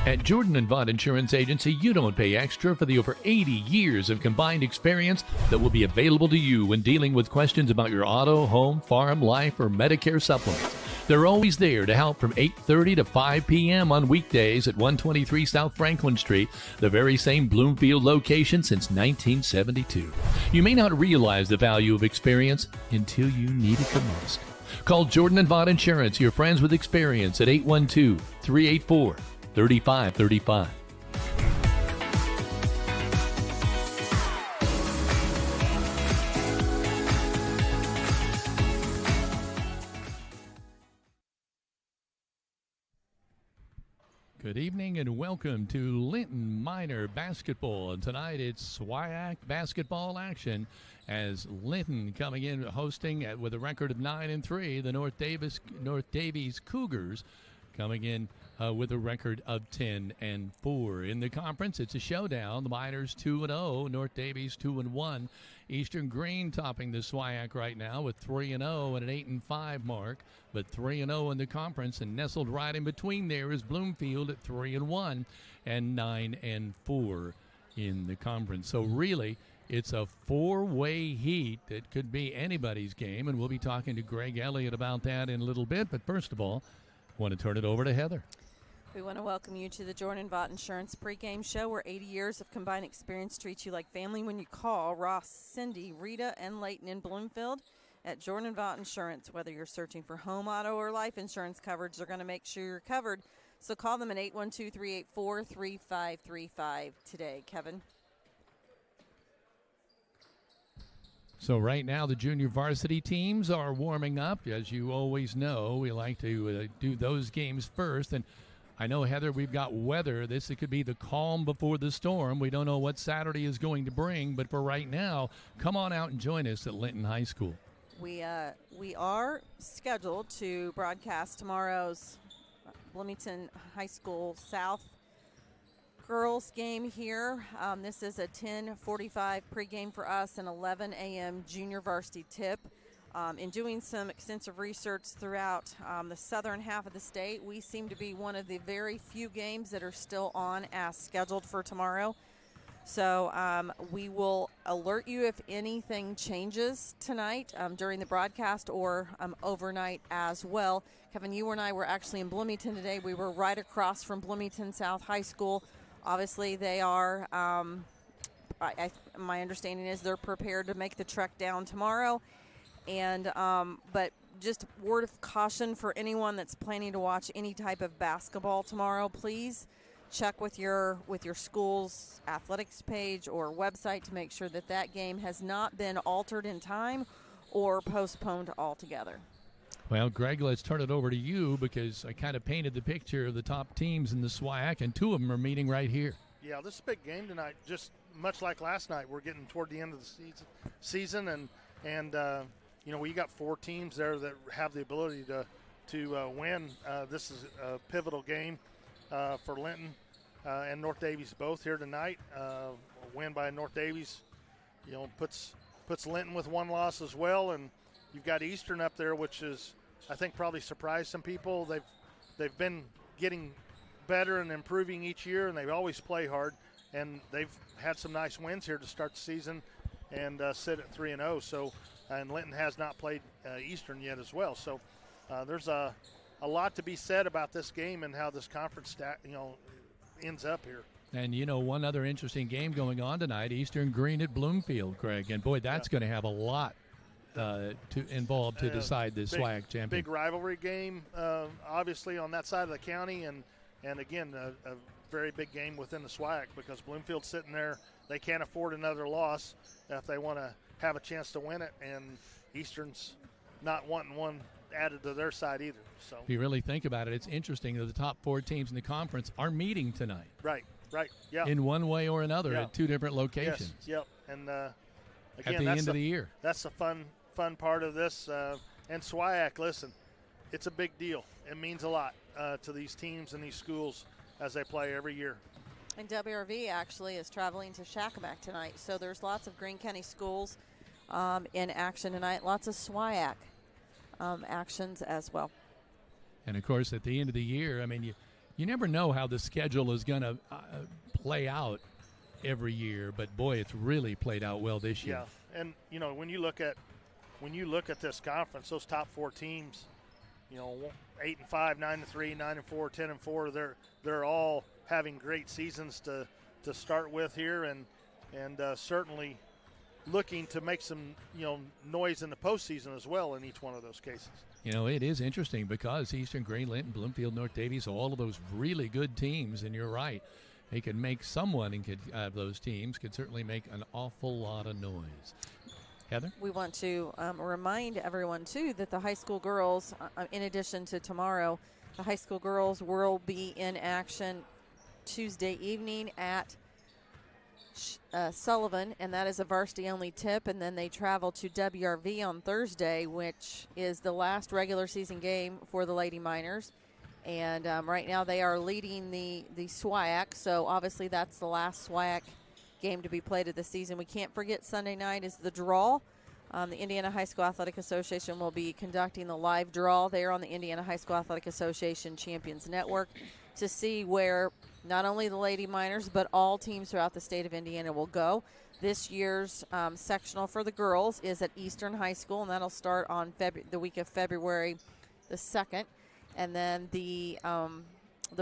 At Jordan and Vaught Insurance Agency, you don't pay extra for the over 80 years of combined experience that will be available to you when dealing with questions about your auto, home, farm, life, or Medicare supplements. They're always there to help from 8:30 to 5 p.m. on weekdays at 123 South Franklin Street, the very same Bloomfield location since 1972. You may not realize the value of experience until you need it the most. Call Jordan and Vaught Insurance, your friends with experience, at 812-384-3535. Good evening and welcome to Linton Minor Basketball. And tonight it's SWIAC basketball action as Linton coming in hosting with a record of 9-3. The North Daviess Cougars coming in with a record of 10-4. In the conference, it's a showdown. The Miners 2-0, North Daviess 2-1. Eastern Green topping the SWIAC right now with 3-0 and an 8-5 mark, but 3-0 in the conference, and nestled right in between there is Bloomfield at 3-1 and 9-4 in the conference. So really, it's a four-way heat that could be anybody's game, and we'll be talking to Greg Elliott about that in a little bit. But first of all, I want to turn it over to Heather. We want to welcome you to the Jordan Vaught Insurance pregame show, where 80 years of combined experience treats you like family when you call Ross, Cindy, Rita, and Leighton in Bloomfield at Jordan Vaught Insurance. Whether you're searching for home, auto, or life insurance coverage, they're going to make sure you're covered. So call them at 812-384-3535 today. Kevin. So right now the junior varsity teams are warming up. As you always know, we like to do those games first. And I know, Heather, we've got weather. This could be the calm before the storm. We don't know what Saturday is going to bring, but for right now, come on out and join us at Linton High School. We are scheduled to broadcast tomorrow's Bloomington High School South girls game here. This is a 10:45 pregame for us, an 11 a.m. junior varsity tip. In doing some extensive research throughout the southern half of the state, we seem to be one of the very few games that are still on as scheduled for tomorrow. So we will alert you if anything changes tonight during the broadcast or overnight as well. Kevin, you and I were actually in Bloomington today. We were right across from Bloomington South High School. Obviously, they are, my understanding is they're prepared to make the trek down tomorrow. And but just word of caution for anyone that's planning to watch any type of basketball tomorrow, please check with your school's athletics page or website to make sure that that game has not been altered in time or postponed altogether. Well, Greg, let's turn it over to you because I kind of painted the picture of the top teams in the SWIAC, and two of them are meeting right here. Yeah, this is a big game tonight. Just much like last night, we're getting toward the end of the season, and you know, we got four teams there that have the ability to win. This is a pivotal game for Linton and North Daviess both here tonight. A win by North Daviess, you know, puts Linton with one loss as well, and you've got Eastern up there, which is, I think, probably surprised some people. They've been getting better and improving each year, and they always play hard, and they've had some nice wins here to start the season and sit at 3-0. So. And Linton has not played Eastern yet as well. So there's a lot to be said about this game and how this conference ends up here. And, you know, one other interesting game going on tonight, Eastern Green at Bloomfield, Greg. And, boy, that's going to have a lot involved to decide this SWIAC champion. Big rivalry game, obviously, on that side of the county. And again, a very big game within the SWIAC because Bloomfield's sitting there. They can't afford another loss if they want to have a chance to win it, and Eastern's not wanting one added to their side either. So if you really think about it, it's interesting that the top four teams in the conference are meeting tonight. Right, yeah. In one way or another at two different locations. Yes, yep. And again, at the end of the year. That's the fun part of this. And SWIAC, listen, it's a big deal. It means a lot to these teams and these schools as they play every year. And WRV actually is traveling to Shakamak tonight, so there's lots of Greene County schools in action tonight. Lots of SWIAC actions as well. And, of course, at the end of the year, I mean, You never know how the schedule is going to play out every year, but boy, it's really played out well this year. Yeah, and when you look at this conference, those top 4 teams, 8-5, 9-3, 9-4, 10-4, they're all having great seasons to start with here, and certainly looking to make some noise in the postseason as well in each one of those cases. It is interesting because Eastern, Gray, Linton, Bloomfield, North Daviess, all of those really good teams, and you're right, they could make someone those teams could certainly make an awful lot of noise. Heather? We want to remind everyone, too, that the high school girls, in addition to tomorrow, the high school girls will be in action Tuesday evening at Sullivan, and that is a varsity-only tip, and then they travel to WRV on Thursday, which is the last regular season game for the Lady Miners. And right now they are leading the SWIAC, so obviously that's the last SWIAC game to be played of the season. We can't forget Sunday night is the draw. The Indiana High School Athletic Association will be conducting the live draw there on the Indiana High School Athletic Association Champions Network to see where not only the Lady Miners but all teams throughout the state of Indiana will go. This year's sectional for the girls is at Eastern High School, and that'll start on the week of February the 2nd. And then the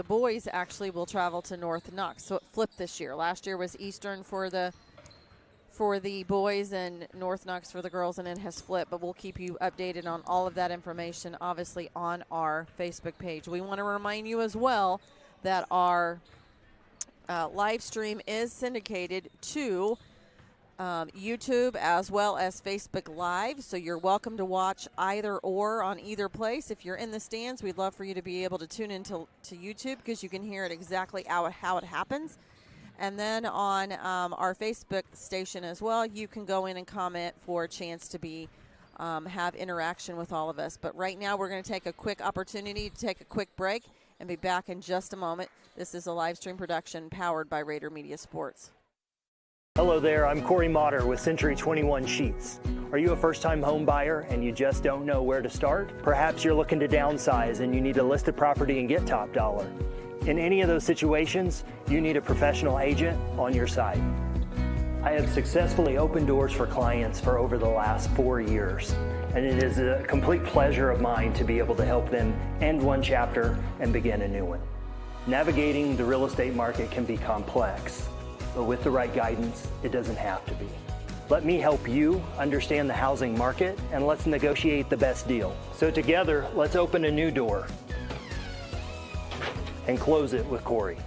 boys actually will travel to North Knox. So it flipped this year. Last year was Eastern for the boys and North Knox for the girls, and it has flipped. But we'll keep you updated on all of that information, obviously, on our Facebook page. We want to remind you as well that our live stream is syndicated to YouTube as well as Facebook Live, so you're welcome to watch either or on either place. If you're in the stands, we'd love for you to be able to tune into YouTube because you can hear it exactly how it happens. And then on our Facebook station as well, you can go in and comment for a chance to be have interaction with all of us. But right now we're going to take a quick opportunity to take a quick break and be back in just a moment. This is a live stream production powered by Rader Media Sports. Hello there, I'm Corey Motter with Century 21 Sheets. Are you a first-time home buyer and you just don't know where to start? Perhaps you're looking to downsize and you need to list a property and get top dollar. In any of those situations, you need a professional agent on your side. I have successfully opened doors for clients for over the last 4 years, and it is a complete pleasure of mine to be able to help them end one chapter and begin a new one. Navigating the real estate market can be complex, but with the right guidance, it doesn't have to be. Let me help you understand the housing market, and let's negotiate the best deal. So together, let's open a new door and close it with Corey.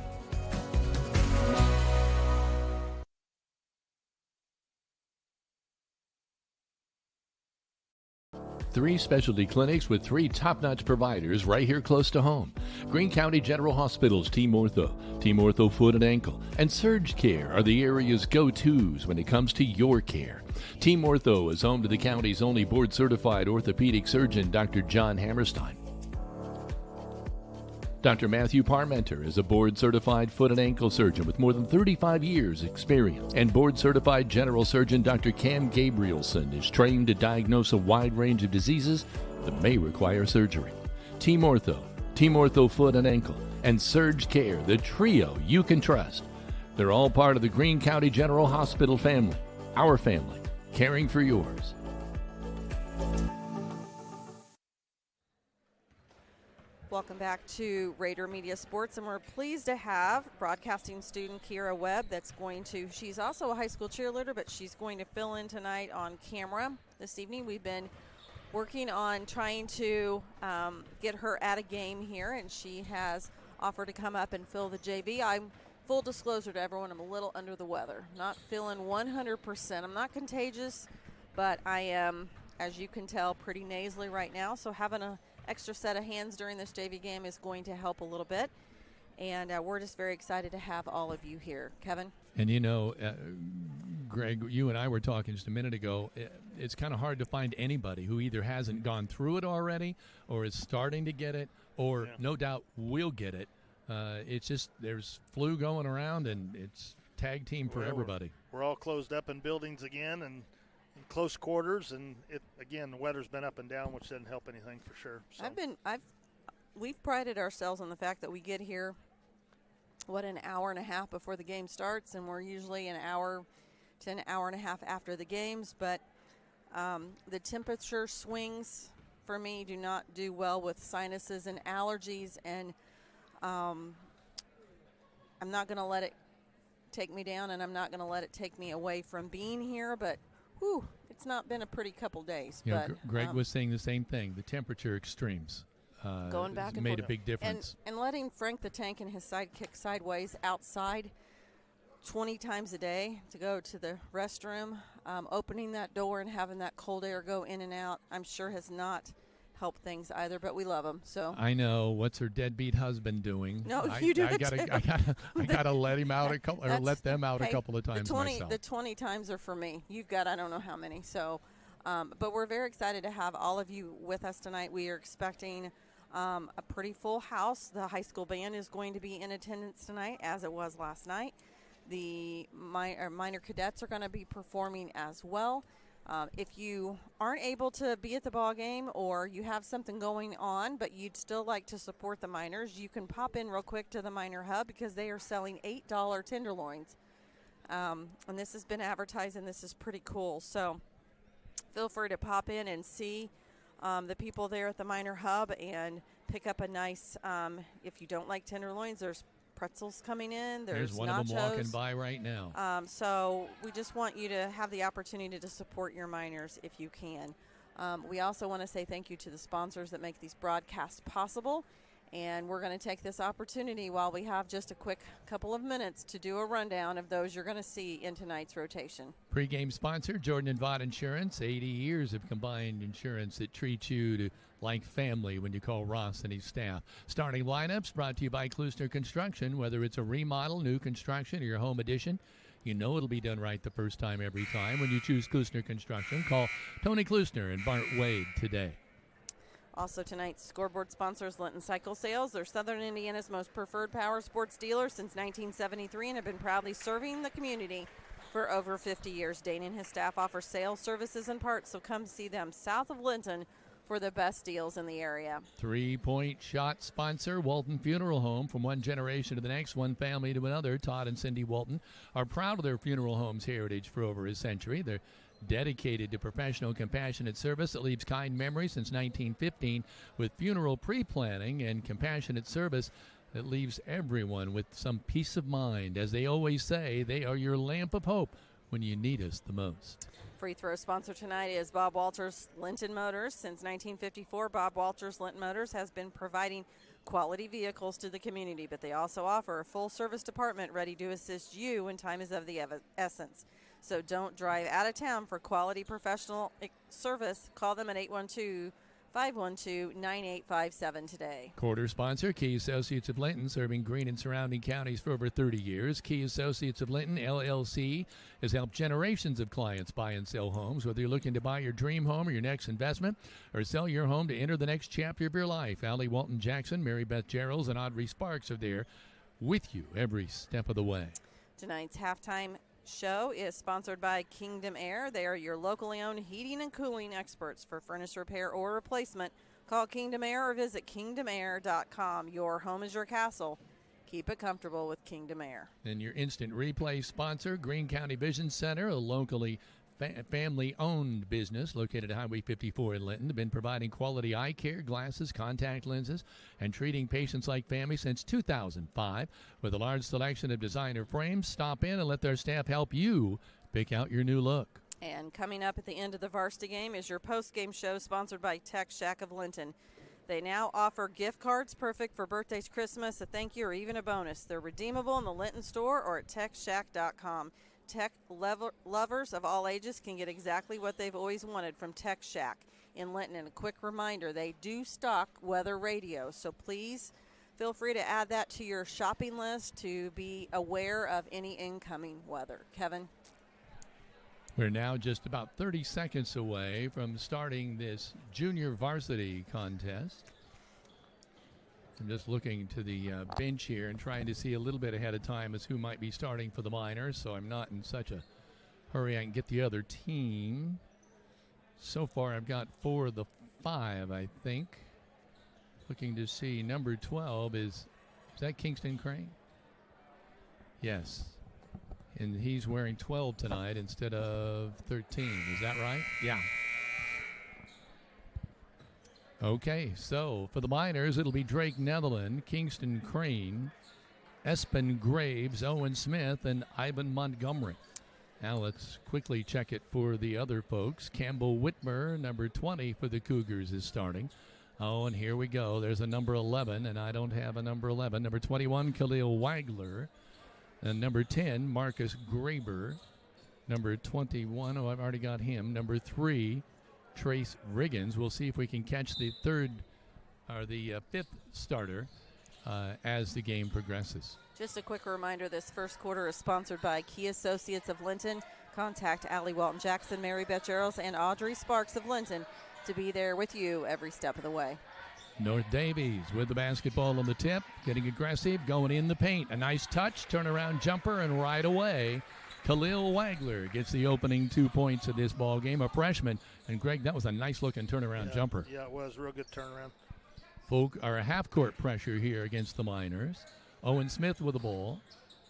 Three specialty clinics with 3 top-notch providers right here close to home. Greene County General Hospital's Team Ortho Foot and Ankle, and Surge Care are the area's go-tos when it comes to your care. Team Ortho is home to the county's only board-certified orthopedic surgeon, Dr. John Hammerstein. Dr. Matthew Parmenter is a board-certified foot and ankle surgeon with more than 35 years' experience. And board-certified general surgeon Dr. Cam Gabrielson is trained to diagnose a wide range of diseases that may require surgery. Team Ortho Foot and Ankle, and Surge Care, the trio you can trust. They're all part of the Greene County General Hospital family. Our family, caring for yours. Welcome back to Rader Media Sports, and we're pleased to have broadcasting student Kira Webb she's also a high school cheerleader, but she's going to fill in tonight on camera this evening. We've been working on trying to get her at a game here, and she has offered to come up and fill the JV. I'm full disclosure to everyone, I'm a little under the weather, not feeling 100%. I'm not contagious, but I am, as you can tell, pretty nasally right now, so having a extra set of hands during this JV game is going to help a little bit, and we're just very excited to have all of you here. Kevin? And Greg, you and I were talking just a minute ago, it's kind of hard to find anybody who either hasn't gone through it already or is starting to get it or no doubt will get it. It's just there's flu going around, and it's tag team for everybody. We're all closed up in buildings again and in close quarters, and the weather's been up and down, which doesn't help anything for sure. So. we've prided ourselves on the fact that we get here, an hour and a half before the game starts, and we're usually an hour to an hour and a half after the games. But the temperature swings for me do not do well with sinuses and allergies, and I'm not going to let it take me down, and I'm not going to let it take me away from being here. But it's not been a pretty couple days. Greg was saying the same thing. The temperature extremes going back and made forth. a big difference. And letting Frank the Tank and his sidekick sideways outside 20 times a day to go to the restroom, opening that door and having that cold air go in and out, I'm sure has not helped things either, but we love him. So I know. What's her deadbeat husband doing? No, you do I gotta let him out let them out a couple of times myself. The 20 times are for me. You've got I don't know how many. So, but we're very excited to have all of you with us tonight. We are expecting a pretty full house. The high school band is going to be in attendance tonight, as it was last night. The minor cadets are going to be performing as well. If you aren't able to be at the ball game, or you have something going on but you'd still like to support the minors, you can pop in real quick to the Minor Hub, because they are selling $8 tenderloins. And this has been advertised, and this is pretty cool. So feel free to pop in and see the people there at the Minor Hub and pick up a nice, if you don't like tenderloins, there's pretzels coming in. There's one nachos. of them walking by right now. So we just want you to have the opportunity to support your minors if you can. We also want to say thank you to the sponsors that make these broadcasts possible. And we're going to take this opportunity while we have just a quick couple of minutes to do a rundown of those you're going to see in tonight's rotation. Pre-game sponsor, Jordan and Vaught Insurance. 80 years of combined insurance that treats you like family when you call Ross and his staff. Starting lineups brought to you by Klusner Construction. Whether it's a remodel, new construction, or your home addition, you know it'll be done right the first time every time. When you choose Klusner Construction, call Tony Klusner and Bart Wade today. Also tonight's scoreboard sponsors, Linton Cycle Sales. They're Southern Indiana's most preferred power sports dealer since 1973 and have been proudly serving the community for over 50 years. Dane and his staff offer sales, services, and parts, so come see them south of Linton for the best deals in the area. 3-point shot sponsor, Walton Funeral Home. From one generation to the next, one family to another, Todd and Cindy Walton are proud of their funeral home's heritage for over a century. They're dedicated to professional, compassionate service that leaves kind memories since 1915, with funeral pre-planning and compassionate service that leaves everyone with some peace of mind. As they always say, they are your lamp of hope when you need us the most. Free throw sponsor tonight is Bob Walters Linton Motors. Since 1954, Bob Walters Linton Motors has been providing quality vehicles to the community, but they also offer a full-service department ready to assist you when time is of the essence. So don't drive out of town for quality professional service. Call them at 812-512-9857 today. Quarter sponsor, Key Associates of Linton, serving Greene and surrounding counties for over 30 years. Key Associates of Linton, LLC, has helped generations of clients buy and sell homes. Whether you're looking to buy your dream home or your next investment, or sell your home to enter the next chapter of your life, Allie Walton Jackson, Mary Beth Geralds, and Audrey Sparks are there with you every step of the way. Tonight's halftime show is sponsored by Kingdom Air. They are your locally owned heating and cooling experts. For furnace repair or replacement, call Kingdom Air or visit kingdomair.com. Your home is your castle. Keep it comfortable with Kingdom Air. And your instant replay sponsor, Greene County Vision Center, a locally family-owned business located at Highway 54 in Linton. They've been providing quality eye care, glasses, contact lenses, and treating patients like family since 2005. With a large selection of designer frames, stop in and let their staff help you pick out your new look. And coming up at the end of the varsity game is your post-game show sponsored by Tech Shack of Linton. They now offer gift cards perfect for birthdays, Christmas, a thank you, or even a bonus. They're redeemable in the Linton store or at techshack.com. Tech lovers of all ages can get exactly what they've always wanted from Tech Shack in Linton. And a quick reminder, they do stock weather radio, so please feel free to add that to your shopping list to be aware of any incoming weather. Kevin? We're now just about 30 seconds away from starting this junior varsity contest. I'm just looking to the bench here and trying to see a little bit ahead of time as who might be starting for the Miners, so I'm not in such a hurry I can get the other team. So far I've got 4 of the 5, I think. Looking to see number 12 is that Kingston Crane? Yes. And he's wearing 12 tonight instead of 13. Is that right? Yeah. Okay, so for the Miners, it'll be Drake Netherland, Kingston Crane, Espen Graves, Owen Smith, and Ivan Montgomery. Now let's quickly check it for the other folks. Campbell Whitmer, number 20 for the Cougars, is starting. Oh, and here we go. There's a number 11, and I don't have a number 11. Number 21, Khalil Wagler. And number 10, Marcus Graber. Number 21, oh, I've already got him. Number 3, Trace Riggins. We'll see if we can catch the fifth starter as the game progresses. Just a quick reminder, this first quarter is sponsored by Key Associates of Linton. Contact Allie Walton-Jackson, Mary Beth Gerald, and Audrey Sparks of Linton to be there with you every step of the way. North Daviess with the basketball on the tip, getting aggressive, going in the paint. A nice touch, turnaround jumper, and right away, Khalil Wagler gets the opening 2 points of this ball game, a freshman. And, Greg, that was a nice-looking turnaround jumper. Yeah, it was. Real good turnaround. Half-court pressure here against the Miners. Owen Smith with the ball.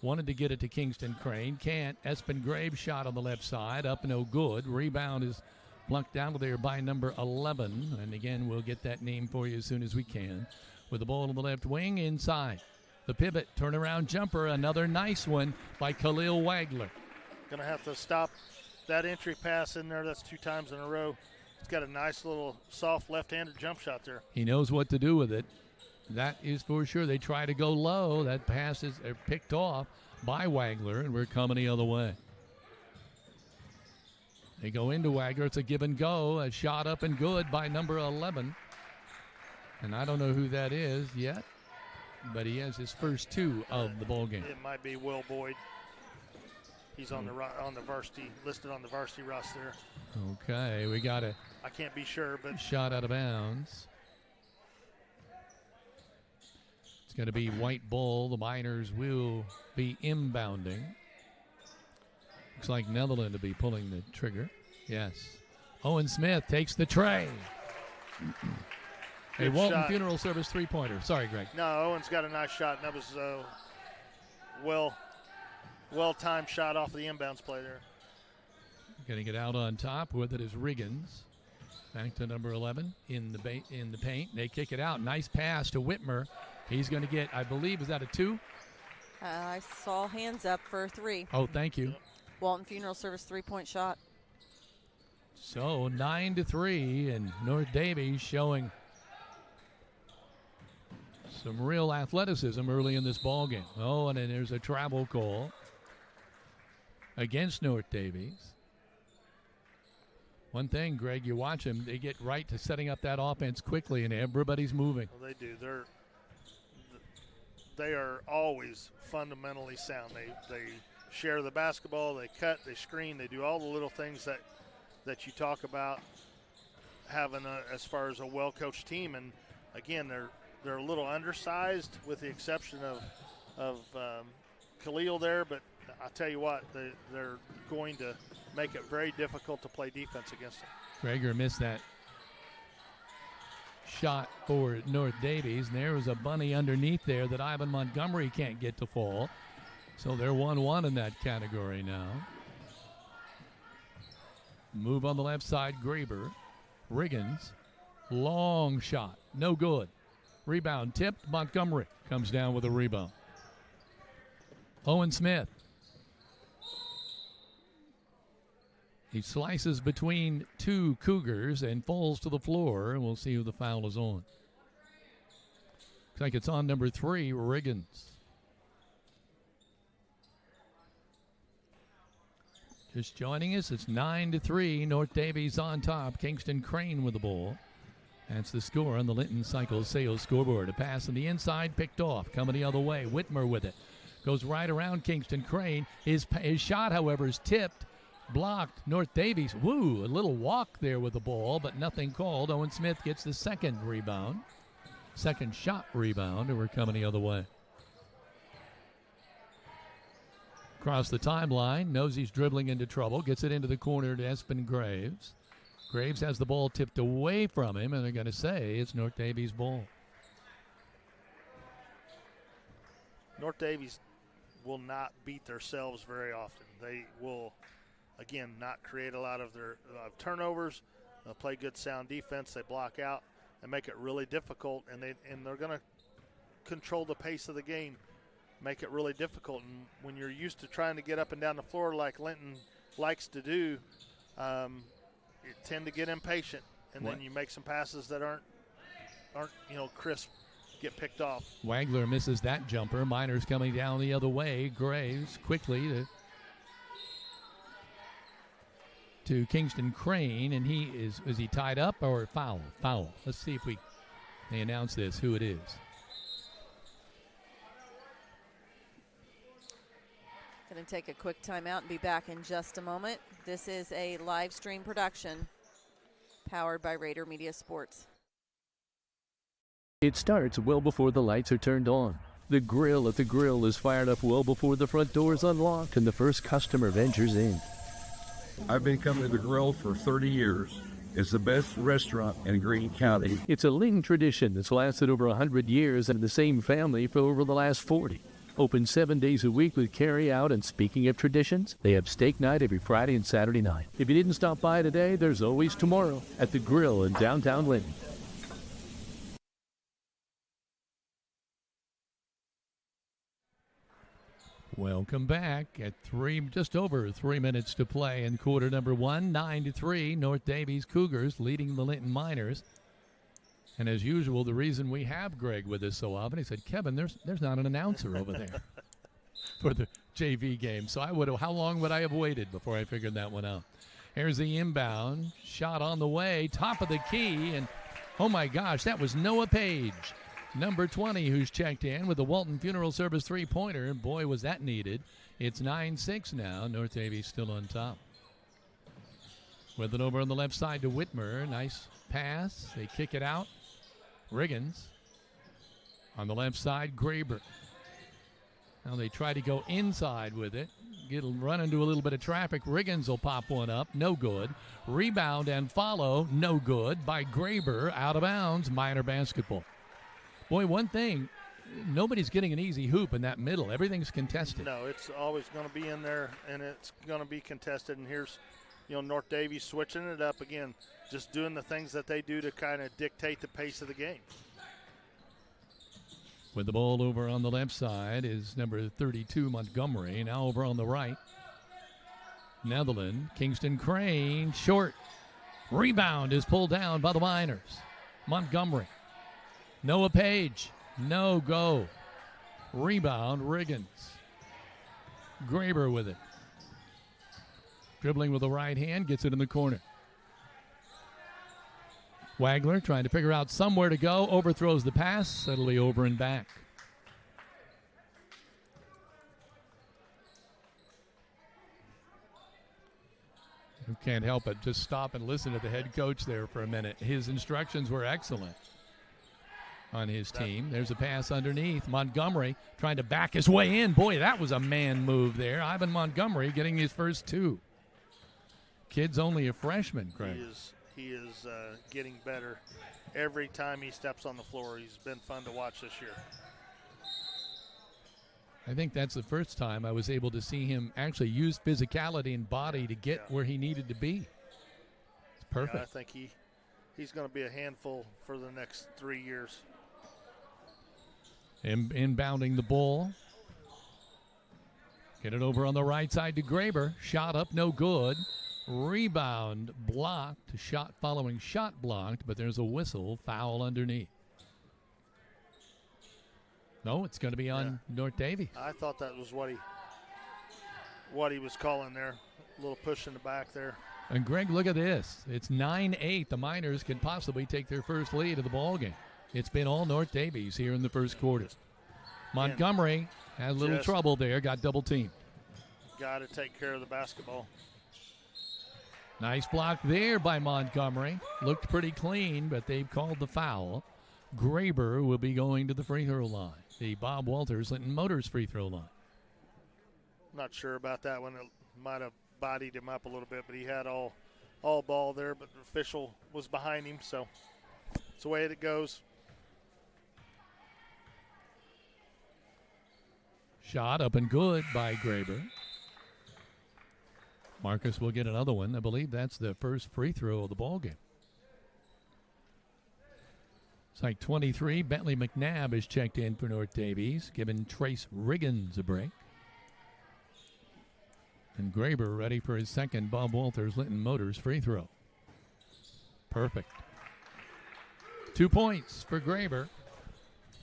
Wanted to get it to Kingston Crane. Can't. Espen Graves shot on the left side. Up, no good. Rebound is plucked out of there by number 11. And, again, we'll get that name for you as soon as we can. With the ball on the left wing, inside. The pivot, turnaround jumper. Another nice one by Khalil Wagler. Going to have to stop that entry pass in there. That's 2 times in a row. He's got a nice little soft left-handed jump shot there. He knows what to do with it. That is for sure. They try to go low. That pass is picked off by Wagler, and we're coming the other way. They go into Wagler. It's a give and go. A shot up and good by number 11. And I don't know who that is yet, but he has his first 2 of the ball game. It might be Will Boyd. He's on the varsity, listed on the varsity roster. Okay, we got I can't be sure, but shot out of bounds. It's going to be white ball. The Miners will be inbounding. Looks like Netherland to be pulling the trigger. Yes. Owen Smith takes the tray. A Walton shot. Funeral Service 3-pointer. Sorry, Greg. No, Owen's got a nice shot. And that was well-timed shot off the inbounds play there. Getting it out on top with it is Riggins. Back to number 11 in the paint. They kick it out. Nice pass to Whitmer. He's going to get, I believe, is that a 2? I saw hands up for 3. Oh, thank you. Walton Funeral Service 3-point shot. So 9-3, and North Daviess showing some real athleticism early in this ball game. Oh, and then there's a travel call against North Daviess. One thing, Greg, you watch them, they get right to setting up that offense quickly, and everybody's moving. Well, they do. They are always fundamentally sound. They share the basketball, they cut, they screen, they do all the little things that you talk about having as far as a well-coached team. And again, they're a little undersized with the exception of Khalil there, but I'll tell you what, they're going to make it very difficult to play defense against them. Gregor missed that shot for North Daviess, and there was a bunny underneath there that Ivan Montgomery can't get to fall. So they're 1-1 in that category now. Move on the left side, Graber. Riggins, long shot, no good. Rebound tipped, Montgomery comes down with a rebound. Owen Smith. He slices between 2 Cougars and falls to the floor, and we'll see who the foul is on. Looks like it's on number 3, Riggins. Just joining us, it's 9-3. North Daviess on top. Kingston Crane with the ball. That's the score on the Linton Cycle Sales scoreboard. A pass on the inside, picked off. Coming the other way, Whitmer with it. Goes right around Kingston Crane. His shot, however, is tipped. Blocked. North Daviess, a little walk there with the ball, but nothing called. Owen Smith gets the second rebound. Second shot rebound, and we're coming the other way. Across the timeline, knows he's dribbling into trouble, gets it into the corner to Espen Graves. Graves has the ball tipped away from him, and they're going to say it's North Daviess' ball. North Daviess will not beat themselves very often. They will, again, not create a lot of their turnovers. They'll play good sound defense. They block out and make it really difficult, and they're going to control the pace of the game, make it really difficult. And when you're used to trying to get up and down the floor like Linton likes to do, you tend to get impatient, and then you make some passes that aren't crisp, get picked off. Wagler misses that jumper. Miners coming down the other way. Graves quickly to Kingston Crane, and is he tied up or foul? Foul. Let's see if they announce this, who it is. Going to take a quick timeout and be back in just a moment. This is a live stream production powered by Rader Media Sports. It starts well before the lights are turned on. The grill at the Grill is fired up well before the front door is unlocked and the first customer ventures in. I've been coming to the Grill for 30 years. It's the best restaurant in Greene County. It's a Linton tradition that's lasted over 100 years and the same family for over the last 40. Open 7 days a week with carry out, and speaking of traditions, they have steak night every Friday and Saturday night. If you didn't stop by today, there's always tomorrow at the Grill in downtown Linton. Welcome back at just over 3 minutes to play in quarter number one. 9-3, North Daviess Cougars leading the Linton Miners. And as usual, the reason we have Greg with us so often, he said, Kevin, there's not an announcer over there for the JV game. So how long would I have waited before I figured that one out? Here's the inbound, shot on the way, top of the key, and oh my gosh, that was Noah Page, number 20, who's checked in with the Walton Funeral Service three-pointer. Boy, was that needed. It's 9-6 now. North Daviess still on top. With it over on the left side to Whitmer. Nice pass. They kick it out. Riggins on the left side, Graber. Now they try to go inside with it. Run into a little bit of traffic. Riggins will pop one up. No good. Rebound and follow. No good by Graber. Out of bounds. Miner basketball. Boy, one thing, nobody's getting an easy hoop in that middle. Everything's contested. No, it's always going to be in there, and it's going to be contested. And here's, North Daviess switching it up again, just doing the things that they do to kind of dictate the pace of the game. With the ball over on the left side is number 32, Montgomery. Now over on the right, Netherland. Kingston Crane, short. Rebound is pulled down by the Miners. Montgomery. Noah Page, no go. Rebound, Riggins. Graber with it. Dribbling with the right hand, gets it in the corner. Wagler trying to figure out somewhere to go, overthrows the pass. That'll be over and back. You can't help but just stop and listen to the head coach there for a minute. His instructions were excellent on his team. There's a pass underneath. Montgomery trying to back his way in. Boy, that was a man move there. Ivan Montgomery getting his first two. Kid's only a freshman, Craig. He is getting better every time he steps on the floor. He's been fun to watch this year. I think that's the first time I was able to see him actually use physicality and body to get where he needed to be. It's perfect. Yeah, I think he's going to be a handful for the next 3 years. Inbounding the ball. Get it over on the right side to Graber. Shot up, no good. Rebound blocked. Shot following shot blocked, but there's a whistle. Foul underneath. No, it's going to be on North Daviess. I thought that was what he was calling there. A little push in the back there. And Greg, look at this. It's 9-8. The Miners can possibly take their first lead of the ball game. It's been all North Daviess here in the first quarter. Montgomery had a little trouble there, got double teamed. Got to take care of the basketball. Nice block there by Montgomery. Looked pretty clean, but they've called the foul. Graber will be going to the free throw line. The Bob Walters Linton Motors free throw line. Not sure about that one. It might have bodied him up a little bit, but he had all ball there, but the official was behind him, so it's the way it goes. Shot up and good by Graber. Marcus will get another one. I believe that's the first free throw of the ball game. It's like 23. Bentley McNabb is checked in for North Daviess, giving Trace Riggins a break. And Graber ready for his second Bob Walters Linton Motors free throw. Perfect. 2 points for Graber.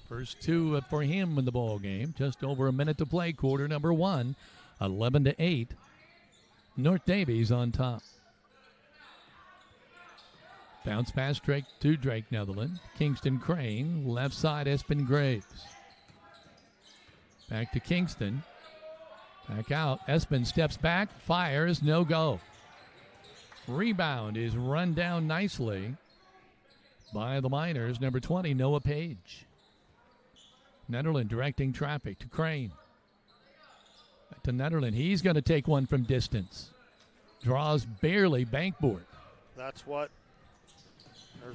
First two for him in the ball game. Just over a minute to play, quarter number 1. 11-8. North Daviess on top. Bounce pass Drake to Drake Netherland. Kingston Crane, left side Espen Graves. Back to Kingston. Back out. Espen steps back, fires, no go. Rebound is run down nicely by the Miners. Number 20, Noah Page. Netherland directing traffic to Crane. Back to Netherland. He's going to take one from distance. Draws barely, bankboard. That's what.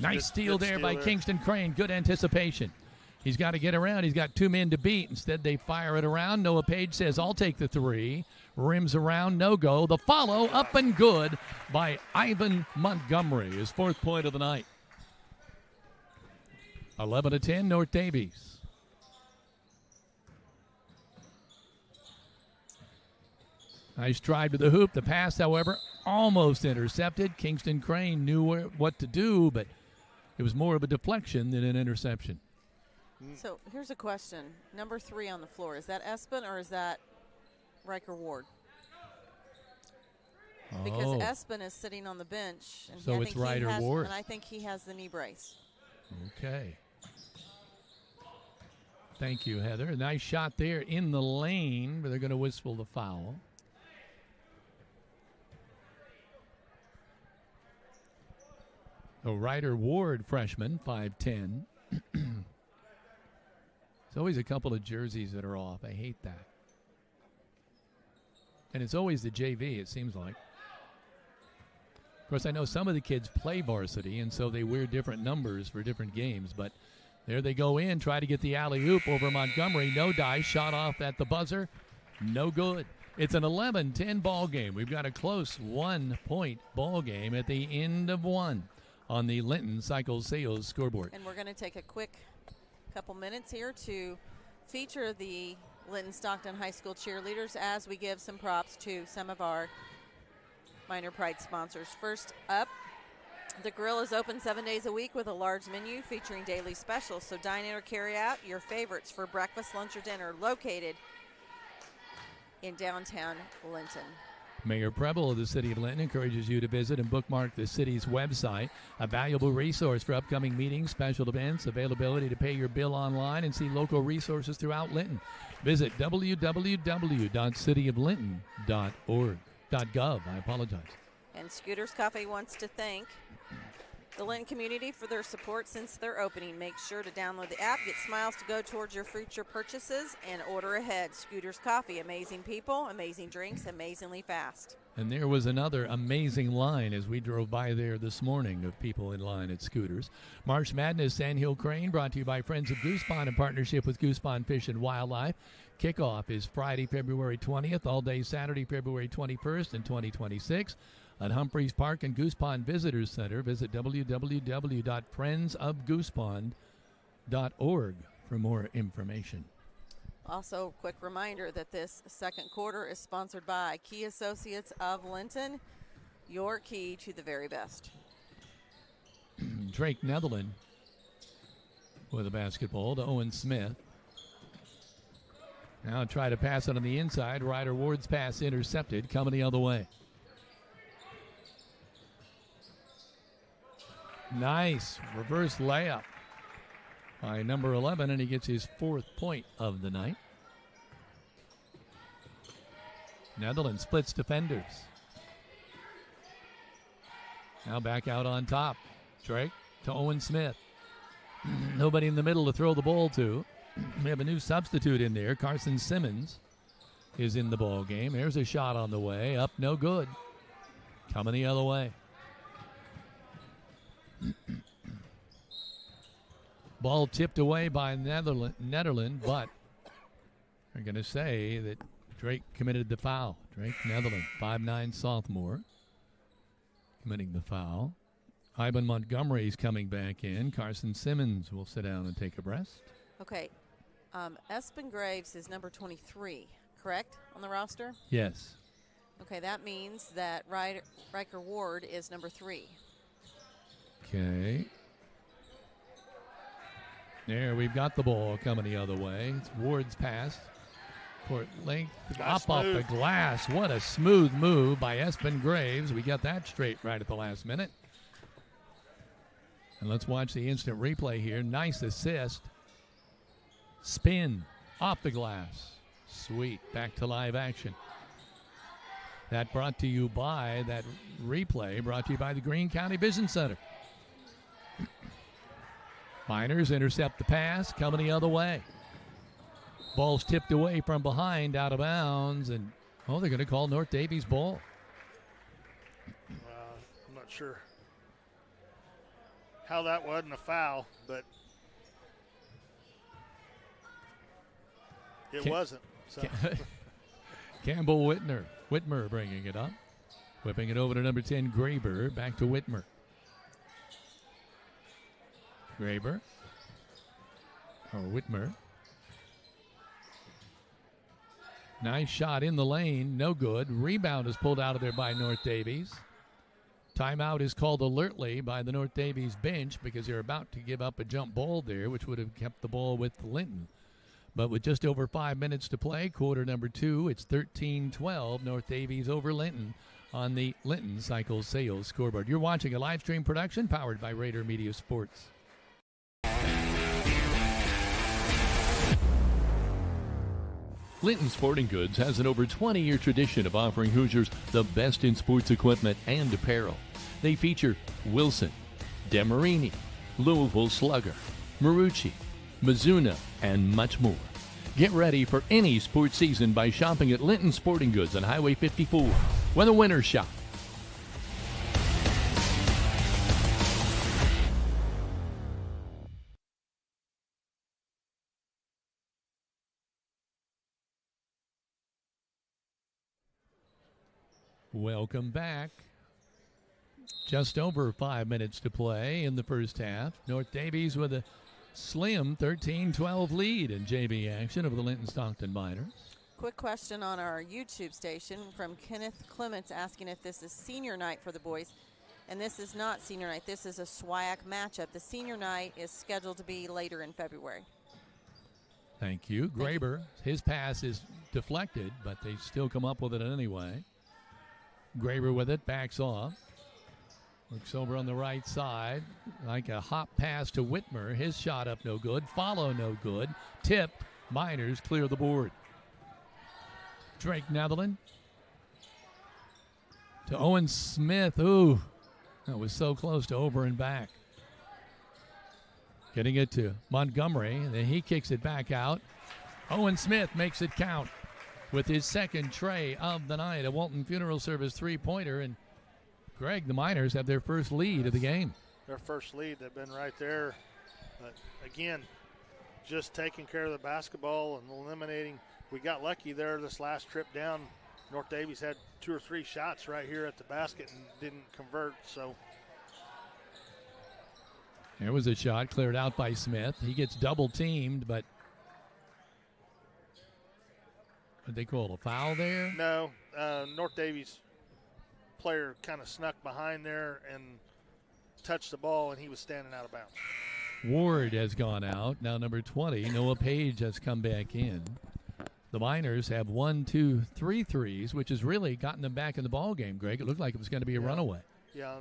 Nice steal there by Kingston Crane. Good anticipation. He's got to get around. He's got 2 men to beat. Instead, they fire it around. Noah Page says, I'll take the 3. Rims around, no go. The follow, up and good by Ivan Montgomery, his 4th point of the night. 11-10, North Daviess. Nice drive to the hoop. The pass, however, almost intercepted. Kingston Crane knew what to do, but it was more of a deflection than an interception. So here's a question. Number 3 on the floor. Is that Espen or is that Riker Ward? Because Espen is sitting on the bench. And so it's Rader Ward. And I think he has the knee brace. Okay. Thank you, Heather. A nice shot there in the lane, but they're going to whistle the foul. So Ryder Ward, freshman, 5'10". There's always a couple of jerseys that are off. I hate that. And it's always the JV, it seems like. Of course, I know some of the kids play varsity, and so they wear different numbers for different games. But there they go in, try to get the alley-oop over Montgomery. No dice, shot off at the buzzer. No good. It's an 11-10 ball game. We've got a close 1-point ball game at the end of 1 on the Linton Cycle Sales scoreboard. And we're going to take a quick couple minutes here to feature the Linton-Stockton High School cheerleaders as we give some props to some of our Minor Pride sponsors. First up, the grill is open 7 days a week with a large menu featuring daily specials. So dine in or carry out your favorites for breakfast, lunch, or dinner, located in downtown Linton. Mayor Preble of the City of Linton encourages you to visit and bookmark the city's website, a valuable resource for upcoming meetings, special events, availability to pay your bill online, and see local resources throughout Linton. Visit www.cityoflinton.org.gov. I apologize. And Scooters Coffee wants to thank the Linton community for their support since their opening. Make sure to download the app, get smiles to go towards your future purchases, and order ahead. Scooters Coffee, amazing people, amazing drinks, amazingly fast. And there was another amazing line as we drove by there this morning of people in line at Scooters. March Madness Sandhill Crane brought to you by Friends of Goose Pond in partnership with Goose Pond Fish and Wildlife. Kickoff is Friday, February 20th, all day Saturday, February 21st and 2026. At Humphreys Park and Goose Pond Visitors Center. Visit www.friendsofgoosepond.org for more information. Also, quick reminder that this second quarter is sponsored by Key Associates of Linton, your key to the very best. Drake Netherland with a basketball to Owen Smith. Now try to pass it on the inside. Ryder Ward's pass intercepted, coming the other way. Nice reverse layup by number 11, and he gets his 4th point of the night. Netherlands splits defenders. Now back out on top. Drake to Owen Smith. Nobody in the middle to throw the ball to. We have a new substitute in there. Carson Simmons is in the ball game. There's a shot on the way. Up, no good. Coming the other way. Ball tipped away by Netherland, but They're going to say that Drake committed the foul. Drake Netherland, 5'9" sophomore, committing the foul. Ivan Montgomery's coming back in. Carson Simmons will sit down and take a rest. Okay. Espen Graves is number 23, correct, on the roster? Yes. Okay, that means that Riker Ward is number 3. Okay. There, we've got the ball coming the other way. It's Ward's pass. Court length, up off the glass. What a smooth move by Espen Graves. We got that straight right at the last minute. And let's watch the instant replay here. Nice assist. Spin off the glass. Sweet. Back to live action. That brought to you by, that replay brought to you by the Greene County Vision Center. Miners intercept the pass, coming the other way. Ball's tipped away from behind, out of bounds, and, they're going to call North Daviess ball. I'm not sure how that wasn't a foul, but it wasn't. So. Campbell Whitmer bringing it up. Whipping it over to number 10, Graber. Back to Whitmer. Graber. Or Whitmer. Nice shot in the lane. No good. Rebound is pulled out of there by North Daviess. Timeout is called alertly by the North Daviess bench because they're about to give up a jump ball there, which would have kept the ball with Linton. But with just over 5 minutes to play, quarter number 2, it's 13-12, North Daviess over Linton on the Linton Cycle Sales scoreboard. You're watching a live stream production powered by Rader Media Sports. Linton Sporting Goods has an over 20-year tradition of offering Hoosiers the best in sports equipment and apparel. They feature Wilson, Demarini, Louisville Slugger, Marucci, Mizuno, and much more. Get ready for any sports season by shopping at Linton Sporting Goods on Highway 54. Where the winners shop. Welcome back. Just over 5 minutes to play in the first half. North Daviess with a slim 13-12 lead in JV action over the Linton-Stockton Miners. Quick question on our YouTube station from Kenneth Clements asking if this is senior night for the boys. And this is not senior night. This is a SWIAC matchup. The senior night is scheduled to be later in February. Thank you. Graber, his pass is deflected, but they still come up with it anyway. Graber with it, backs off. Looks over on the right side, like a hop pass to Whitmer. His shot up no good. Follow no good. Tipped. Miners clear the board. Drake Netherland to Owen Smith. Ooh, that was so close to over and back. Getting it to Montgomery, and then he kicks it back out. Owen Smith makes it count with his second tray of the night. A Walton Funeral Service three-pointer, and Greg, the Miners have their first lead of the game. Their first lead. They've been right there. But again, just taking care of the basketball and eliminating. We got lucky there this last trip down. North Daviess had 2 or 3 shots right here at the basket and didn't convert. So there was a shot cleared out by Smith. He gets double teamed, but did they call a foul there? No, North Daviess player kind of snuck behind there and touched the ball, and he was standing out of bounds. Ward has gone out. Now number 20, Noah Page, has come back in. The Miners have 1, 2, 3 threes, which has really gotten them back in the ball game, Greg. It looked like it was going to be a runaway. Yeah.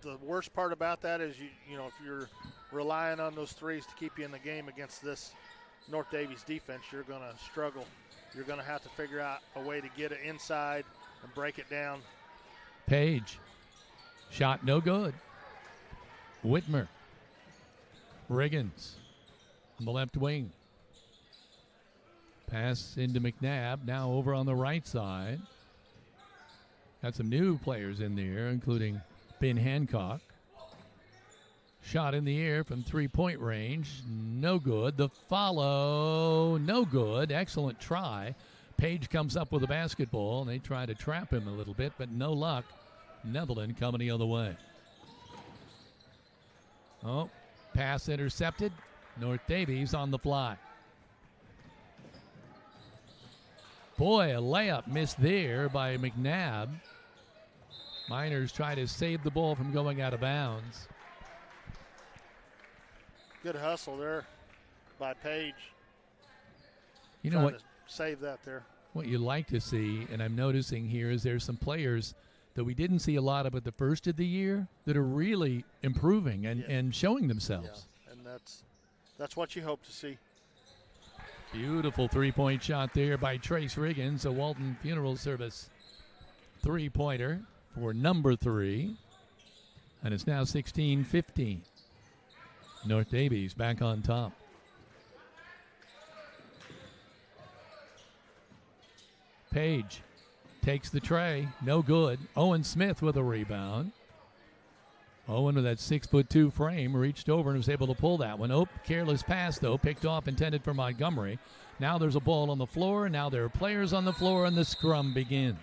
The worst part about that is, you know, if you're relying on those threes to keep you in the game against this North Daviess defense, you're going to struggle. You're going to have to figure out a way to get it inside and break it down. Page. Shot no good. Whitmer. Riggins on the left wing. Pass into McNabb, now over on the right side. Got some new players in there, including Ben Hancock. Shot in the air from three-point range. No good. The follow, no good. Excellent try. Page comes up with a basketball, and they try to trap him a little bit, but no luck. Netherland coming the other way. Oh, pass intercepted. North Daviess on the fly. Boy, a layup missed there by McNabb. Miners try to save the ball from going out of bounds. Good hustle there by Page. You know what? Save that there. What you like to see, and I'm noticing here, is there's some players that we didn't see a lot of at the first of the year that are really improving and showing themselves. Yeah, and that's what you hope to see. Beautiful three-point shot there by Trace Riggins, a Walton Funeral Service three-pointer for number 3. And it's now 16-15. North Daviess back on top. Page takes the tray, no good. Owen Smith with a rebound. Owen with that 6'2" frame reached over and was able to pull that one. Oh, careless pass though, picked off, intended for Montgomery. Now there's a ball on the floor. Now there are players on the floor, and the scrum begins.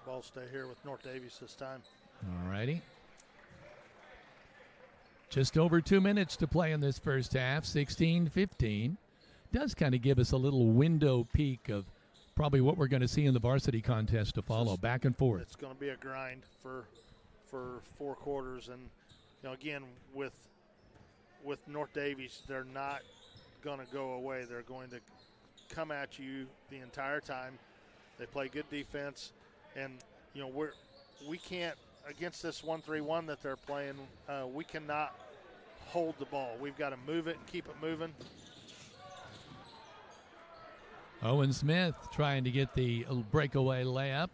Ball stay here with North Daviess this time. All righty. Just over 2 minutes to play in this first half, 16-15. Does kind of give us a little window peek of probably what we're going to see in the varsity contest to follow, back and forth. It's going to be a grind for 4 quarters, and again with North Daviess, they're not going to go away. They're going to come at you the entire time. They play good defense, and we can't, against this 1-3-1 that they're playing, we cannot hold the ball. We've got to move it and keep it moving. Owen Smith trying to get the breakaway layup.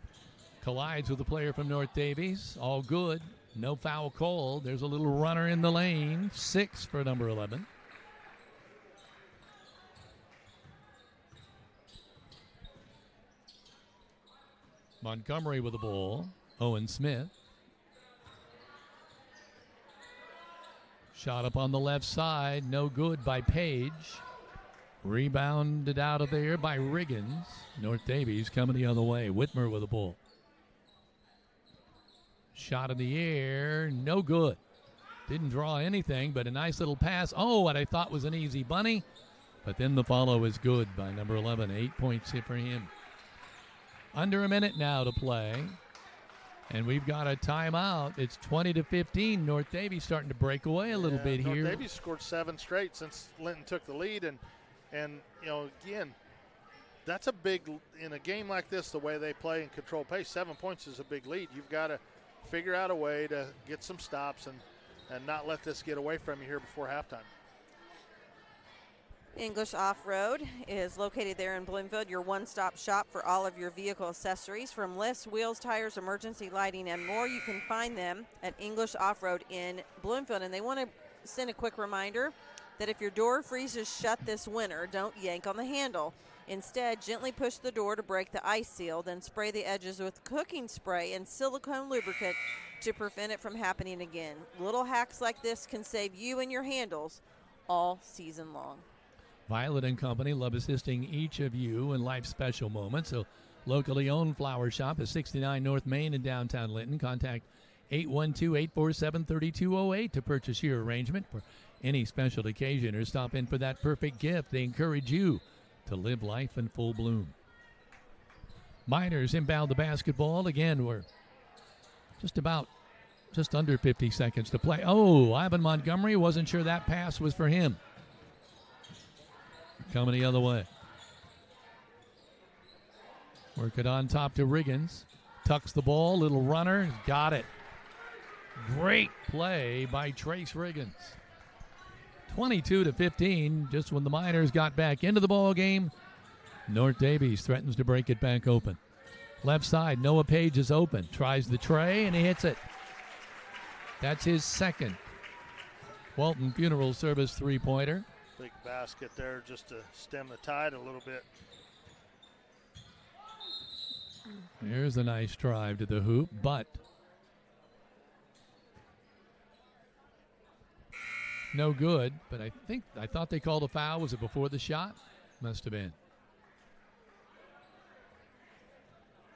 Collides with a player from North Daviess. All good. No foul called. There's a little runner in the lane. 6 for number 11. Montgomery with the ball. Owen Smith. Shot up on the left side. No good by Page. Rebounded out of there by Riggins. North Daviess coming the other way. Whitmer with the ball. Shot in the air. No good. Didn't draw anything, but a nice little pass. Oh, what I thought was an easy bunny. But then the follow is good by number 11. 8 points hit for him. Under a minute now to play. And we've got a timeout. It's 20-15. North Daviess starting to break away a little bit here. North Daviess scored 7 straight since Linton took the lead. And again, that's a big, in a game like this, the way they play and control pace, 7 points is a big lead. You've got to figure out a way to get some stops and not let this get away from you here before halftime. English Off-Road is located there in Bloomfield, your one-stop shop for all of your vehicle accessories. From lifts, wheels, tires, emergency lighting, and more, you can find them at English Off-Road in Bloomfield. And they want to send a quick reminder that if your door freezes shut this winter, don't yank on the handle. Instead, gently push the door to break the ice seal, then spray the edges with cooking spray and silicone lubricant to prevent it from happening again. Little hacks like this can save you and your handles all season long. Violet and Company love assisting each of you in life's special moments. So locally owned flower shop is 69 North Main in downtown Linton. Contact 812-847-3208 to purchase your arrangement for any special occasion or stop in for that perfect gift. They encourage you to live life in full bloom. Miners inbound the basketball. Again, we're just under 50 seconds to play. Oh, Ivan Montgomery, wasn't sure that pass was for him. Coming the other way. Work it on top to Riggins. Tucks the ball, little runner, got it. Great play by Trace Riggins. 22-15, just when the Miners got back into the ball game. North Daviess threatens to break it back open. Left side, Noah Page is open. Tries the tray, and he hits it. That's his second. Walton Funeral Service three-pointer. Big basket there just to stem the tide a little bit. Here's a nice drive to the hoop, but no good, but I thought they called a foul. Was it before the shot? Must have been.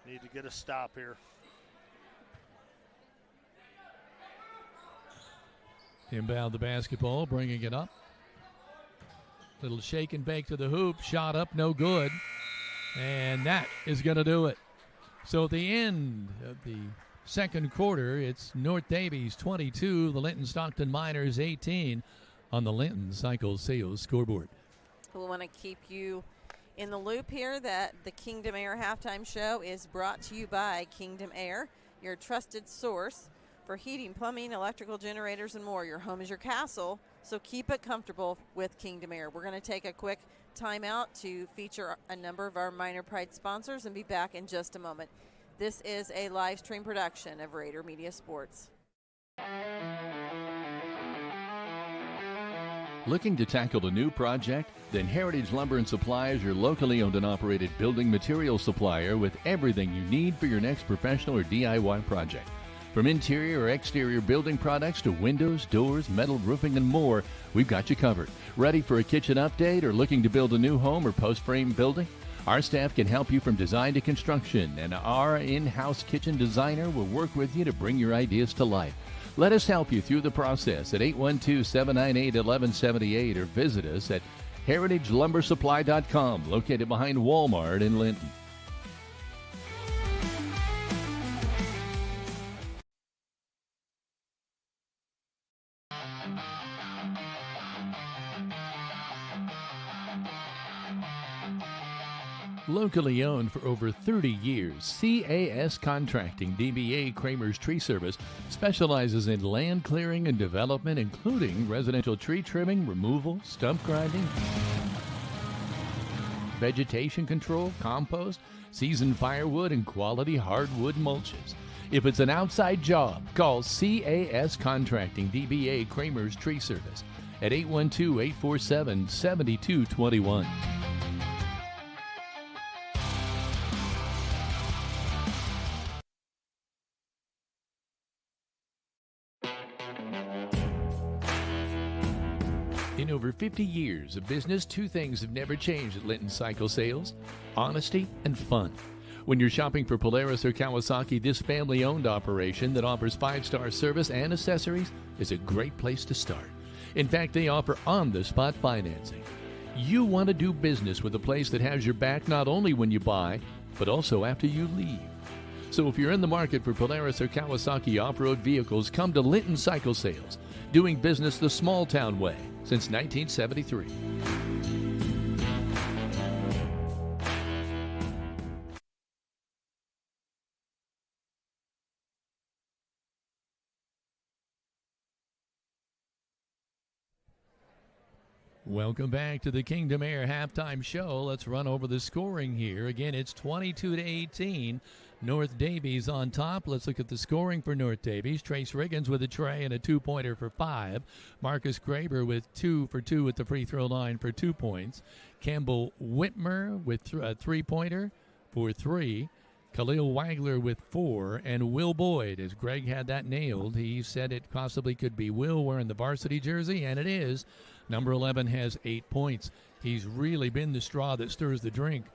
Need to get a stop here. Inbound the basketball, bringing it up. Little shake and bake to the hoop. Shot up, no good. And that is going to do it. So at the end of the second quarter, it's North Daviess 22, the Linton-Stockton Miners 18 on the Linton Cycle Sales scoreboard. We want to keep you in the loop here that the Kingdom Air halftime show is brought to you by Kingdom Air, your trusted source for heating, plumbing, electrical generators, and more. Your home is your castle, so keep it comfortable with Kingdom Air. We're going to take a quick timeout to feature a number of our Minor Pride sponsors and be back in just a moment. This is a live stream production of Rader Media Sports. Looking to tackle a new project? Then Heritage Lumber and Supply is your locally owned and operated building material supplier with everything you need for your next professional or DIY project. From interior or exterior building products to windows, doors, metal roofing, and more, we've got you covered. Ready for a kitchen update or looking to build a new home or post-frame building? Our staff can help you from design to construction, and our in-house kitchen designer will work with you to bring your ideas to life. Let us help you through the process at 812-798-1178 or visit us at heritagelumbersupply.com, located behind Walmart in Linton. Locally owned for over 30 years, CAS Contracting DBA Kramer's Tree Service specializes in land clearing and development, including residential tree trimming, removal, stump grinding, vegetation control, compost, seasoned firewood, and quality hardwood mulches. If it's an outside job, call CAS Contracting DBA Kramer's Tree Service at 812-847-7221. In over 50 years of business, two things have never changed at Linton Cycle Sales: honesty and fun. When you're shopping for Polaris or Kawasaki, this family-owned operation that offers 5-star service and accessories is a great place to start. In fact, they offer on-the-spot financing. You want to do business with a place that has your back not only when you buy, but also after you leave. So if you're in the market for Polaris or Kawasaki off-road vehicles, come to Linton Cycle Sales, doing business the small-town way since 1973. Welcome back to the Kingdom Air halftime show. Let's run over the scoring here. Again, it's 22-18. North Daviess on top. Let's look at the scoring for North Daviess. Trace Riggins with a tray and a two-pointer for 5. Marcus Graber with 2 for 2 at the free throw line for 2 points. Campbell Whitmer with a three-pointer for 3. Khalil Wagler with 4, and Will Boyd, as Greg had that nailed. He said it possibly could be Will wearing the varsity jersey, and it is. Number 11 has 8 points. He's really been the straw that stirs the drink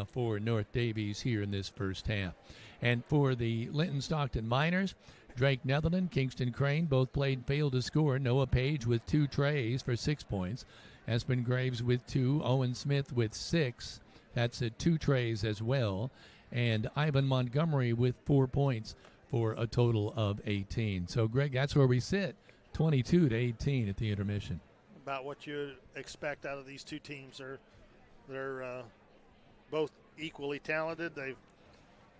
for North Daviess here in this first half. And for the Linton-Stockton Miners, Drake Netherland, Kingston Crane both played, failed to score. Noah Page with 2 trays for 6 points. Espen Graves with 2. Owen Smith with 6. That's 2 trays as well. And Ivan Montgomery with 4 points for a total of 18. So, Greg, that's where we sit, 22-18 at the intermission. About what you expect out of these two teams. They're both equally talented. They've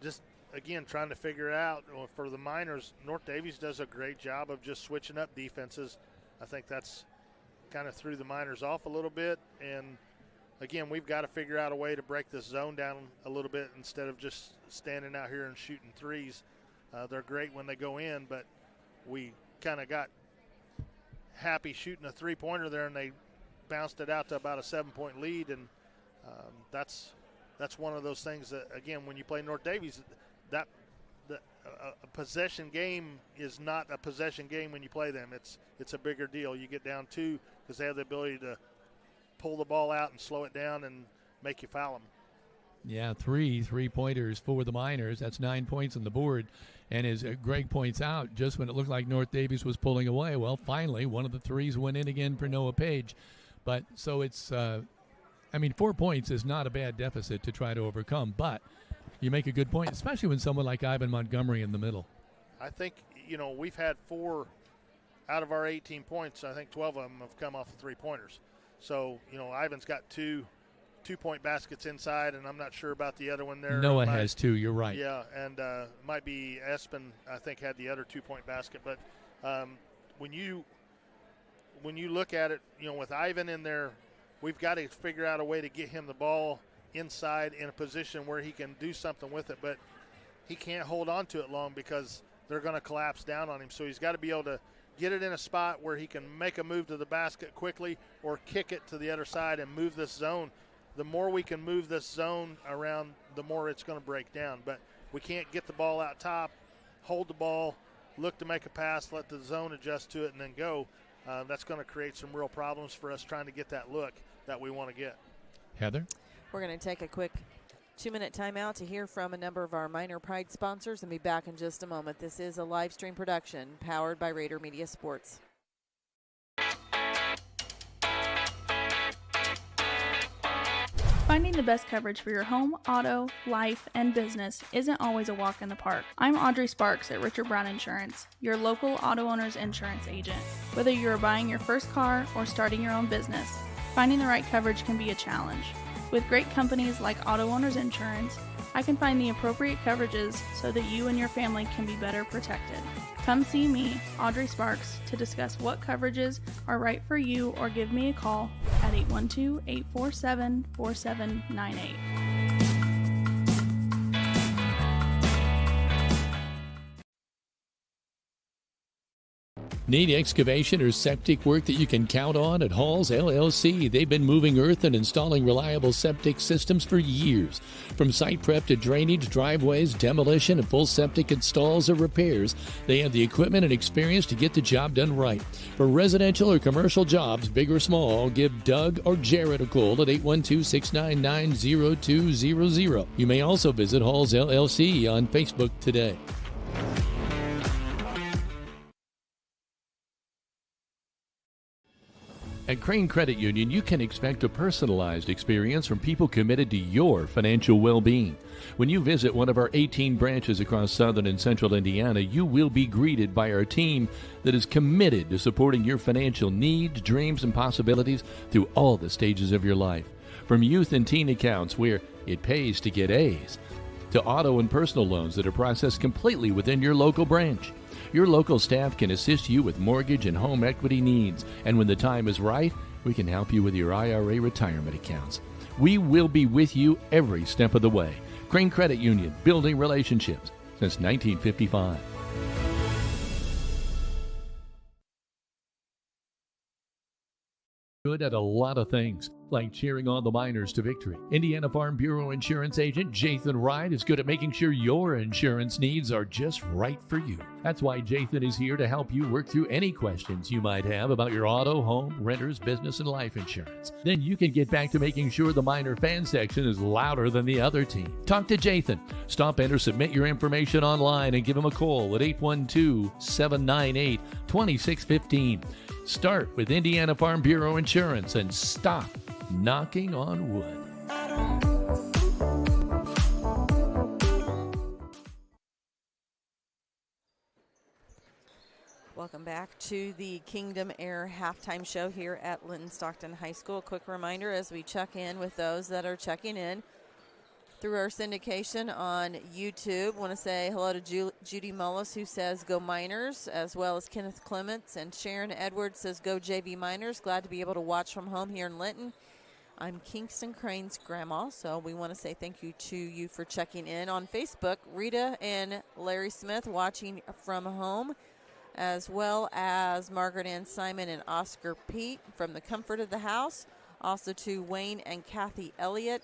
just, again, trying to figure out for the Miners. North Daviess does a great job of just switching up defenses. I think that's kind of threw the Miners off a little bit. And, again, we've got to figure out a way to break this zone down a little bit instead of just standing out here and shooting threes. They're great when they go in, but we kind of got happy shooting a three-pointer there, and they bounced it out to about a 7-point lead. And that's one of those things that, again, when you play North Daviess, that a possession game is not a possession game when you play them. It's a bigger deal. You get down 2 because they have the ability to pull the ball out and slow it down and make you foul them. Yeah, 3 3-pointers for the Miners. That's 9 points on the board. And as Greg points out, just when it looked like North Daviess was pulling away, well, finally, one of the threes went in again for Noah Page. But so it's, 4 points is not a bad deficit to try to overcome. But you make a good point, especially when someone like Ivan Montgomery in the middle. I think, we've had 4 out of our 18 points. I think 12 of them have come off of 3-pointers. So, Ivan's got 2 2-point baskets inside, and I'm not sure about the other one there. Noah has 2, you're right. Yeah, and might be Espen, I think, had the other 2-point basket. But when you look at it, with Ivan in there, we've got to figure out a way to get him the ball inside in a position where he can do something with it. But he can't hold on to it long because they're going to collapse down on him. So he's got to be able to get it in a spot where he can make a move to the basket quickly or kick it to the other side and move this zone. The more we can move this zone around, the more it's going to break down. But we can't get the ball out top, hold the ball, look to make a pass, let the zone adjust to it, and then go. That's going to create some real problems for us trying to get that look that we want to get. Heather? We're going to take a quick 2-minute timeout to hear from a number of our Minor Pride sponsors and be back in just a moment. This is a live stream production powered by Rader Media Sports. Finding the best coverage for your home, auto, life, and business isn't always a walk in the park. I'm Audrey Sparks at Richard Brown Insurance, your local auto owner's insurance agent. Whether you're buying your first car or starting your own business, finding the right coverage can be a challenge. With great companies like Auto Owners Insurance, I can find the appropriate coverages so that you and your family can be better protected. Come see me, Audrey Sparks, to discuss what coverages are right for you or give me a call at 812-847-4798. Need excavation or septic work that you can count on at Hall's LLC? They've been moving earth and installing reliable septic systems for years. From site prep to drainage, driveways, demolition, and full septic installs or repairs, they have the equipment and experience to get the job done right. For residential or commercial jobs, big or small, give Doug or Jared a call at 812-699-0200. You may also visit Hall's LLC on Facebook today. At Crane Credit Union, you can expect a personalized experience from people committed to your financial well-being. When you visit one of our 18 branches across southern and central Indiana, you will be greeted by our team that is committed to supporting your financial needs, dreams, and possibilities through all the stages of your life. From youth and teen accounts where it pays to get A's, to auto and personal loans that are processed completely within your local branch. Your local staff can assist you with mortgage and home equity needs, and when the time is right, we can help you with your IRA retirement accounts. We will be with you every step of the way. Crane Credit Union, building relationships since 1955. Good at a lot of things, like cheering on the Miners to victory. Indiana Farm Bureau Insurance Agent Jathan Wright is good at making sure your insurance needs are just right for you. That's why Jathan is here to help you work through any questions you might have about your auto, home, renters, business, and life insurance. Then you can get back to making sure the Miner fan section is louder than the other team. Talk to Jathan. Stop in or submit your information online and give him a call at 812-798-2615. Start with Indiana Farm Bureau Insurance and stop knocking on wood. Welcome back to the Kingdom Air halftime show here at Linton-Stockton High School. A quick reminder as we check in with those that are checking in through our syndication on YouTube. Want to say hello to Judy Mullis, who says go Miners, as well as Kenneth Clements, and Sharon Edwards says go JV Miners. Glad to be able to watch from home here in Linton. I'm Kingston Crane's grandma, so we want to say thank you to you for checking in. On Facebook, Rita and Larry Smith watching from home, as well as Margaret Ann Simon and Oscar Pete from the comfort of the house. Also to Wayne and Kathy Elliott.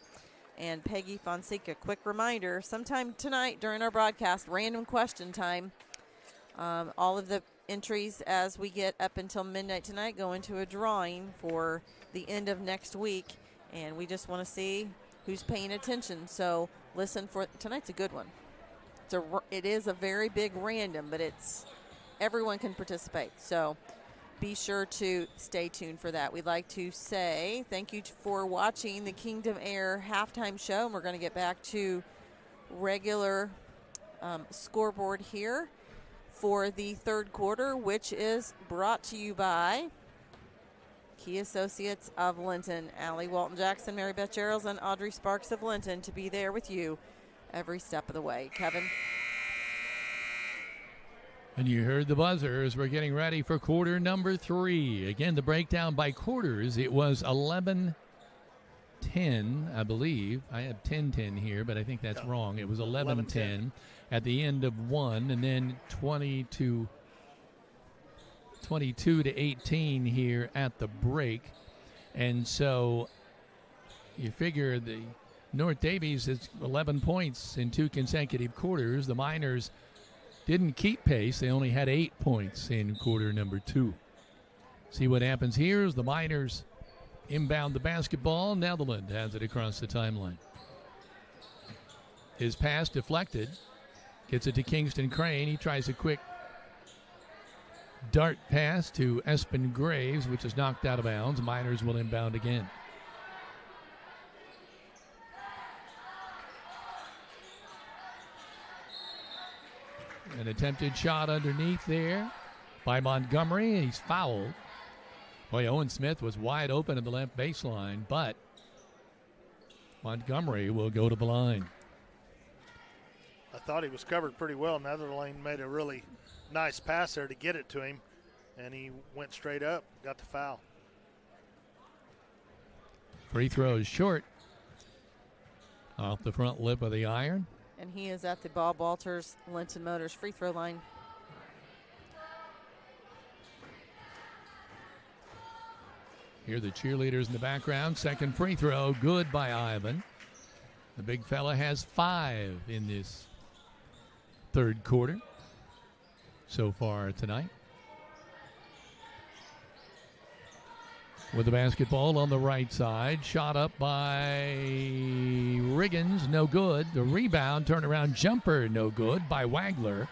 and Peggy Fonseca. Quick reminder, sometime tonight during our broadcast, random question time. All of the entries as we get up until midnight tonight go into a drawing for the end of next week, and we just want to see who's paying attention. So listen for tonight's a good one. It is a very big random, but everyone can participate. So be sure to stay tuned for that. We'd like to say thank you for watching the Kingdom Air halftime show, and we're going to get back to regular scoreboard here for the third quarter, which is brought to you by Key Associates of Linton. Allie Walton-Jackson, Mary Beth Gerald, and Audrey Sparks of Linton to be there with you every step of the way. Kevin? And you heard the buzzers. We're getting ready for quarter number 3. Again, the breakdown by quarters, it was 11-10, I believe. I have 10-10 here, but I think that's wrong. It was 11-10 at the end of 1, and then 22 to 18 here at the break. And so you figure the North Daviess is 11 points in 2 consecutive quarters. The Miners didn't keep pace. They only had 8 points in quarter number 2. See what happens here as the Miners inbound the basketball. Netherlands has it across the timeline. His pass deflected. Gets it to Kingston Crane. He tries a quick dart pass to Espen Graves, which is knocked out of bounds. Miners will inbound again. An attempted shot underneath there by Montgomery. He's fouled. Boy, Owen Smith was wide open at the left baseline, but Montgomery will go to the line. I thought he was covered pretty well. Netherlands made a really nice pass there to get it to him, and he went straight up, got the foul. Free throw is short. Off the front lip of the iron. And he is at the Bob Walters Linton Motors free throw line. Here are the cheerleaders in the background. Second free throw, good by Ivan. The big fella has 5 in this third quarter so far tonight. With the basketball on the right side, shot up by Riggins, no good. The rebound, turnaround jumper, no good by Wagler.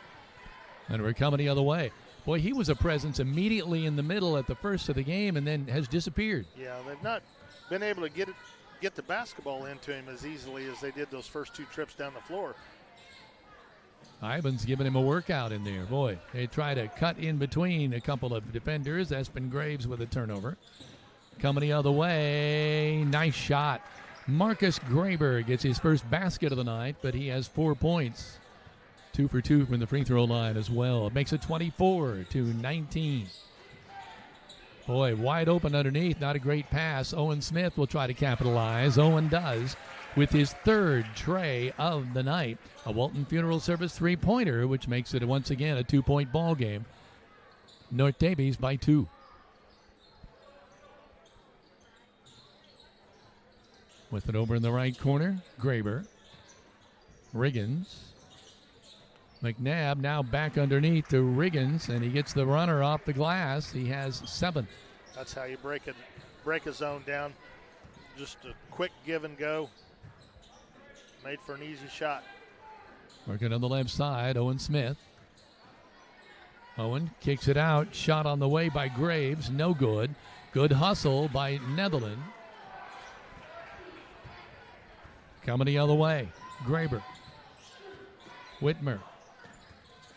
And we're coming the other way. Boy, he was a presence immediately in the middle at the first of the game and then has disappeared. Yeah, they've not been able to get the basketball into him as easily as they did those first 2 trips down the floor. Ivan's giving him a workout in there. Boy, they try to cut in between a couple of defenders. Espen Graves with a turnover. Coming the other way. Nice shot. Marcus Graber gets his first basket of the night, but he has 4 points. 2 for 2 from the free throw line as well. It makes it 24-19. Boy, wide open underneath. Not a great pass. Owen Smith will try to capitalize. Owen does with his 3rd tray of the night. A Walton Funeral Service 3-pointer, which makes it once again a 2-point ball game. North Daviess by 2. With it over in the right corner, Graber. Riggins. McNabb now back underneath to Riggins, and he gets the runner off the glass. He has 7. That's how you break a zone down. Just a quick give and go. Made for an easy shot. Working on the left side, Owen Smith. Owen kicks it out. Shot on the way by Graves, no good. Good hustle by Netherlands. Coming the other way, Graber. Whitmer.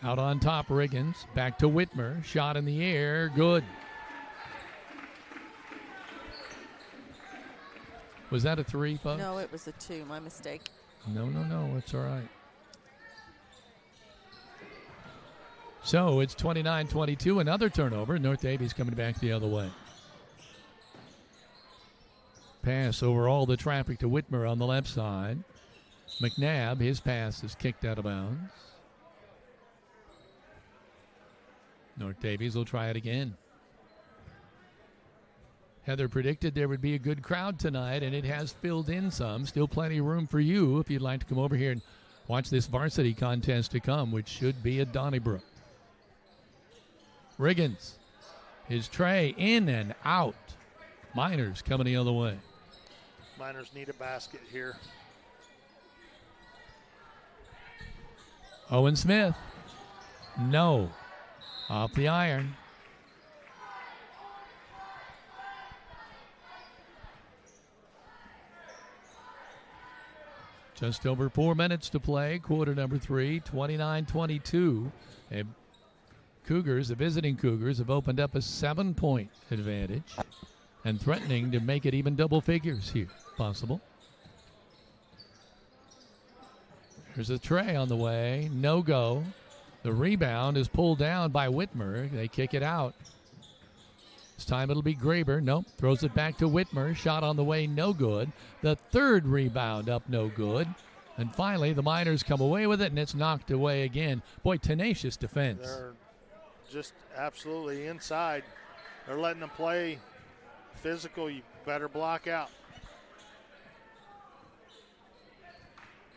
Out on top, Riggins. Back to Whitmer. Shot in the air. Good. Was that a 3, folks? No, it was a 2. My mistake. No. It's all right. So it's 29-22. Another turnover. North Daviess coming back the other way. Pass over all the traffic to Whitmer on the left side. McNabb, his pass is kicked out of bounds. North Daviess will try it again. Heather predicted there would be a good crowd tonight, and it has filled in some. Still plenty of room for you if you'd like to come over here and watch this varsity contest to come, which should be at Donnybrook. Riggins, his tray in and out. Miners coming the other way. Miners need a basket here. Owen Smith. No. Off the iron. Just over 4 minutes to play. Quarter number 3, 29-22. And Cougars, the visiting Cougars, have opened up a 7-point advantage and threatening to make it even double figures here. Possible. There's a tray on the way. No go. The rebound is pulled down by Whitmer. They kick it out. This time it'll be Graber. Nope. Throws it back to Whitmer. Shot on the way. No good. The third rebound up. No good. And finally, the Miners come away with it, and it's knocked away again. Boy, tenacious defense. They're just absolutely inside. They're letting them play physical. You better block out.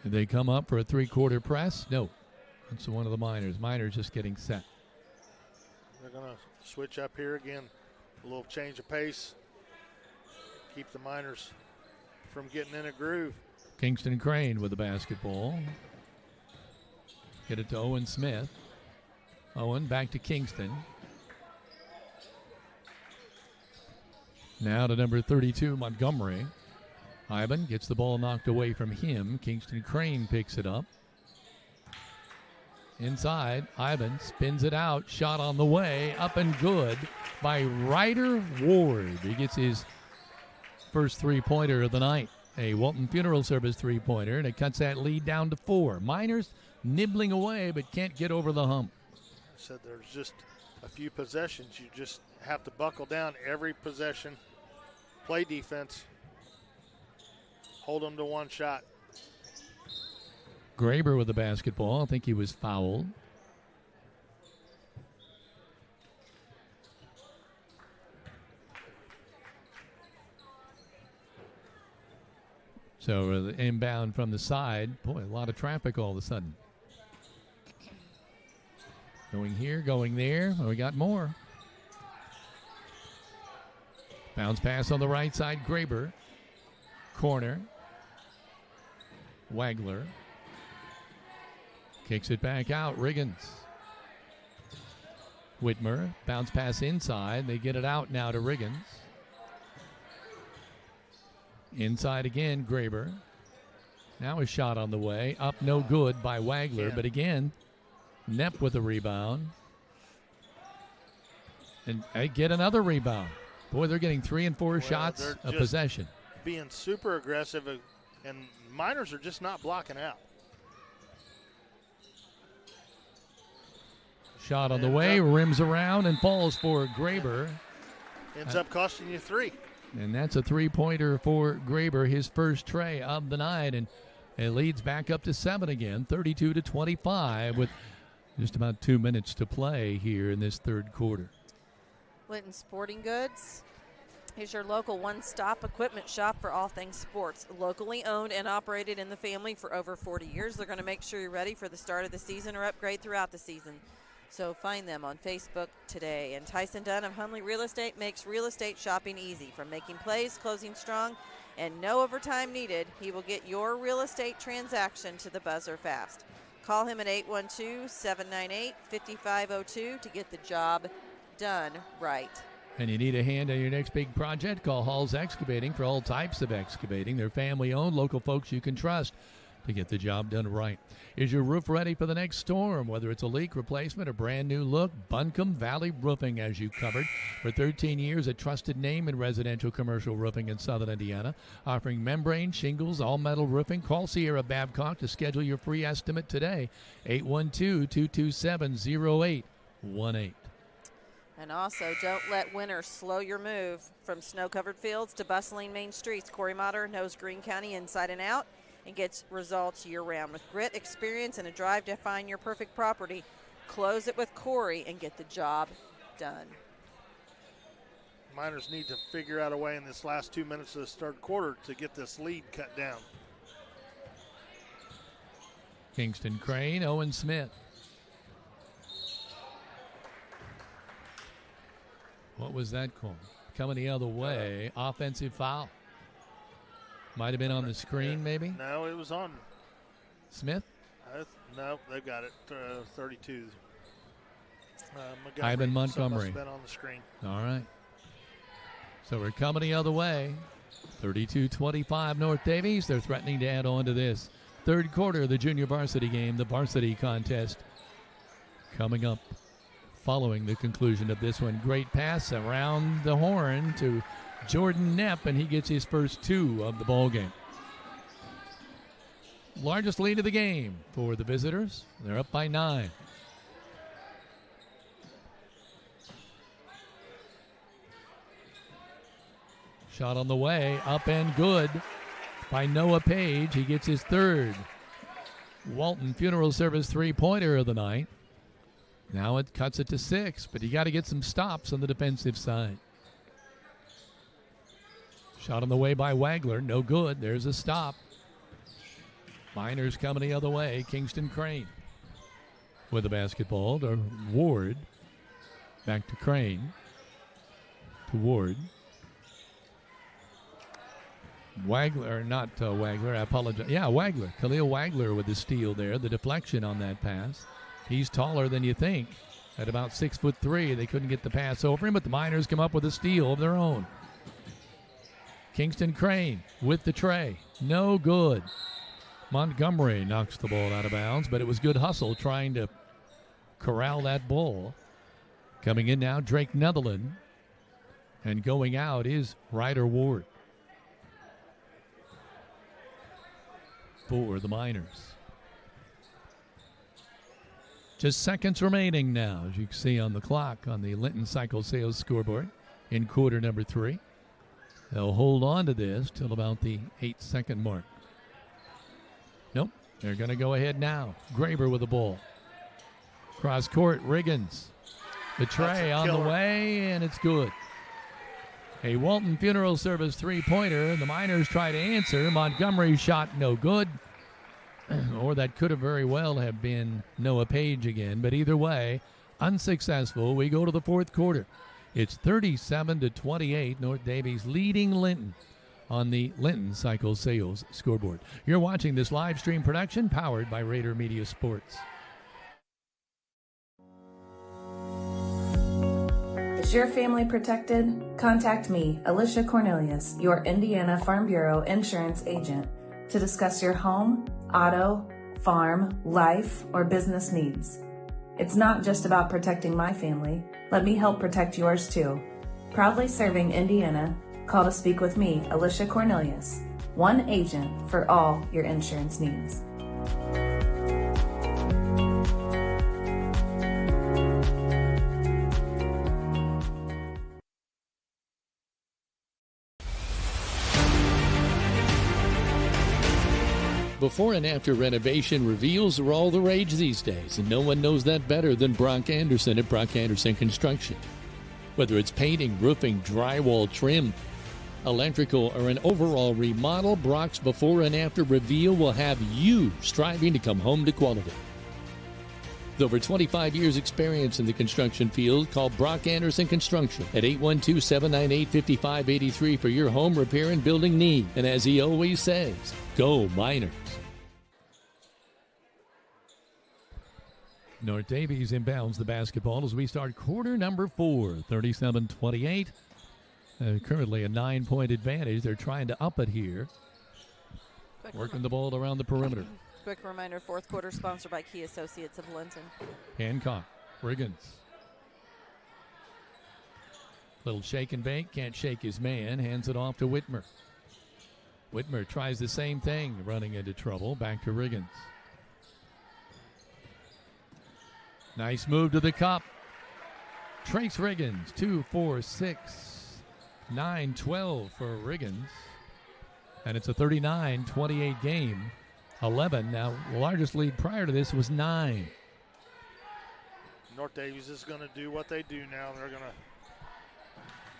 They come up for a three-quarter press. No, that's one of the Miners. Miners just getting set. They're going to switch up here again. A little change of pace. Keep the Miners from getting in a groove. Kingston Crane with the basketball. Get it to Owen Smith. Owen back to Kingston. Now to number 32, Montgomery. Ivan gets the ball knocked away from him. Kingston Crane picks it up. Inside, Ivan spins it out. Shot on the way. Up and good by Rader Ward. He gets his first three-pointer of the night. A Walton Funeral Service three-pointer, and it cuts that lead down to 4. Miners nibbling away, but can't get over the hump. I said there's just a few possessions. You just have to buckle down every possession. Play defense. Hold them to one shot. Graber with the basketball. I think he was fouled. So the inbound from the side. Boy, a lot of traffic all of a sudden. Going here, going there. Oh, we got more. Bounce pass on the right side. Graber. Corner. Wagler. Kicks it back out. Riggins. Whitmer. Bounce pass inside. They get it out now to Riggins. Inside again, Graber. Now a shot on the way. Up no good by Wagler. But again, Knepp with a rebound. And they get another rebound. Boy, they're getting 3 and 4 shots a possession. Being super aggressive, and Miners are just not blocking out. Shot on the way, rims around and falls for Graber. Ends up costing you 3. And that's a three-pointer for Graber, his first tray of the night, and it leads back up to 7 again, 32-25, with just about 2 minutes to play here in this third quarter. Linton Sporting Goods. Here's your local one-stop equipment shop for all things sports. Locally owned and operated in the family for over 40 years. They're going to make sure you're ready for the start of the season or upgrade throughout the season. So find them on Facebook today. And Tyson Dunn of Hunley Real Estate makes real estate shopping easy. From making plays, closing strong, and no overtime needed, he will get your real estate transaction to the buzzer fast. Call him at 812-798-5502 to get the job done right. And you need a hand on your next big project? Call Hall's Excavating for all types of excavating. They're family-owned, local folks you can trust to get the job done right. Is your roof ready for the next storm? Whether it's a leak replacement or brand new look, Buncombe Valley Roofing has you covered. For 13 years, a trusted name in residential commercial roofing in southern Indiana, offering membrane, shingles, all-metal roofing. Call Sierra Babcock to schedule your free estimate today, 812-227-0818. And also, don't let winter slow your move. From snow-covered fields to bustling main streets, Corey Motter knows Greene County inside and out and gets results year-round. With grit, experience, and a drive to find your perfect property, close it with Corey and get the job done. Miners need to figure out a way in this last 2 minutes of this third quarter to get this lead cut down. Kingston Crane, Owen Smith. What was that call? Coming the other way, offensive foul. Might have been on the screen, maybe? No, it was on. Smith? No, they've got it. 32. Ivan Montgomery. Must have been on the screen. All right. So we're coming the other way. 32-25 North Daviess. They're threatening to add on to this. Third quarter of the junior varsity game, the varsity contest coming up following the conclusion of this one. Great pass around the horn to Jordan Knepp, and he gets his first 2 of the ball game. Largest lead of the game for the visitors. They're up by 9. Shot on the way, up and good by Noah Page. He gets his 3rd Walton Funeral Service three-pointer of the night. Now it cuts it to 6, but you got to get some stops on the defensive side. Shot on the way by Wagler, no good. There's a stop. Miners coming the other way. Kingston Crane with the basketball to Ward. Back to Crane. To Ward. Wagler, not Wagler, I apologize. Yeah, Wagler. Khalil Wagler with the steal there. The deflection on that pass. He's taller than you think. At about 6'3", they couldn't get the pass over him, but the Miners come up with a steal of their own. Kingston Crane with the tray. No good. Montgomery knocks the ball out of bounds, but it was good hustle trying to corral that ball. Coming in now, Drake Netherland. And going out is Ryder Ward for the Miners. Just seconds remaining now, as you can see on the clock on the Linton Cycle Sales scoreboard in quarter number 3. They'll hold on to this till about the 8-second mark. Nope, they're going to go ahead now. Graber with the ball. Cross court, Riggins. The tray on the way, and it's good. A Walton Funeral Service three-pointer. The Miners try to answer. Montgomery's shot no good. Or that could have very well have been Noah Page again. But either way, unsuccessful. We go to the fourth quarter. It's 37-28. North Daviess leading Linton on the Linton Cycle Sales scoreboard. You're watching this live stream production powered by Rader Media Sports. Is your family protected? Contact me, Alicia Cornelius, your Indiana Farm Bureau insurance agent, to discuss your home, auto, farm, life, or business needs. It's not just about protecting my family. Let me help protect yours too. Proudly serving Indiana, call to speak with me, Alicia Cornelius, one agent for all your insurance needs. Before and after renovation reveals are all the rage these days, and no one knows that better than Brock Anderson at Brock Anderson Construction. Whether it's painting, roofing, drywall, trim, electrical, or an overall remodel, Brock's before and after reveal will have you striving to come home to quality. With over 25 years experience in the construction field, call Brock Anderson Construction at 812-798-5583 for your home repair and building need. And as he always says, go Miners. North Daviess inbounds the basketball as we start quarter number 4, 37-28. Currently a 9-point advantage. They're trying to up it here. Working the ball around the perimeter. Quick reminder, fourth quarter sponsored by Key Associates of Linton. Hancock, Riggins. Little shake and bake, can't shake his man, hands it off to Whitmer. Whitmer tries the same thing, running into trouble, back to Riggins. Nice move to the cup. Trace Riggins, 2, 4, 6, 9, 12 for Riggins. And it's a 39-28 game. 11. Now, the largest lead prior to this was 9. North Daviess is going to do what they do now. They're going to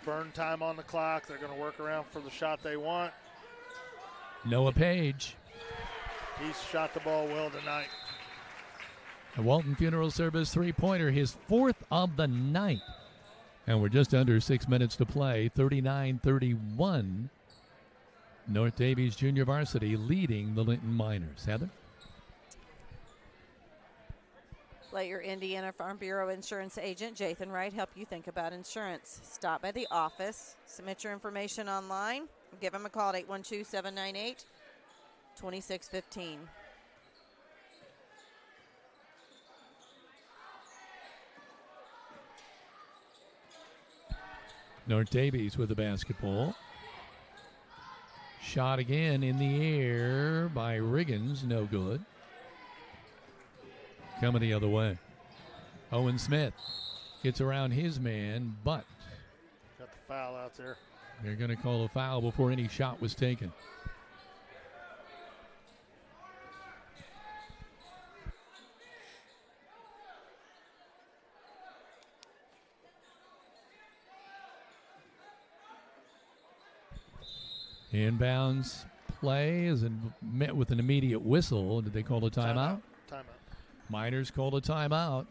burn time on the clock. They're going to work around for the shot they want. Noah Page. He's shot the ball well tonight. A Walton Funeral Service three-pointer, his 4th of the night. And we're just under 6 minutes to play, 39-31. North Daviess Junior Varsity leading the Linton Miners. Heather? Let your Indiana Farm Bureau insurance agent, Jathan Wright, help you think about insurance. Stop by the office, submit your information online, give him a call at 812-798-2615. North Daviess with the basketball. Shot again in the air by Riggins, no good. Coming the other way. Owen Smith gets around his man, but Got the foul out there. they're going to call a foul before any shot was taken. Inbounds play is met with an immediate whistle. Did they call a timeout? Timeout. Miners called a timeout.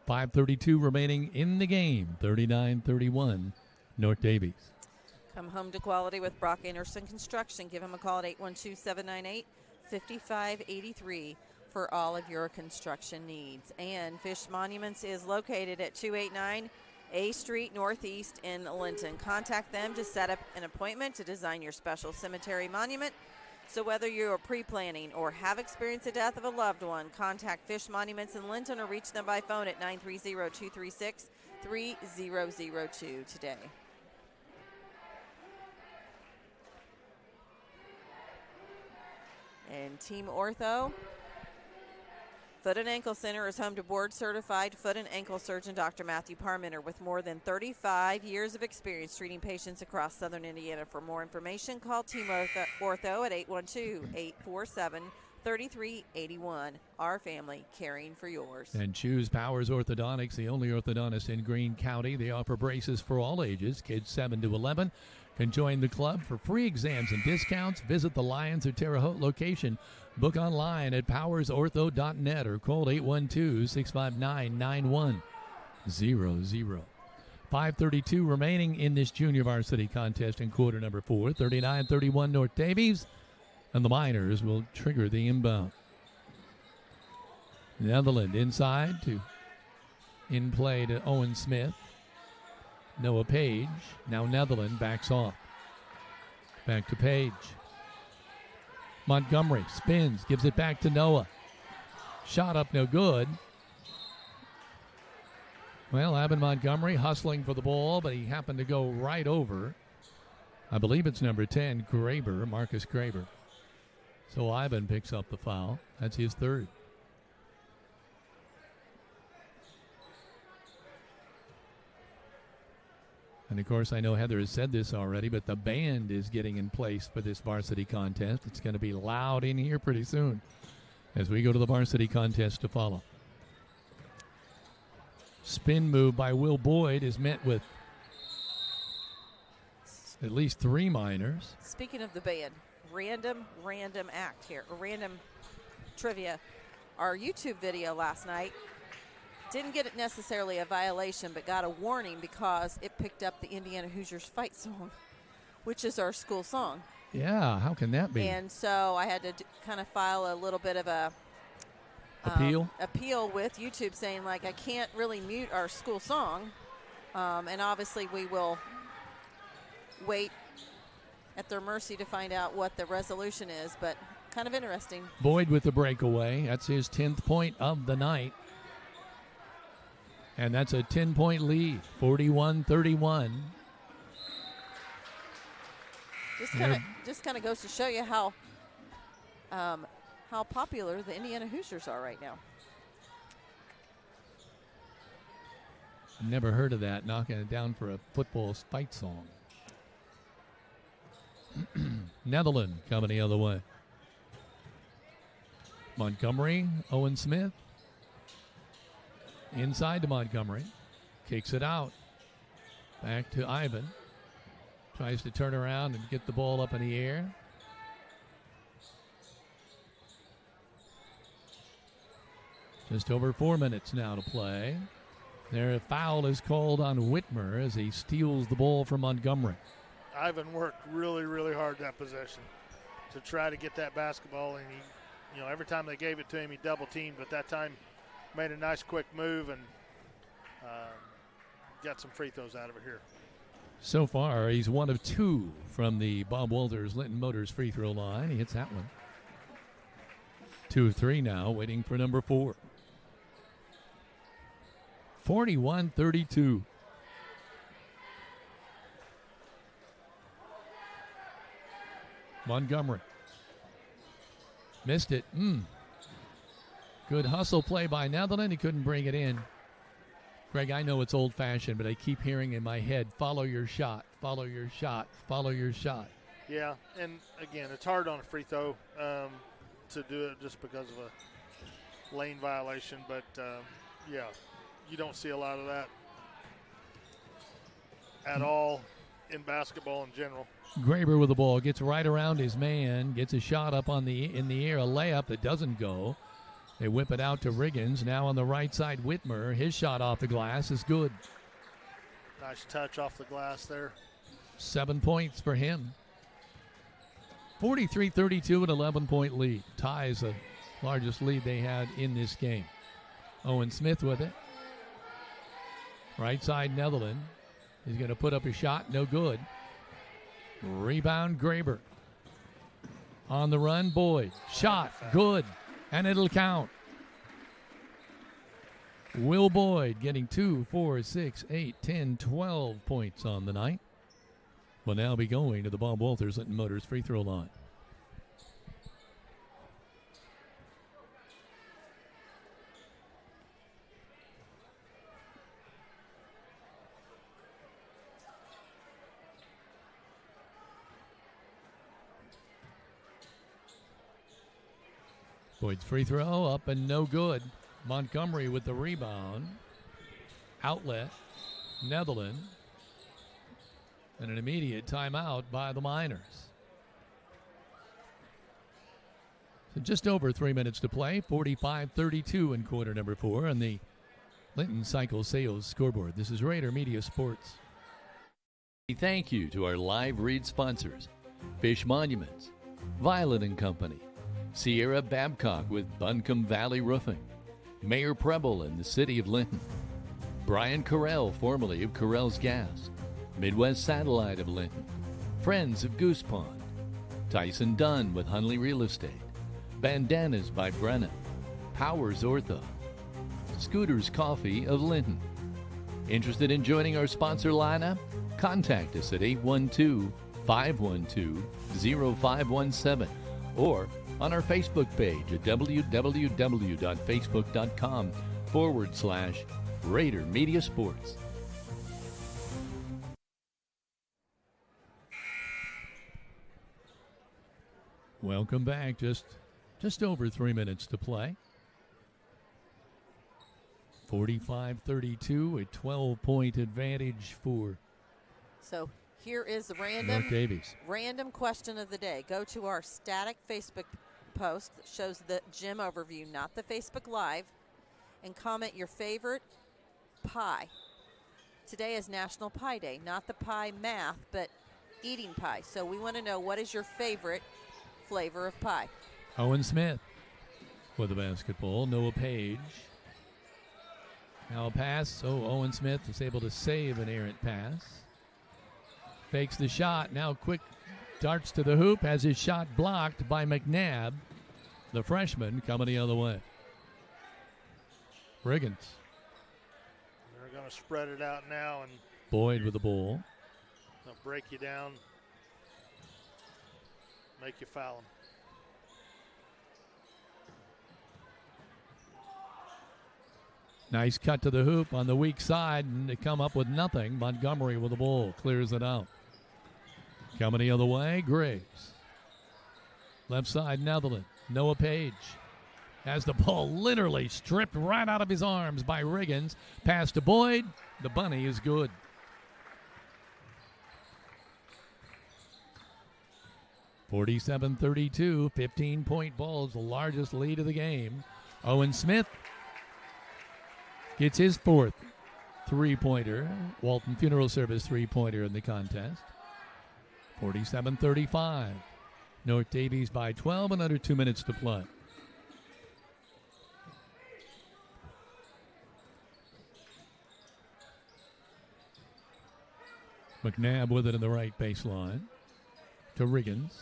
5:32 remaining in the game. 39-31, North Daviess. Come home to quality with Brock Anderson Construction. Give him a call at 812-798-5583 for all of your construction needs. And Fish Monuments is located at 289 A Street Northeast in Linton. Contact them to set up an appointment to design your special cemetery monument. So whether you are pre-planning or have experienced the death of a loved one, contact Fish Monuments in Linton or reach them by phone at 930-236-3002 today. And Team Ortho, Foot and Ankle Center is home to board-certified foot and ankle surgeon Dr. Matthew Parmenter with more than 35 years of experience treating patients across southern Indiana. For more information, call Team Ortho at 812-847-3381. Our family caring for yours. And choose Powers Orthodontics, the only orthodontist in Greene County. They offer braces for all ages. Kids 7 to 11 can join the club for free exams and discounts. Visit the Lyons or Terre Haute location. Book online at powersortho.net or call 812-659-9100. 5:32 remaining in this junior varsity contest in quarter number 4. 39-31 North Daviess, and the Miners will trigger the inbound. Netherland inside to in play to Owen Smith. Noah Page. Now Netherland backs off. Back to Page. Montgomery spins, gives it back to Noah. Shot up, no good. Well, Abin Montgomery hustling for the ball, but he happened to go right over. I believe it's number 10, Graber, Marcus Graber. So Ivan picks up the foul. That's his 3rd. And, of course, I know Heather has said this already, but the band is getting in place for this varsity contest. It's going to be loud in here pretty soon as we go to the varsity contest to follow. Spin move by Will Boyd is met with at least 3 Miners. Speaking of the band, random act here, random trivia. Our YouTube video last night didn't get it necessarily a violation, but got a warning because it picked up the Indiana Hoosiers fight song, which is our school song. Yeah, how can that be? And so I had to kind of file a little bit of a appeal with YouTube saying, like, I can't really mute our school song. And obviously we will wait at their mercy to find out what the resolution is, but kind of interesting. Boyd with the breakaway. That's his 10th point of the night. And that's a 10-point lead, 41-31. Just kind of goes to show you how popular the Indiana Hoosiers are right now. Never heard of that, knocking it down for a football fight song. Netherland coming the other way. Montgomery, Owen Smith. Inside to Montgomery. Kicks it out. Back to Ivan. Tries to turn around and get the ball up in the air. Just over 4 minutes now to play. Their foul is called on Whitmer as he steals the ball from Montgomery. Ivan worked really, really hard that possession to try to get that basketball, and he, every time they gave it to him, he double teamed, but that time made a nice quick move and got some free throws out of it here. So far, he's 1 of 2 from the Bob Walters Linton Motors free throw line. He hits that one. 2 of 3 now, waiting for number 4. 41-32. Montgomery. Missed it. Good hustle play by Netherland. He couldn't bring it in. Greg, I know it's old-fashioned, but I keep hearing in my head, follow your shot, follow your shot, follow your shot. Yeah, and again, it's hard on a free throw to do it just because of a lane violation, but yeah, you don't see a lot of that at all in basketball in general. Graber with the ball, gets right around his man, gets a shot up in the air, a layup that doesn't go. They whip it out to Riggins. Now on the right side, Whitmer. His shot off the glass is good. Nice touch off the glass there. 7 points for him. 43-32, an 11-point lead. Ties the largest lead they had in this game. Owen Smith with it. Right side, Netherland. He's going to put up a shot, no good. Rebound, Graber. On the run, Boyd. Shot, good. And it'll count. Will Boyd getting 2, 4, 6, 8, 10, 12 points on the night. Will now be going to the Bob Walters Linton Motors free throw line. Boyd's free throw up and no good. Montgomery with the rebound. Outlet. Netherland. And an immediate timeout by the Miners. So just over 3 minutes to play. 45-32 in quarter number 4 on the Linton Cycle Sales scoreboard. This is Rader Media Sports. Thank you to our live read sponsors, Fish Monuments, Violet & Company, Sierra Babcock with Buncombe Valley Roofing, Mayor Preble in the City of Linton, Brian Carell, formerly of Carell's Gas, Midwest Satellite of Linton, Friends of Goose Pond, Tyson Dunn with Hunley Real Estate, Bandanas by Brennan, Powers Ortho, Scooters Coffee of Linton. Interested in joining our sponsor lineup? Contact us at 812-512-0517 or on our Facebook page at www.facebook.com/Rader Media Sports. Welcome back. Just over 3 minutes to play. 45-32, a 12-point advantage for So here is the North Daviess. random question of the day. Go to our static Facebook post that shows the gym overview, not the Facebook Live, and comment your favorite pie. Today is National Pie Day, not the pie math, but eating pie. So we want to know, what is your favorite flavor of pie? Owen Smith with the basketball. Noah Page. Now a pass. Owen Smith is able to save an errant pass. Fakes the shot. Now quick darts to the hoop. Has his shot blocked by McNabb, the freshman, coming the other way. Riggins. They're going to spread it out now, and Boyd with the ball. they'll break you down, make you foul them. Nice cut to the hoop on the weak side, and they come up with nothing. Montgomery with the ball, clears it out. Coming the other way, Graves. Left side, Netherland. Noah Page has the ball literally stripped right out of his arms by Riggins. Pass to Boyd. The bunny is good. 47-32, 15-point Bulls, the largest lead of the game. Owen Smith gets his fourth three-pointer. Walton Funeral Service three-pointer in the contest. 47-35. North Daviess by 12 and under 2 minutes to play. McNabb with it in the right baseline to Riggins.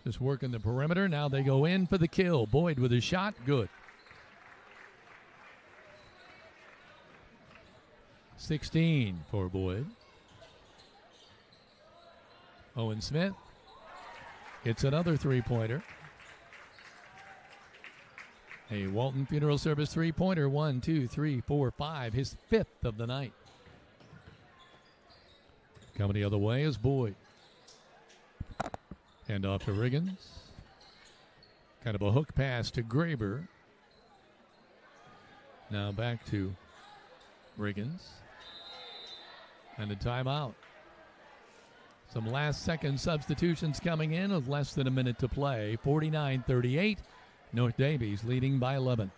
Just working the perimeter. Now they go in for the kill. Boyd with a shot. Good. 16 for Boyd. Owen Smith gets another three-pointer. A Walton Funeral Service three-pointer. 1, 2, 3, 4, 5. His fifth of the night. Coming the other way is Boyd. Hand off to Riggins. Kind of a hook pass to Graber. Now back to Riggins. And a timeout. Some last-second substitutions coming in with less than a minute to play. 49-38. North Daviess leading by 11.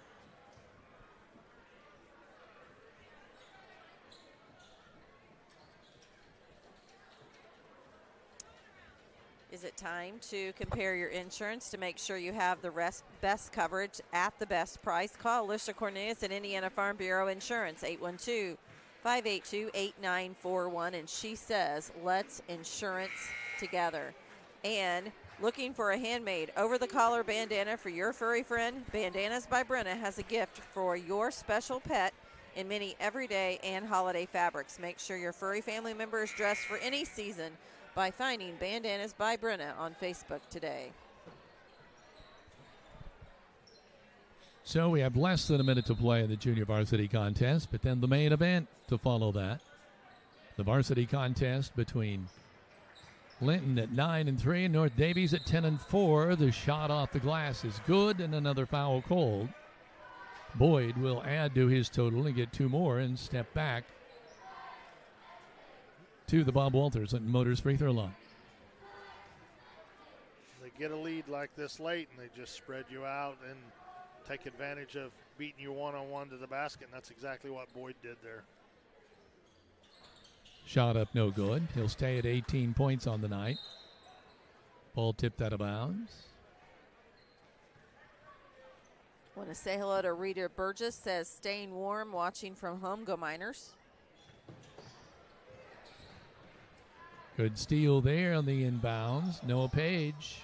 Is it time to compare your insurance to make sure you have the best coverage at the best price? Call Alicia Cornelius at Indiana Farm Bureau Insurance, 812-582-8941. And she says, let's insurance together. And looking for a handmade over-the-collar bandana for your furry friend? Bandanas by Brenna has a gift for your special pet in many everyday and holiday fabrics. Make sure your furry family member is dressed for any season by finding Bandanas by Brenna on Facebook today. So we have less than a minute to play in the junior varsity contest, but then the main event to follow that. The varsity contest between Linton at 9-3 and North Daviess at 10-4. The shot off the glass is good and another foul called. Boyd will add to his total and get two more and step back to the Bob Walters and Motors free throw line. They get a lead like this late and they just spread you out and take advantage of beating you one-on-one to the basket, and that's exactly what Boyd did there. Shot up no good. He'll stay at 18 points on the night. Ball tipped out of bounds. Want to say hello to Rita Burgess, says staying warm, watching from home. Go Miners. Good steal there on the inbounds. Noah Page.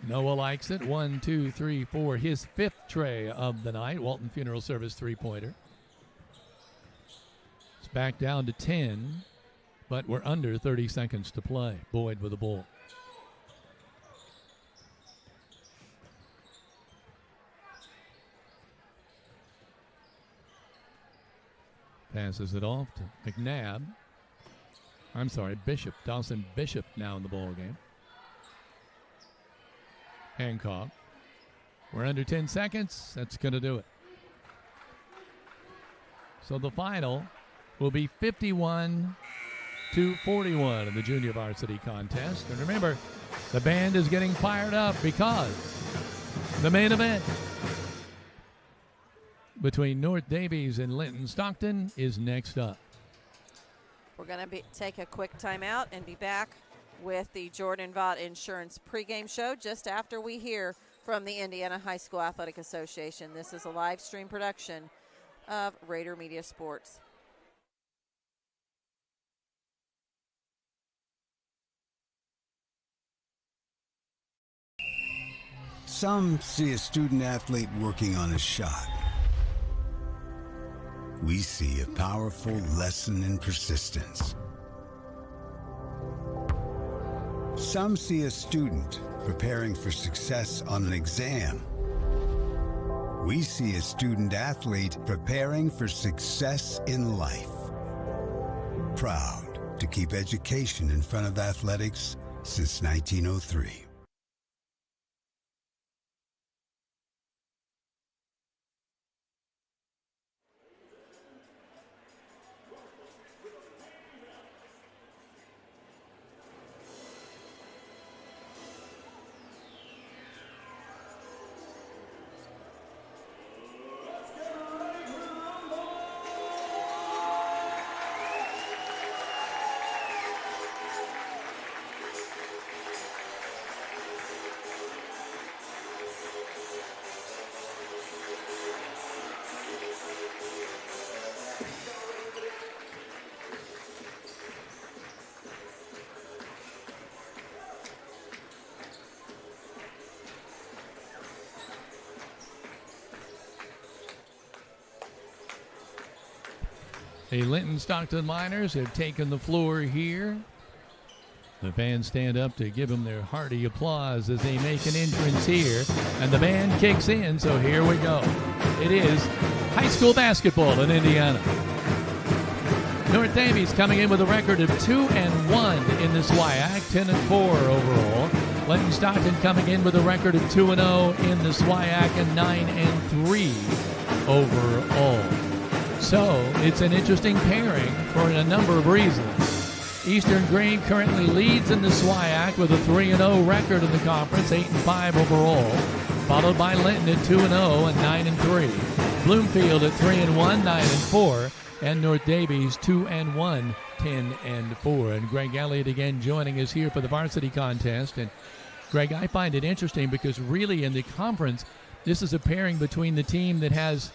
Noah likes it. 1, 2, 3, 4. His fifth tray of the night. Walton Funeral Service three-pointer. It's back down to 10, but we're under 30 seconds to play. Boyd with the ball. Passes it off to McNabb. I'm sorry, Bishop. Dawson Bishop now in the ball game. Hancock. We're under 10 seconds. That's going to do it. So the final will be 51-41 in the junior varsity contest. And remember, the band is getting fired up because the main event between North Daviess and Linton-Stockton is next up. We're going to take a quick timeout and be back with the Jordan Vaught Insurance pregame show just after we hear from the Indiana High School Athletic Association. This is a live stream production of Rader Media Sports. Some see a student athlete working on a shot. We see a powerful lesson in persistence. Some see a student preparing for success on an exam. We see a student athlete preparing for success in life. Proud to keep education in front of athletics since 1903. The Linton-Stockton Miners have taken the floor here. The fans stand up to give them their hearty applause as they make an entrance here. And the band kicks in, so here we go. It is high school basketball in Indiana. North Daviess coming in with a record of 2-1 in the SWIAC, 10-4 overall. Linton-Stockton coming in with a record of 2-0 in the SWIAC and 9-3 overall. So it's an interesting pairing for a number of reasons. Eastern Green currently leads in the SWIAC with a 3-0 record in the conference, 8-5 overall, followed by Linton at 2-0 and 9-3. Bloomfield at 3-1, 9-4, and North Daviess 2-1, 10-4. And Greg Elliott again joining us here for the varsity contest. And Greg, I find it interesting because really in the conference, this is a pairing between the team that has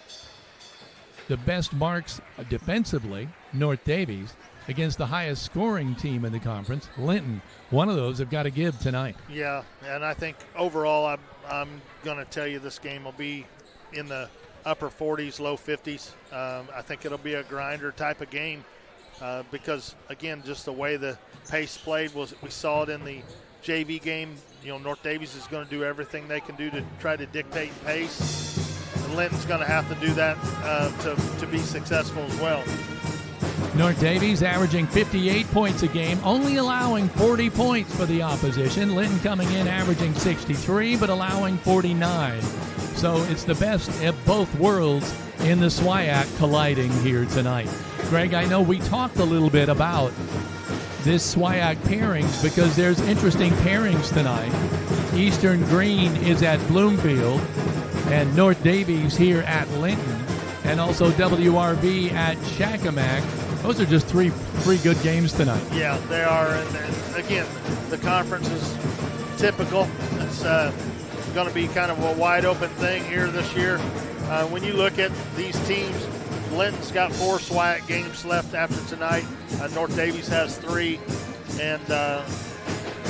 the best marks defensively, North Daviess, against the highest scoring team in the conference, Linton. One of those have got to give tonight. Yeah, and I think overall I'm going to tell you this game will be in the upper 40s, low 50s. I think it'll be a grinder type of game because, again, just the way the pace played, we saw it in the JV game. You know, North Daviess is going to do everything they can do to try to dictate pace. And Linton's going to have to do that to be successful as well. North Daviess averaging 58 points a game, only allowing 40 points for the opposition. Linton coming in averaging 63, but allowing 49. So it's the best of both worlds in the SWIAC colliding here tonight. Greg, I know we talked a little bit about this SWIAC pairings because there's interesting pairings tonight. Eastern Green is at Bloomfield, and North Daviess here at Linton, and also WRV at Shakamak. Those are just three good games tonight. Yeah, they are. And again, the conference is typical. It's going to be kind of a wide open thing here this year. When you look at these teams, Linton's got 4 SWIAC games left after tonight. North Daviess has 3. And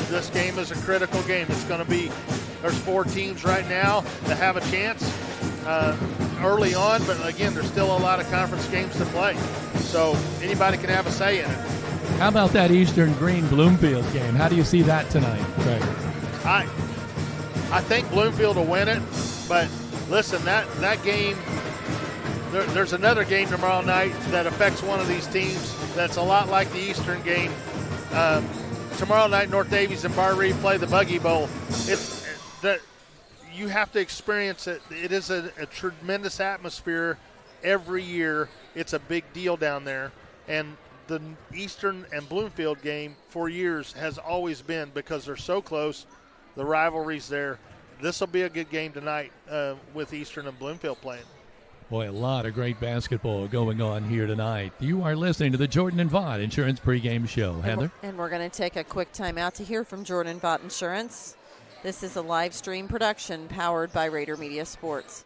this game is a critical game. It's going to be, there's 4 teams right now that have a chance early on, but again, there's still a lot of conference games to play. So anybody can have a say in it. How about that Eastern Green Bloomfield game? How do you see that tonight, Greg? I think Bloomfield will win it, but listen, that game, there's another game tomorrow night that affects one of these teams that's a lot like the Eastern game. Tomorrow night, North Daviess and Bar Reeve play the Buggy Bowl. You have to experience it. It is a tremendous atmosphere every year. It's a big deal down there. And the Eastern and Bloomfield game for years has always been, because they're so close, the rivalry's there. This will be a good game tonight with Eastern and Bloomfield playing. Boy, a lot of great basketball going on here tonight. You are listening to the Jordan and Vaught Insurance pregame show. Heather? And we're going to take a quick time out to hear from Jordan and Vaught Insurance. This is a live stream production powered by Rader Media Sports.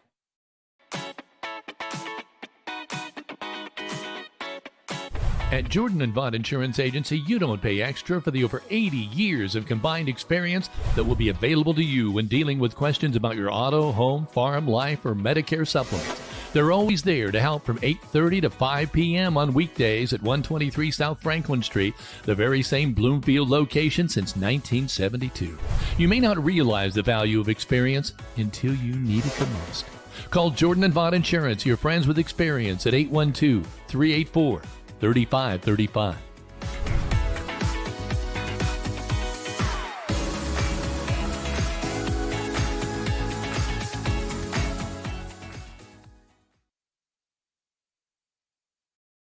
At Jordan and Vaught Insurance Agency, you don't pay extra for the over 80 years of combined experience that will be available to you when dealing with questions about your auto, home, farm, life, or Medicare supplements. They're always there to help from 8:30 to 5 p.m. on weekdays at 123 South Franklin Street, the very same Bloomfield location since 1972. You may not realize the value of experience until you need it the most. Call Jordan and Vaught Insurance, your friends with experience, at 812-384-3535.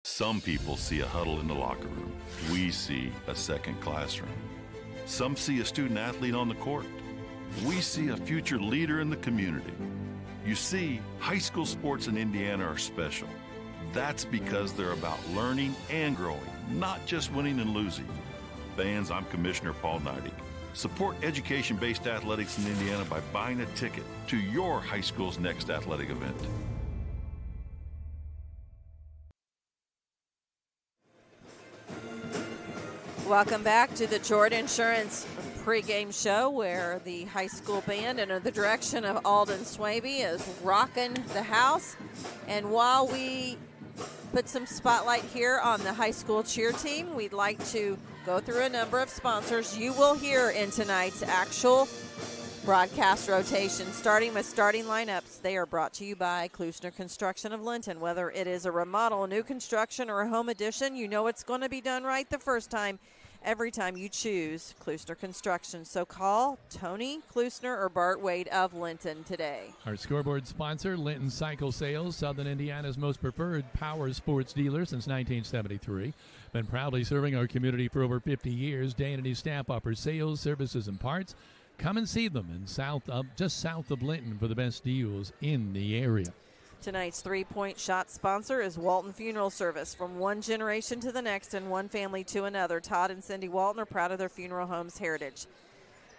Some people see a huddle in the locker room. We see a second classroom. Some see a student athlete on the court. We see a future leader in the community. You see, high school sports in Indiana are special. That's because they're about learning and growing, not just winning and losing. Fans, I'm Commissioner Paul Neidig. Support education-based athletics in Indiana by buying a ticket to your high school's next athletic event. Welcome back to the Jordan Insurance pregame show, where the high school band, under the direction of Alden Swaby, is rocking the house. And while we put some spotlight here on the high school cheer team. We'd like to go through a number of sponsors you will hear in tonight's actual broadcast rotation. Starting with starting lineups, they are brought to you by Klusner Construction of Linton. Whether it is a remodel, new construction, or a home addition, you know it's going to be done right the first time, every time you choose Klusner Construction. So call Tony Klusner or Bart Wade of Linton today. Our scoreboard sponsor, Linton Cycle Sales, Southern Indiana's most preferred power sports dealer since 1973. Been proudly serving our community for over 50 years. Dan and his staff offer sales, services, and parts. Come and see them in just south of Linton for the best deals in the area. Tonight's three-point shot sponsor is Walton Funeral Service. From one generation to the next and one family to another, Todd and Cindy Walton are proud of their funeral home's heritage.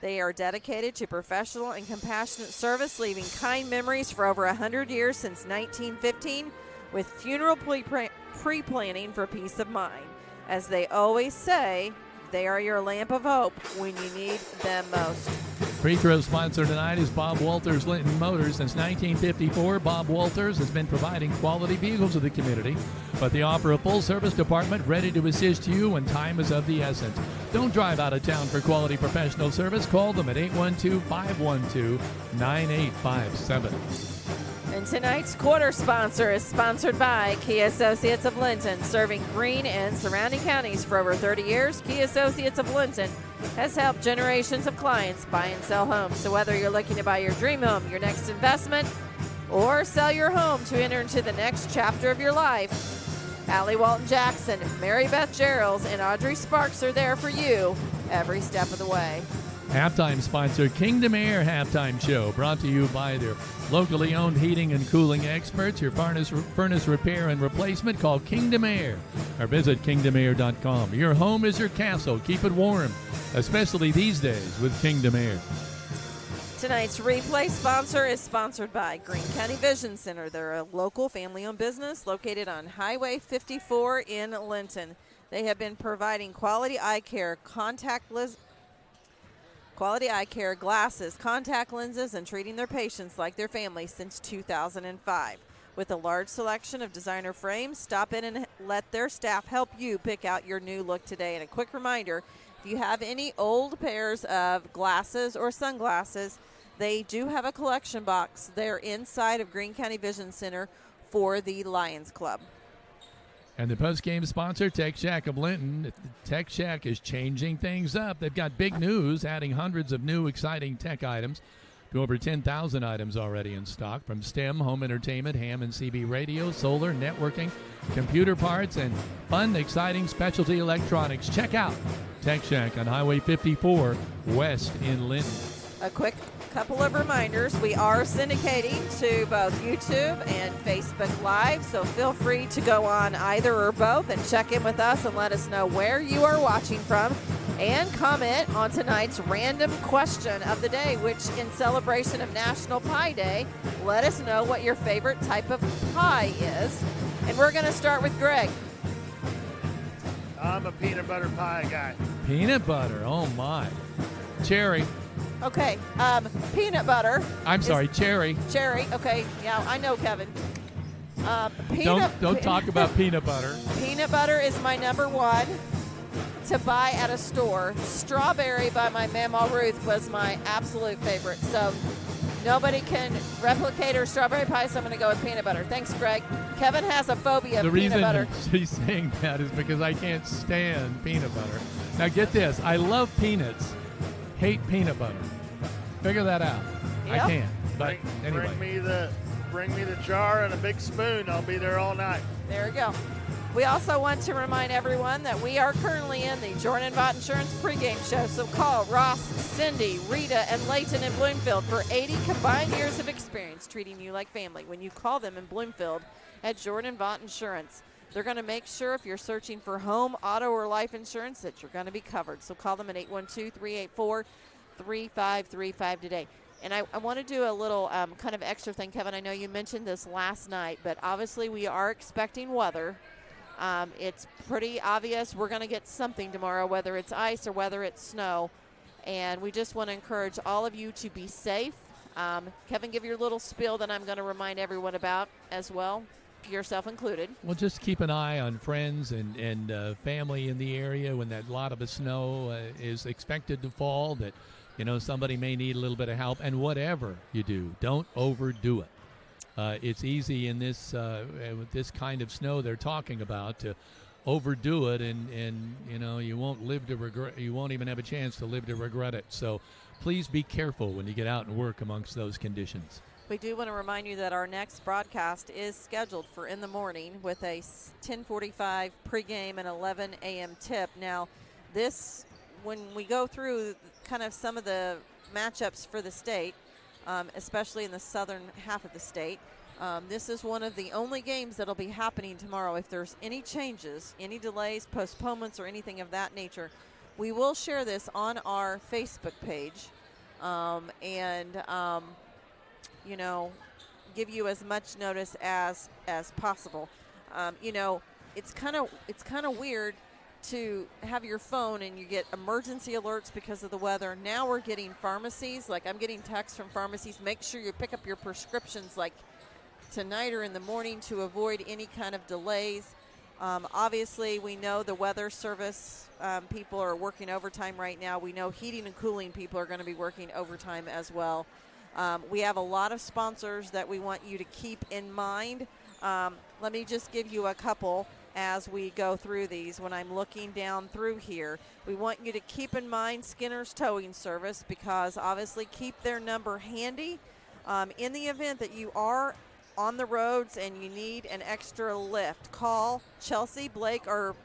They are dedicated to professional and compassionate service, leaving kind memories for over 100 years since 1915, with funeral pre-planning for peace of mind. As they always say, they are your lamp of hope when you need them most. Free throw sponsor tonight is Bob Walters Linton Motors. Since 1954, Bob Walters has been providing quality vehicles to the community, but they offer a full-service department ready to assist you when time is of the essence. Don't drive out of town for quality professional service. Call them at 812-512-9857. And tonight's quarter sponsor is sponsored by Key Associates of Linton. Serving Greene and surrounding counties for over 30 years, Key Associates of Linton has helped generations of clients buy and sell homes. So whether you're looking to buy your dream home, your next investment, or sell your home to enter into the next chapter of your life, Allie Walton Jackson, Mary Beth Geralds, and Audrey Sparks are there for you every step of the way. Halftime sponsor, Kingdom Air Halftime Show, brought to you by their locally owned heating and cooling experts. Your furnace repair and replacement, call Kingdom Air or visit kingdomair.com. Your home is your castle. Keep it warm, especially these days with Kingdom Air. Tonight's replay sponsor is sponsored by Greene County Vision Center. They're a local family-owned business located on Highway 54 in Linton. They have been providing quality eye care, glasses, contact lenses, and treating their patients like their family since 2005. With a large selection of designer frames, stop in and let their staff help you pick out your new look today. And a quick reminder, if you have any old pairs of glasses or sunglasses, they do have a collection box there inside of Greene County Vision Center for the Lions Club. And the post-game sponsor, Tech Shack of Linton. Tech Shack is changing things up. They've got big news, adding hundreds of new exciting tech items to over 10,000 items already in stock, from STEM, home entertainment, ham and CB radio, solar, networking, computer parts, and fun, exciting specialty electronics. Check out Tech Shack on Highway 54 West in Linton. A quick couple of reminders. We are syndicating to both YouTube and Facebook Live, so feel free to go on either or both and check in with us and let us know where you are watching from, and comment on tonight's random question of the day, which in celebration of National Pie Day, let us know what your favorite type of pie is. And we're going to start with Greg. I'm a peanut butter pie guy. Peanut butter, oh my. Cherry. Okay, peanut butter. I'm sorry, cherry. Cherry, okay, yeah, I know, Kevin. Don't talk about peanut butter. Peanut butter is my number one to buy at a store. Strawberry by my Mama Ruth was my absolute favorite. So nobody can replicate her strawberry pie, so I'm going to go with peanut butter. Thanks, Greg. Kevin has a phobia of peanut butter. The reason she's saying that is because I can't stand peanut butter. Now get this, I love peanuts, hate peanut butter. Figure that out. Yep. I can't. But anyway. Bring me the jar and a big spoon. I'll be there all night. There we go. We also want to remind everyone that we are currently in the Jordan Vaught Insurance pregame show. So call Ross, Cindy, Rita, and Layton in Bloomfield for 80 combined years of experience treating you like family when you call them in Bloomfield at Jordan Vaught Insurance. They're going to make sure if you're searching for home, auto, or life insurance that you're going to be covered. So call them at 812-384-3535 today. And I want to do a little kind of extra thing, Kevin. I know you mentioned this last night, but obviously we are expecting weather. It's pretty obvious we're going to get something tomorrow, whether it's ice or whether it's snow. And we just want to encourage all of you to be safe. Kevin, give your little spiel that I'm going to remind everyone about as well. yourself included. Well, just keep an eye on friends and family in the area when that lot of the snow is expected to fall, that, somebody may need a little bit of help. And whatever you do, don't overdo it. It's easy in this with this kind of snow they're talking about to overdo it, and you won't live to regret. You won't even have a chance to live to regret it. So please be careful when you get out and work amongst those conditions. We do want to remind you that our next broadcast is scheduled for in the morning with a 10:45 pregame and 11 a.m. tip. Now, this, when we go through kind of some of the matchups for the state, especially in the southern half of the state, this is one of the only games that'll be happening tomorrow. If there's any changes, any delays, postponements, or anything of that nature, we will share this on our Facebook page and give you as much notice as possible. It's kind of weird to have your phone and you get emergency alerts because of the weather. Now we're getting pharmacies, like I'm getting texts from pharmacies, make sure you pick up your prescriptions like tonight or in the morning to avoid any kind of delays. Obviously, we know the weather service people are working overtime right now. We know heating and cooling people are going to be working overtime as well. We have a lot of sponsors that we want you to keep in mind. Let me just give you a couple as we go through these. When I'm looking down through here, we want you to keep in mind Skinner's Towing Service, because obviously keep their number handy. In the event that you are on the roads and you need an extra lift, call Chelsea, Blake, or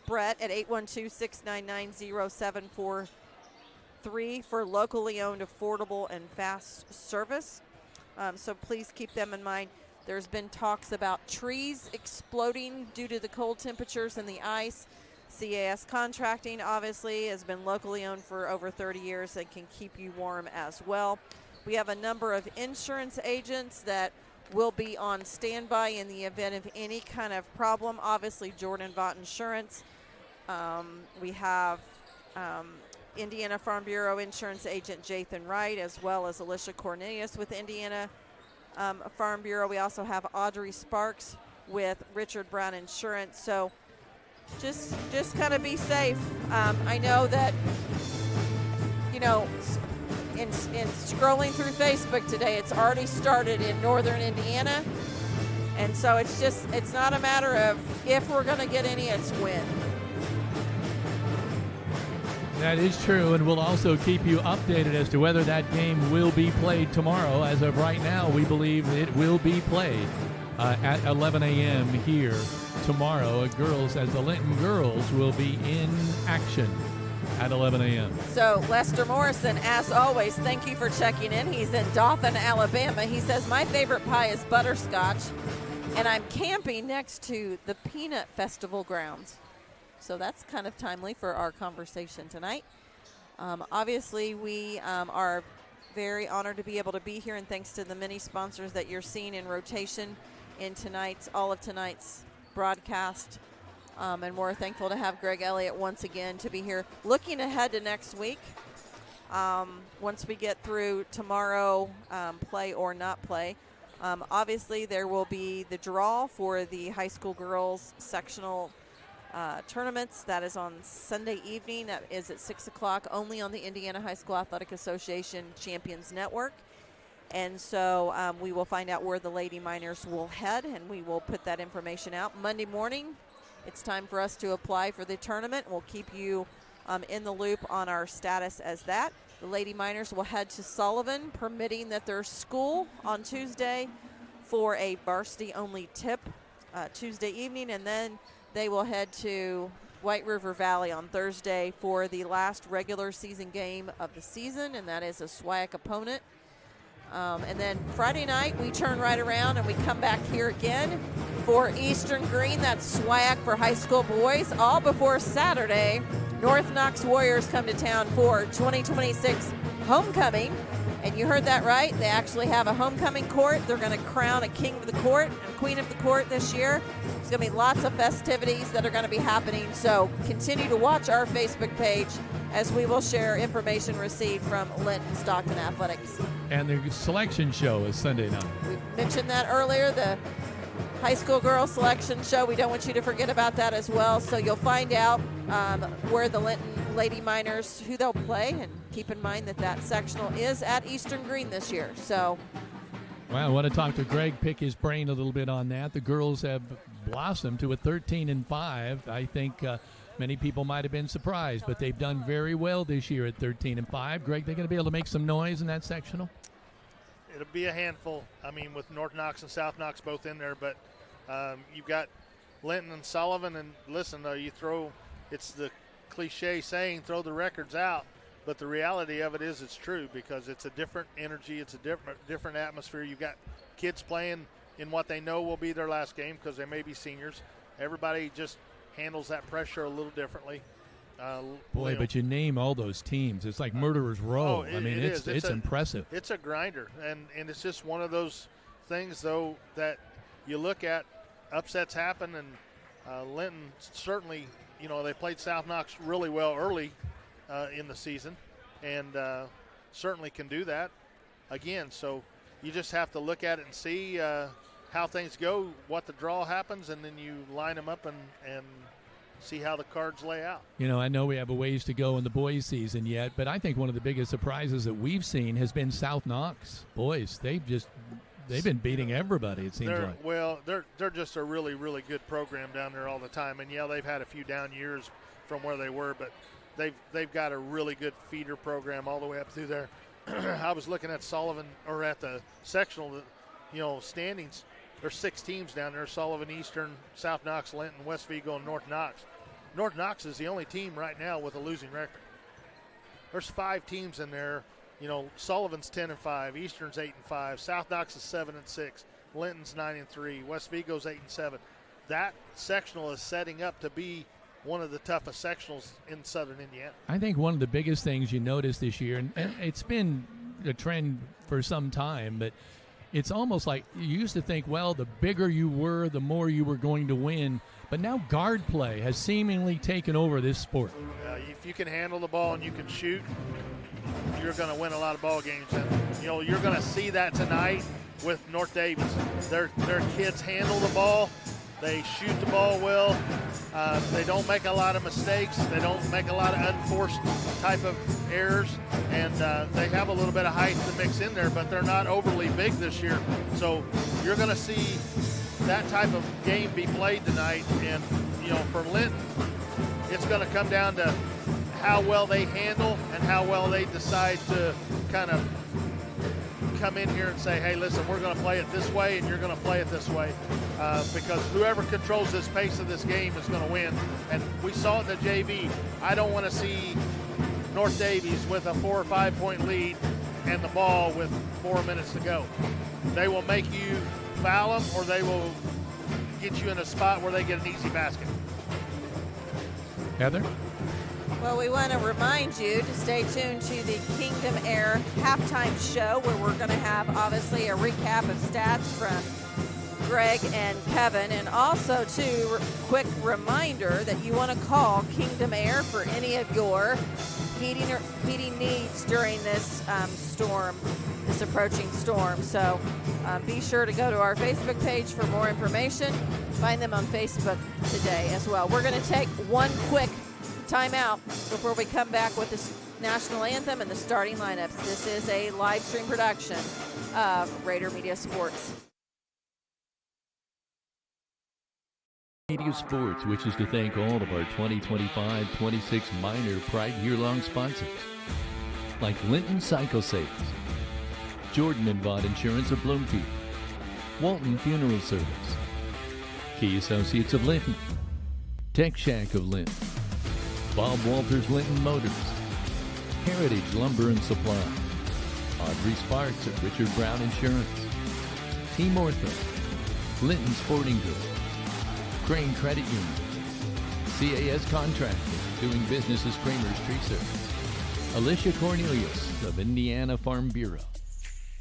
Brett at 812-699-0743 for locally owned, affordable, and fast service. So please keep them in mind. There's been talks about trees exploding due to the cold temperatures and the ice. CAS Contracting, obviously, has been locally owned for over 30 years and can keep you warm as well. We have a number of insurance agents that will be on standby in the event of any kind of problem. Obviously, Jordan Vaught Insurance. We have Indiana Farm Bureau Insurance Agent Jathan Wright, as well as Alicia Cornelius with Indiana Farm Bureau. We also have Audrey Sparks with Richard Brown Insurance. So just kind of be safe. I know that, in scrolling through Facebook today, it's already started in northern Indiana. And so it's not a matter of if we're going to get any, it's when. That is true, and we'll also keep you updated as to whether that game will be played tomorrow. As of right now, we believe it will be played at 11 a.m. here tomorrow. The Linton girls will be in action at 11 a.m. So Lester Morrison, as always, thank you for checking in. He's in Dothan, Alabama. He says, my favorite pie is butterscotch, and I'm camping next to the Peanut Festival grounds. So that's kind of timely for our conversation tonight. Obviously, we are very honored to be able to be here, and thanks to the many sponsors that you're seeing in rotation in all of tonight's broadcast. And we're thankful to have Greg Elliott once again to be here. Looking ahead to next week, once we get through tomorrow, play or not play, obviously there will be the draw for the high school girls sectional tournaments. That is on Sunday evening. That is at 6 o'clock, only on the Indiana High School Athletic Association Champions Network. And so we will find out where the Lady Miners will head, and we will put that information out. Monday morning, it's time for us to apply for the tournament. We'll keep you in the loop on our status as that. The Lady Miners will head to Sullivan, permitting that there's school on Tuesday for a varsity-only tip Tuesday evening, and then they will head to White River Valley on Thursday for the last regular season game of the season, and that is a SWIAC opponent. And then Friday night, we turn right around and we come back here again for Eastern Green. That's SWIAC for high school boys, all before Saturday. North Knox Warriors come to town for 2026 homecoming. And you heard that right. They actually have a homecoming court. They're going to crown a king of the court and queen of the court this year. There's going to be lots of festivities that are going to be happening. So continue to watch our Facebook page as we will share information received from Linton-Stockton Athletics. And the selection show is Sunday night. We mentioned that earlier. The high school girls selection show. We don't want you to forget about that as well. So you'll find out where the Linton Lady Miners, who they'll play, and keep in mind that sectional is at Eastern Green this year. So, well, I want to talk to Greg, pick his brain a little bit on that. The girls have blossomed to a 13-5. I think many people might have been surprised, but they've done very well this year at 13-5. Greg, they're going to be able to make some noise in that sectional? It'll be a handful. I mean, with North Knox and South Knox both in there, but you've got Linton and Sullivan, and listen, it's the cliche saying, throw the records out, but the reality of it is it's true, because it's a different energy, it's a different atmosphere. You've got kids playing in what they know will be their last game because they may be seniors. Everybody just handles that pressure a little differently. Boy, but you name all those teams. It's like Murderer's Row. I mean, it's impressive. It's a grinder, and it's just one of those things, though, that you look at, upsets happen, and Linton certainly, they played South Knox really well early in the season, and certainly can do that again. So you just have to look at it and see how things go, what the draw happens, and then you line them up and see how the cards lay out. I know we have a ways to go in the boys season yet, but I think one of the biggest surprises that we've seen has been South Knox. Boys, they've been beating everybody, it seems like. Well, they're just a really, really good program down there all the time. And, yeah, they've had a few down years from where they were, but they've got a really good feeder program all the way up through there. I was looking at Sullivan, or at the sectional, standings. There's 6 teams down there: Sullivan, Eastern, South Knox, Linton, West Vigo, and North Knox. North Knox is the only team right now with a losing record. There's 5 teams in there. Sullivan's 10-5, Eastern's 8-5, South Knox is 7-6, Linton's 9-3, West Vigo's 8-7. That sectional is setting up to be one of the toughest sectionals in Southern Indiana. I think one of the biggest things you notice this year, and it's been a trend for some time, but it's almost like you used to think, well, the bigger you were, the more you were going to win. But now guard play has seemingly taken over this sport. If you can handle the ball and you can shoot, you're going to win a lot of ball games. And, you're going to see that tonight with North Daviess. Their kids handle the ball. They shoot the ball well. They don't make a lot of mistakes. They don't make a lot of unforced type of errors. And they have a little bit of height to mix in there, but they're not overly big this year. So you're going to see that type of game be played tonight. And, for Linton, it's going to come down to how well they handle and how well they decide to kind of come in here and say, hey, listen, we're going to play it this way and you're going to play it this way, because whoever controls this pace of this game is going to win. And we saw it in the JV. I don't want to see North Daviess with a 4 or 5 point lead and the ball with 4 minutes to go. They will make you foul them, or they will get you in a spot where they get an easy basket. Heather? Well, we want to remind you to stay tuned to the Kingdom Air halftime show, where we're going to have, obviously, a recap of stats from Greg and Kevin. And also, too, quick reminder that you want to call Kingdom Air for any of your heating needs during this this approaching storm. So be sure to go to our Facebook page for more information. Find them on Facebook today as well. We're going to take one quick timeout before we come back with the national anthem and the starting lineups. This is a live stream production of Rader Media Sports. Media Sports wishes to thank all of our 2025-26 minor Pride year-long sponsors, like Linton Cycle Sales, Jordan and Vaught Insurance of Bloomfield, Walton Funeral Service, Key Associates of Linton, Tech Shack of Linton, Bob Walters Linton Motors, Heritage Lumber and Supply, Audrey Sparks of Richard Brown Insurance, Team Ortho, Linton Sporting Goods, Crane Credit Union, CAS Contracting, doing business as Kramer's Tree Service, Alicia Cornelius of Indiana Farm Bureau,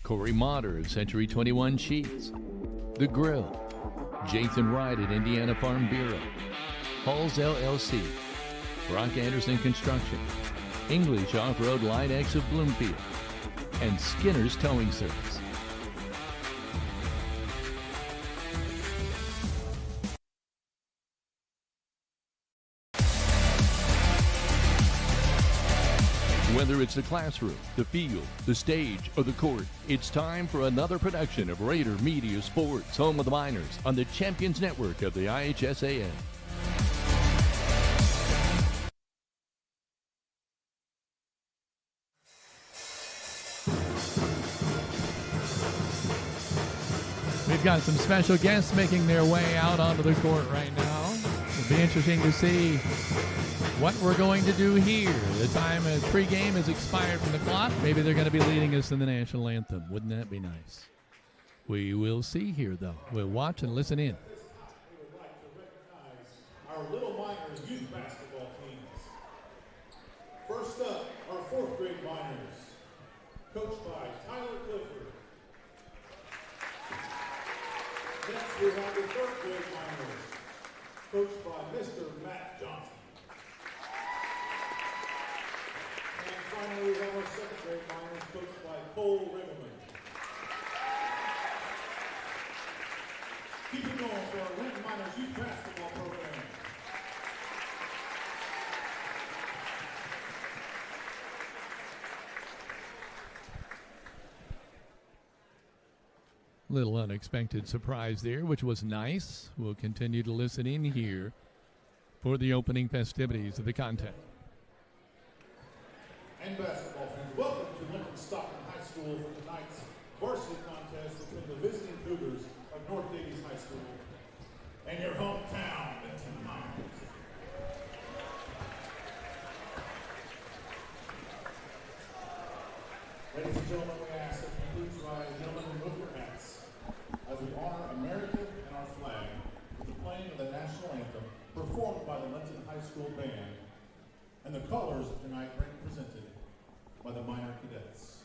Corey Motter of Century 21 Sheets, The Grill, Jathan Wright at Indiana Farm Bureau, Halls LLC, Brock Anderson Construction, English Off-Road Line X of Bloomfield, and Skinner's Towing Service. Whether it's the classroom, the field, the stage, or the court, it's time for another production of Rader Media Sports, home of the Miners, on the Champions Network of the IHSAA. We've got some special guests making their way out onto the court right now. It'll be interesting to see what we're going to do here. The time as pregame has expired from the clock. Maybe they're going to be leading us in the national anthem. Wouldn't that be nice? We will see here, though. We'll watch and listen in. We would like to recognize our Little Miners youth basketball teams. First up, our fourth grade Miners, coached by Tyler Clifford. Next, we have the third grade Miners, coached by Mr. Matt Johnson. And finally, we have our second grade Miners, coached by Cole Riggleman. Keep it going for our Linton Miners youth basketball program. Little unexpected surprise there, which was nice. We'll continue to listen in here for the opening festivities of the contest. And basketball fans, welcome to Linton-Stockton High School for tonight's varsity contest between the visiting Cougars of North Daviess High School and your hometown, Linton Miners. Ladies and gentlemen, we ask that you please rise, gentlemen, remove your hats as we honor America and our flag with the playing of the national anthem performed by the Linton High School Band and the colors of tonight represented by the Miner Cadets.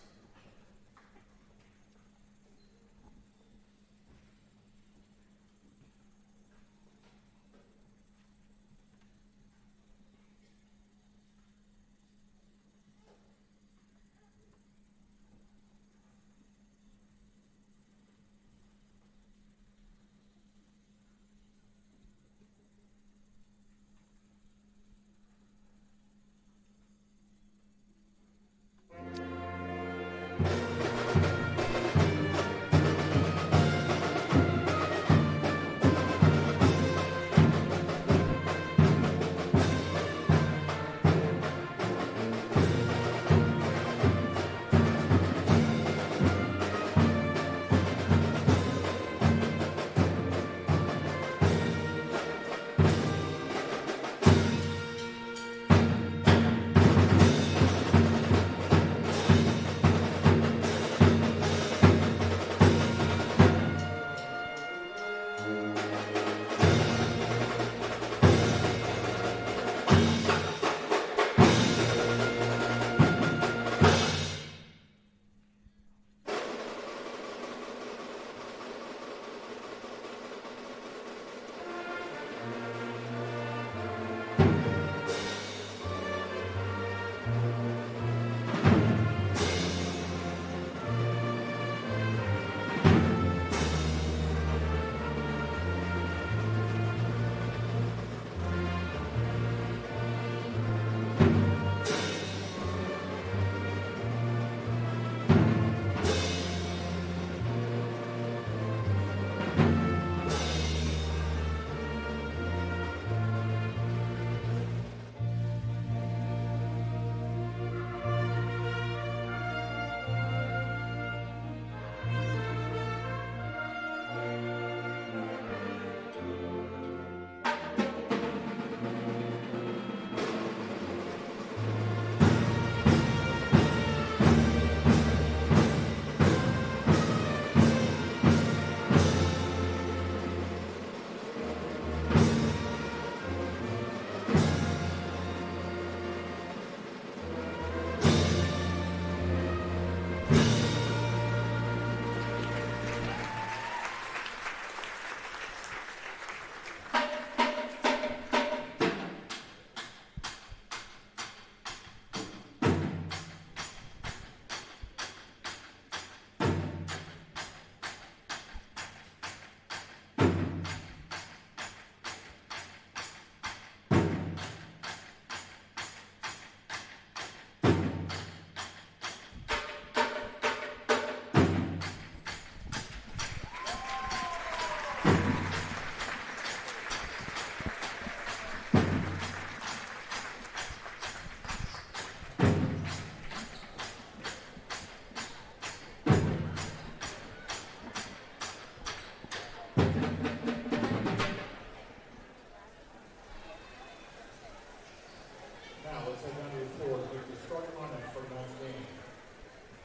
Let's head down to the floor to make the starting lineup for tonight's game.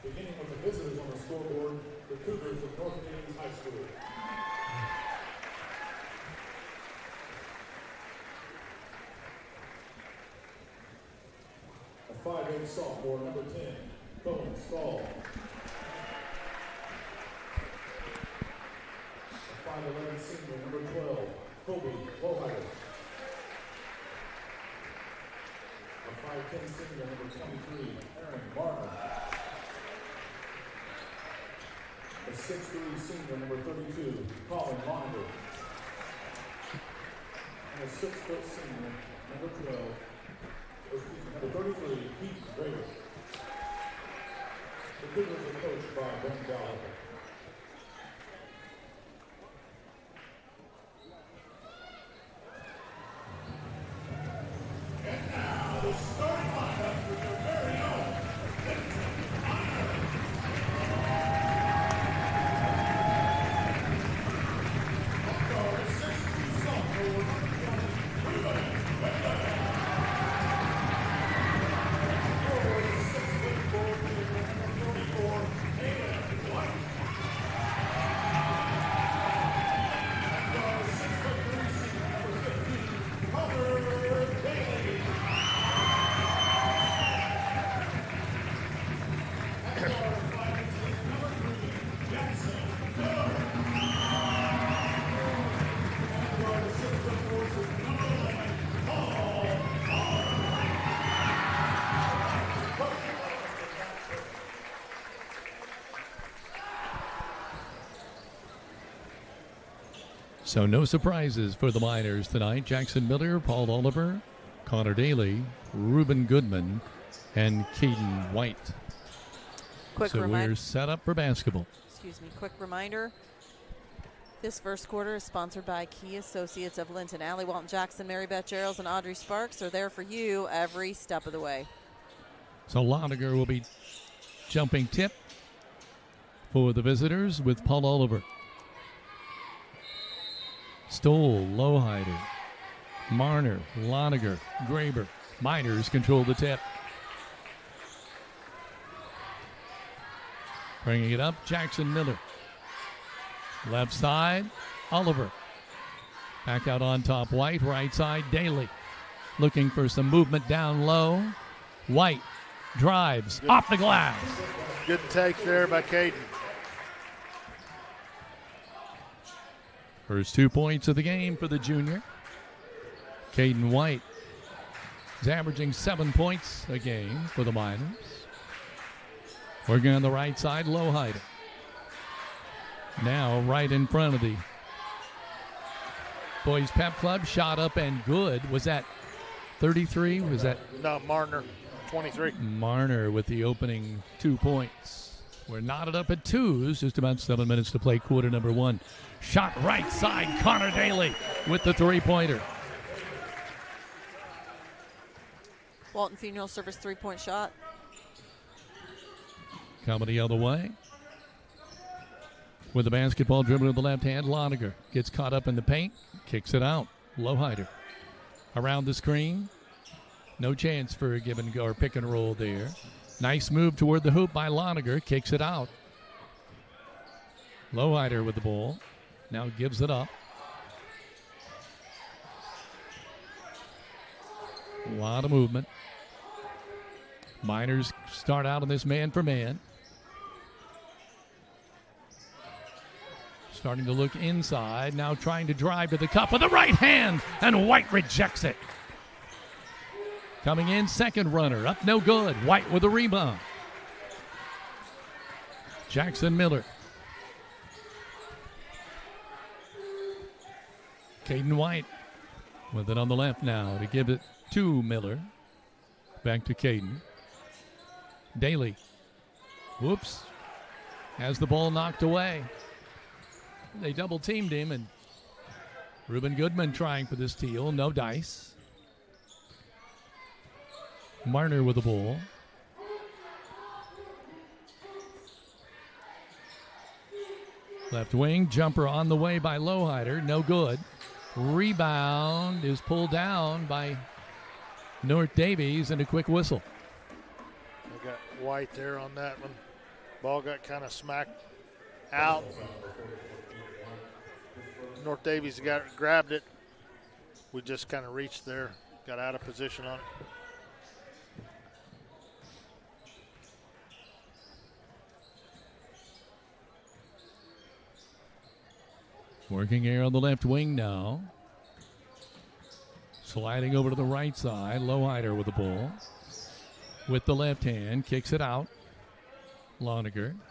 Beginning with the visitors on the scoreboard, the Cougars of North Daviess High School. A 5'8" sophomore, number 10, Bowen Stahl. A 5'11" senior, number 12, Kobe Loheider. A 5'10" senior, number 23, Aaron Martin. A 6'3" senior, number 32, Colin Launder. And a 6-foot senior, number 33, Keith Rader. The Cougars are coached by Ben Gallagher. And now the starting lineup with your very own Linton-Stockton. So no surprises for the Miners tonight. Jackson Miller, Paul Oliver, Connor Daly, Reuben Goodman, and Caden White. We're set up for basketball. Quick reminder. This first quarter is sponsored by Key Associates of Linton. Allie Walton Jackson, Mary Beth Gerald, and Audrey Sparks are there for you every step of the way. So Loniger will be jumping tip for the visitors with Paul Oliver. Stoll, Loheider, Marner, Loniger, Graber. Miners control the tip. Bringing it up, Jackson Miller. Left side, Oliver. Back out on top, White. Right side, Daly. Looking for some movement down low. White drives off the glass. Good take there by Caden. First 2 points of the game for the junior. Caden White is averaging 7 points a game for the Miners. Working on the right side, Loheider. Now right in front of the Boys Pep Club. Shot up and good. Was that 33? Was that? No, Marner, 23. Marner with the opening 2 points. We're knotted up at twos. Just about 7 minutes to play quarter number one. Shot right side, Connor Daly with the three-pointer. Walton Funeral Service 3-point shot. Coming the other way. With the basketball dribbling with the left hand, Loniger gets caught up in the paint, kicks it out. Loheider around the screen. No chance for a give and go or pick and roll there. Nice move toward the hoop by Loniger, kicks it out. Loheider with the ball. Now gives it up. A lot of movement. Miners start out on this man for man. Starting to look inside. Now trying to drive to the cup with the right hand. And White rejects it. Coming in, second runner. Up no good. White with a rebound. Jackson Miller. Caden White with it on the left now to give it to Miller. Back to Caden. Daly. Whoops. Has the ball knocked away. They double teamed him, and Reuben Goodman trying for the steal. No dice. Marner with the ball. Left wing, jumper on the way by Loheider. No good. Rebound is pulled down by North Daviess and a quick whistle. I got White there on that one. Ball got kind of smacked out. North Daviess grabbed it. We just kind of reached there, got out of position on it. Working here on the left wing now. Sliding over to the right side. Lowhider with the ball. With the left hand, kicks it out. Lonergan.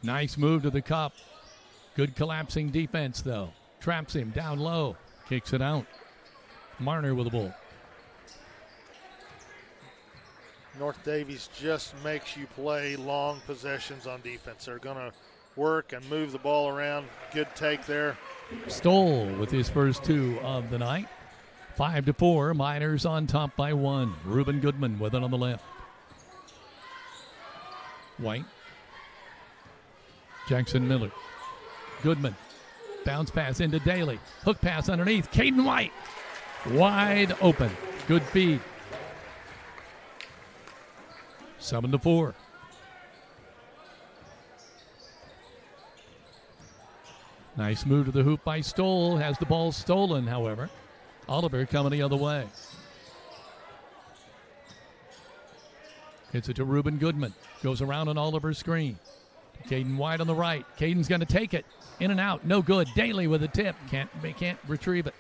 Nice move to the cup. Good collapsing defense, though. Traps him down low. Kicks it out. Marner with the ball. North Daviess just makes you play long possessions on defense. They're going to work and move the ball around. Good take there. Stoll with his first 2 of the night. 5-4. Miners on top by 1. Reuben Goodman with it on the left. White. Jackson Miller. Goodman. Bounce pass into Daly. Hook pass underneath. Caden White. Wide open. Good feed. 7-4. Nice move to the hoop by Stoll. Has the ball stolen, however. Oliver coming the other way. Gets it to Reuben Goodman. Goes around on Oliver's screen. Caden White on the right. Caden's going to take it. In and out. No good. Daly with a tip. Can't retrieve it.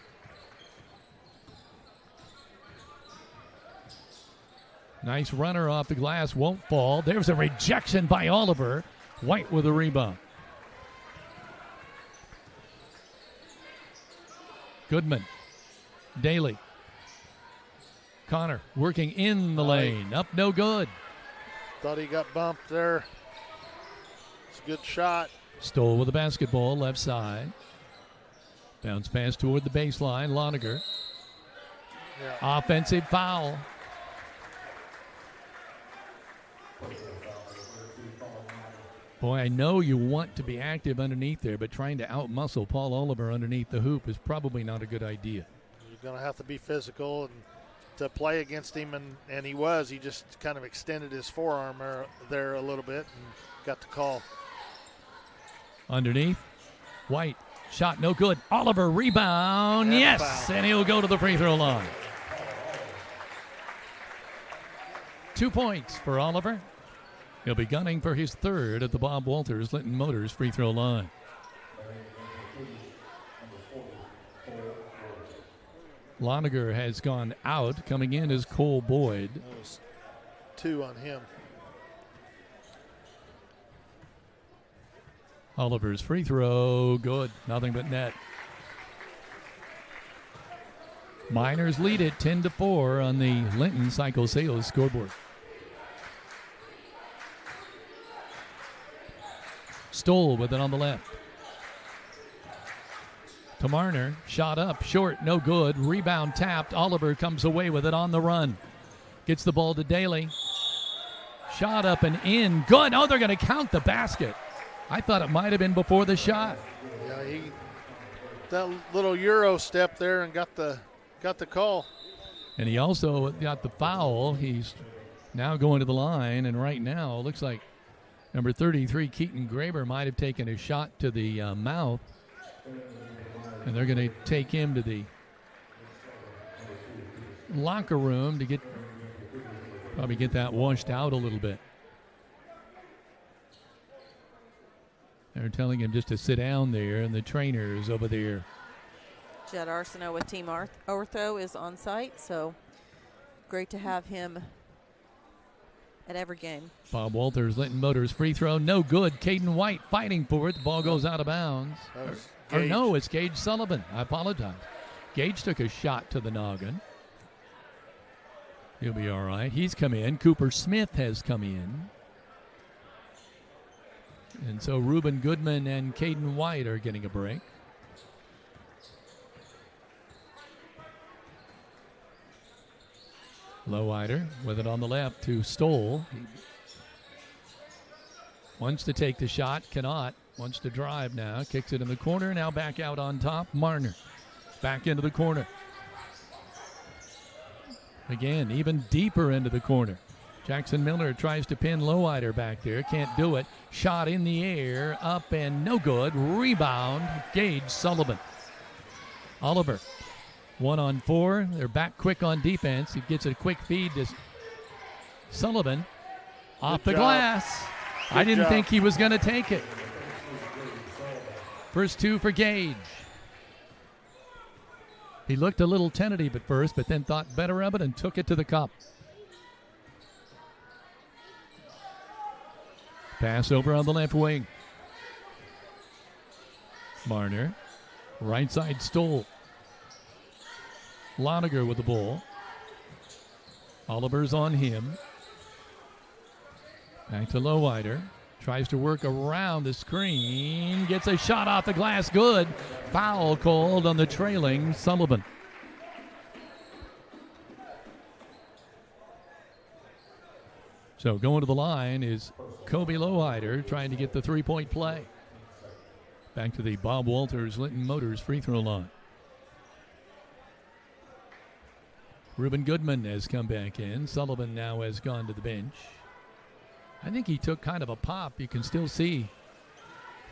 Nice runner off the glass. Won't fall. There's a rejection by Oliver. White with a rebound. Goodman. Daly. Connor working in the lane. Up no good. Thought he got bumped there. It's a good shot. Stoll with the basketball, left side. Bounce pass toward the baseline. Lonergan. Yeah. Offensive foul. Boy, I know you want to be active underneath there, but trying to outmuscle Paul Oliver underneath the hoop is probably not a good idea. You're going to have to be physical and to play against him, and he was. He just kind of extended his forearm there a little bit and got the call. Underneath, White. Shot no good. Oliver rebound. And yes, and he'll go to the free throw line. 2 points for Oliver. He'll be gunning for his 3rd at the Bob Walters Linton Motors free throw line. Lonergan has gone out. Coming in is Cole Boyd. That was 2 on him. Oliver's free throw, good. Nothing but net. Miners lead it 10-4 on the Linton Cycle Sales scoreboard. Stoll with it on the left. To Marner, shot up, short, no good. Rebound tapped. Oliver comes away with it on the run. Gets the ball to Daly. Shot up and in, good. Oh, they're going to count the basket. I thought it might have been before the shot. Yeah, he that little Euro step there and got the call. And he also got the foul. He's now going to the line, and right now it looks like number 33, Keaton Graber, might have taken a shot to the mouth. And they're going to take him to the locker room to probably get that washed out a little bit. They're telling him just to sit down there, and the trainers over there. Jed Arsenault with Team Ortho is on site, so great to have him at every game. Bob Walters, Linton Motors free throw, no good. Caden White fighting for it. The ball goes out of bounds. Or no, it's Gage Sullivan. I apologize. Gage took a shot to the noggin. He'll be all right. He's come in. Cooper Smith has come in. And so Reuben Goodman and Caden White are getting a break. Lowhider with it on the left to Stoll. He wants to take the shot, cannot. Wants to drive now. Kicks it in the corner. Now back out on top. Marner. Back into the corner. Again, even deeper into the corner. Jackson Miller tries to pin Lowrider back there. Can't do it. Shot in the air. Up and no good. Rebound. Gage Sullivan. Oliver. 1-on-4. They're back quick on defense. He gets a quick feed to Sullivan. Off the glass. I didn't think he was going to take it. First two for Gage. He looked a little tentative at first, but then thought better of it and took it to the cup. Pass over on the left wing. Marner. Right side Stoll. Loniger with the ball. Oliver's on him. Back to Lowrider. Tries to work around the screen. Gets a shot off the glass. Good. Foul called on the trailing Sullivan. So going to the line is Kobe Lowrider trying to get the three-point play. Back to the Bob Walters Linton Motors free throw line. Reuben Goodman has come back in. Sullivan now has gone to the bench. I think he took kind of a pop. You can still see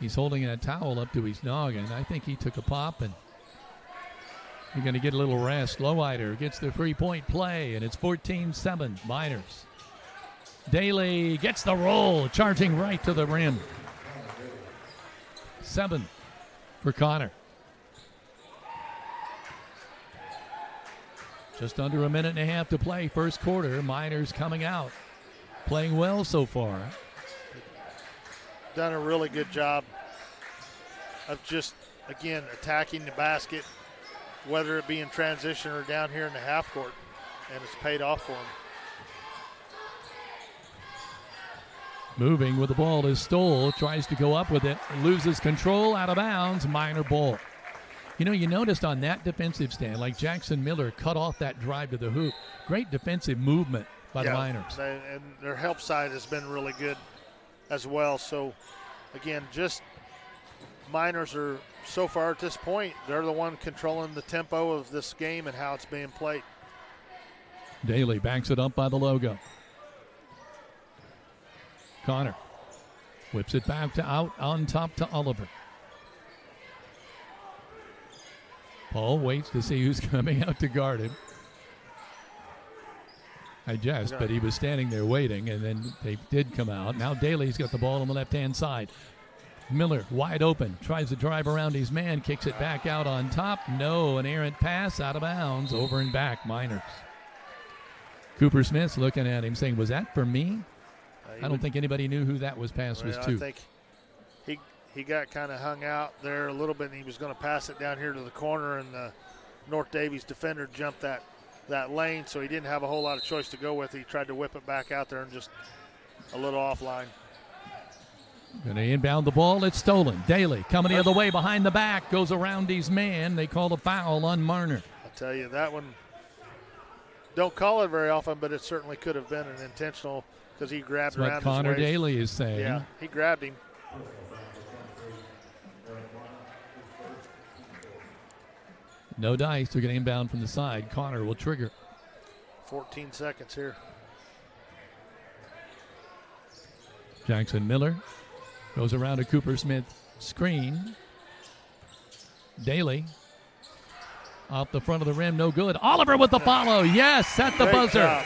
he's holding that towel up to his noggin. I think he took a pop, and you're going to get a little rest. Lowrider gets the three-point play, and it's 14-7 Miners. Daly gets the roll, charging right to the rim. 7 for Connor. Just under a minute and a half to play, first quarter. Miners coming out. Playing well so far. Done a really good job of just, again, attacking the basket, whether it be in transition or down here in the half court, and it's paid off for them. Moving with the ball is Stoll. Tries to go up with it. Loses control, out of bounds. Miner ball. You know, you noticed on that defensive stand, like Jackson Miller cut off that drive to the hoop. Great defensive movement by the Miners. And their help side has been really good as well. So, again, just Miners are, so far at this point, they're the one controlling the tempo of this game and how it's being played. Daly backs it up by the logo. Connor whips it back to out on top to Oliver. Paul waits to see who's coming out to guard him. I jest, but he was standing there waiting, and then they did come out. Now Daly's got the ball on the left-hand side. Miller wide open, tries to drive around his man, kicks it back out on top. No, an errant pass out of bounds, over and back, Miners. Cooper Smith's looking at him saying, was that for me? I don't think anybody knew who that was pass was to. I think he got kind of hung out there a little bit, and he was going to pass it down here to the corner, and the North Daviess defender jumped that lane, so he didn't have a whole lot of choice to go with. He tried to whip it back out there and just a little offline. Going to inbound the ball. It's stolen. Daly coming the other way behind the back, goes around his man. They call a foul on Marner. I'll tell you, that one, don't call it very often, but it certainly could have been an intentional because he grabbed around his waist. That's what Connor Daly is saying. Yeah, he grabbed him. No dice. They're going to inbound from the side. Connor will trigger. 14 seconds here. Jackson Miller goes around a Cooper Smith screen. Daly off the front of the rim, no good. Oliver with the follow. Yes, at the buzzer. Job.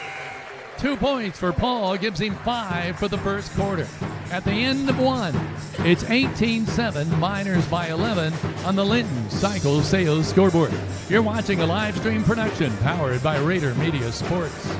2 points for Paul, gives him 5 for the first quarter. At the end of one, it's 18-7, Miners by 11 on the Linton Cycle Sales scoreboard. You're watching a live stream production powered by Rader Media Sports.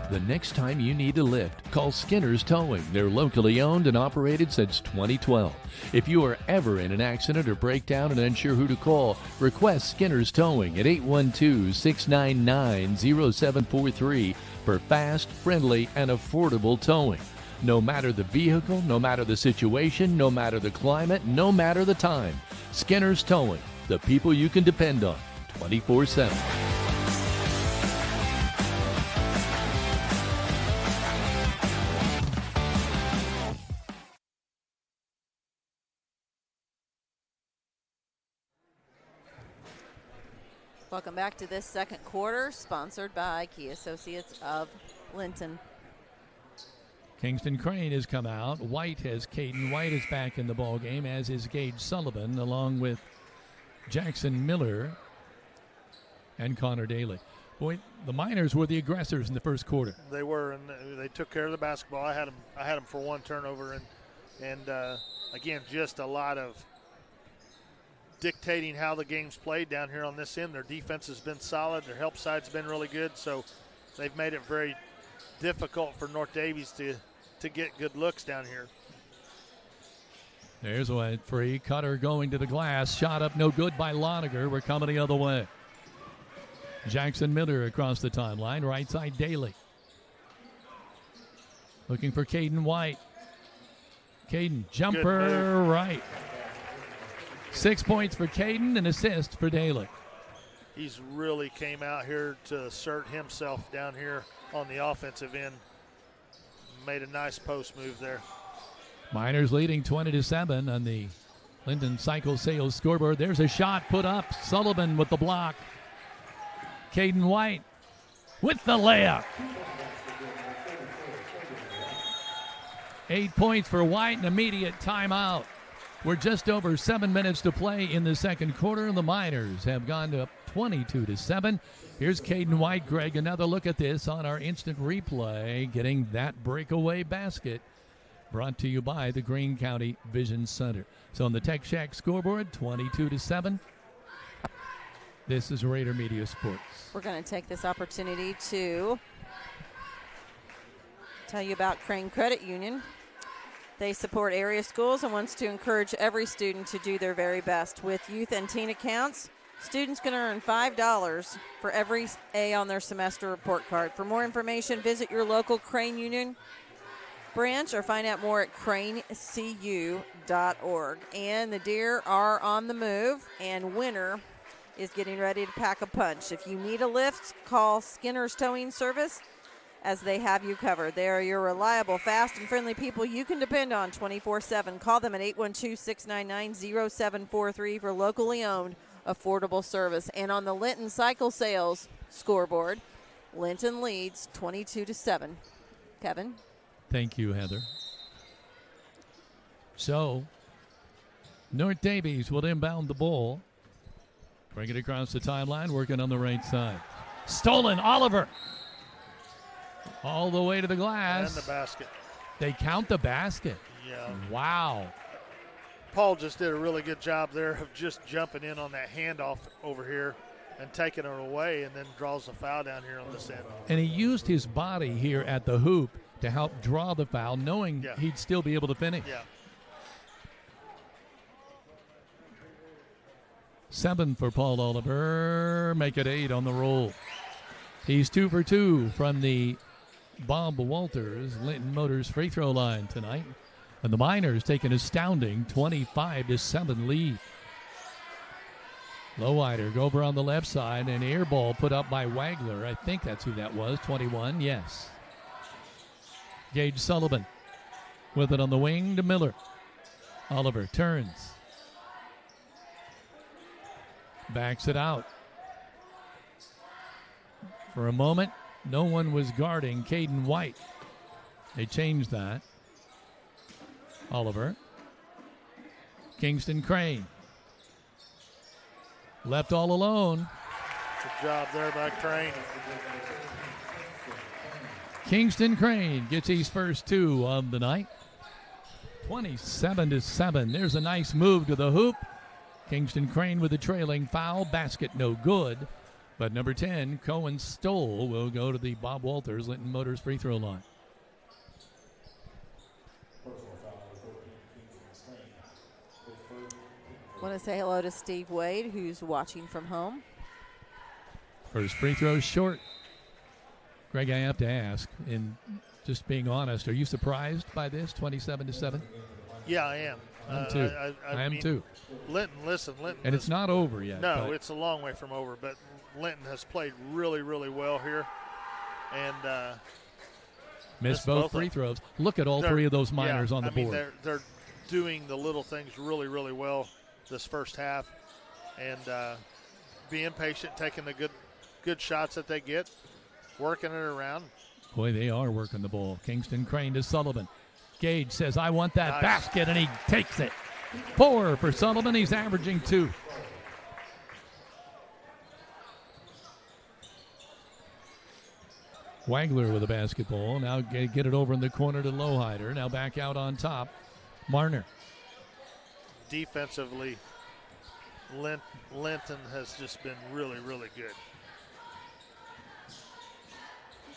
The next time you need a lift, call Skinner's Towing. They're locally owned and operated since 2012. If you are ever in an accident or breakdown and unsure who to call, request Skinner's Towing at 812-699-0743 for fast, friendly, and affordable towing. No matter the vehicle, no matter the situation, no matter the climate, no matter the time. Skinner's Towing, the people you can depend on 24/7. Welcome back to this second quarter, sponsored by Key Associates of Linton. Kingston Crane has come out. White has Caden White is back in the ball game, as is Gage Sullivan, along with Jackson Miller and Connor Daly. Boy, the Miners were the aggressors in the first quarter. They were, and they took care of the basketball. I had them for one turnover, and again, just a lot of dictating how the game's played down here on this end. Their defense has been solid. Their help side's been really good, so they've made it very difficult for North Daviess to get good looks down here. There's one free. Cutter going to the glass. Shot up no good by Loniger. We're coming the other way. Jackson Miller across the timeline. Right side Daly. Looking for Caden White. Caden, jumper right. 6 points for Caden, an assist for Daly. He's really came out here to assert himself down here on the offensive end. Made a nice post move there. Miners leading 20-7 on the Linden Cycle Sales scoreboard. There's a shot put up. Sullivan with the block. Caden White with the layup. 8 points for White, an immediate timeout. We're just over 7 minutes to play in the second quarter. The Miners have gone up 22-7. Here's Caden White. Greg, another look at this on our instant replay, getting that breakaway basket. Brought to you by the Greene County Vision Center. So on the Tech Shack scoreboard, 22-7. This is Rader Media Sports. We're going to take this opportunity to tell you about Crane Credit Union. They support area schools and wants to encourage every student to do their very best. With youth and teen accounts, students can earn $5 for every A on their semester report card. For more information, visit your local Crane Union branch or find out more at cranecu.org. And the Deer are on the move, and winter is getting ready to pack a punch. If you need a lift, call Skinner's Towing Service, as they have you covered. They are your reliable, fast, and friendly people you can depend on 24/7. Call them at 812-699-0743 for locally owned, affordable service. And on the Linton Cycle Sales scoreboard, Linton leads 22-7. Kevin? Thank you, Heather. So, North Daviess will inbound the ball. Bring it across the timeline, working on the right side. Stolen, Oliver. All the way to the glass. And the basket. They count the basket. Yeah. Wow. Paul just did a really good job there of just jumping in on that handoff over here and taking it away, and then draws a foul down here on this end. And he used his body here at the hoop to help draw the foul, knowing he'd still be able to finish. Yeah. 7 for Paul Oliver. Make it 8 on the roll. He's 2 for 2 from the Bob Walters Linton Motors free throw line tonight. And the Miners take an astounding 25-7 lead. Lowrider go over on the left side, and air ball put up by Wagler. I think that's who that was, 21, yes. Gage Sullivan with it on the wing to Miller. Oliver turns. Backs it out. For a moment, no one was guarding Caden White. They changed that. Oliver. Kingston Crane. Left all alone. Good job there by Crane. Kingston Crane gets his first 2 of the night. 27-7. There's a nice move to the hoop. Kingston Crane with a trailing foul. Basket no good. But number 10, Cohen Stoll, will go to the Bob Walters Linton Motors free throw line. Want to say hello to Steve Wade, who's watching from home. First free throw short. Greg, I have to ask, in just being honest, are you surprised by this, 27-7? Yeah, I am. I'm too. I am too. Linton. And it's not over yet. No, it's a long way from over, but Linton has played really, really well here. And missed both free throws. Look at all 3 of those Miners on the board. They're doing the little things really, really well this first half. And being patient, taking the good shots that they get, working it around. Boy, they are working the ball. Kingston Crane to Sullivan. Gage says, I want that basket, and he takes it. 4 for Sullivan. He's averaging 2. Wagler with a basketball. Now get it over in the corner to Lowhider. Now back out on top. Marner. Defensively, Linton has just been really, really good.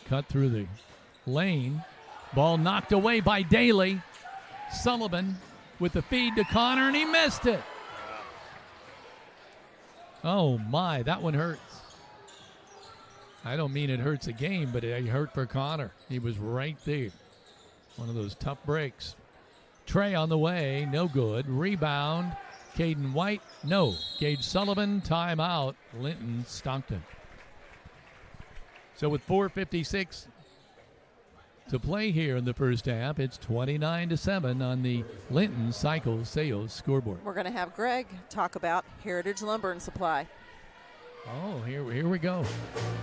Cut through the lane. Ball knocked away by Daly. Sullivan with the feed to Connor, and he missed it. Oh, my, that one hurts. I don't mean it hurts a game, but it hurt for Connor. He was right there. One of those tough breaks. Trey on the way, no good. Rebound, Caden White, no. Gage Sullivan, timeout, Linton-Stockton. So with 4:56 to play here in the first half, it's 29-7 on the Linton Cycle Sales scoreboard. We're going to have Greg talk about Heritage Lumber and Supply. Oh, here we go.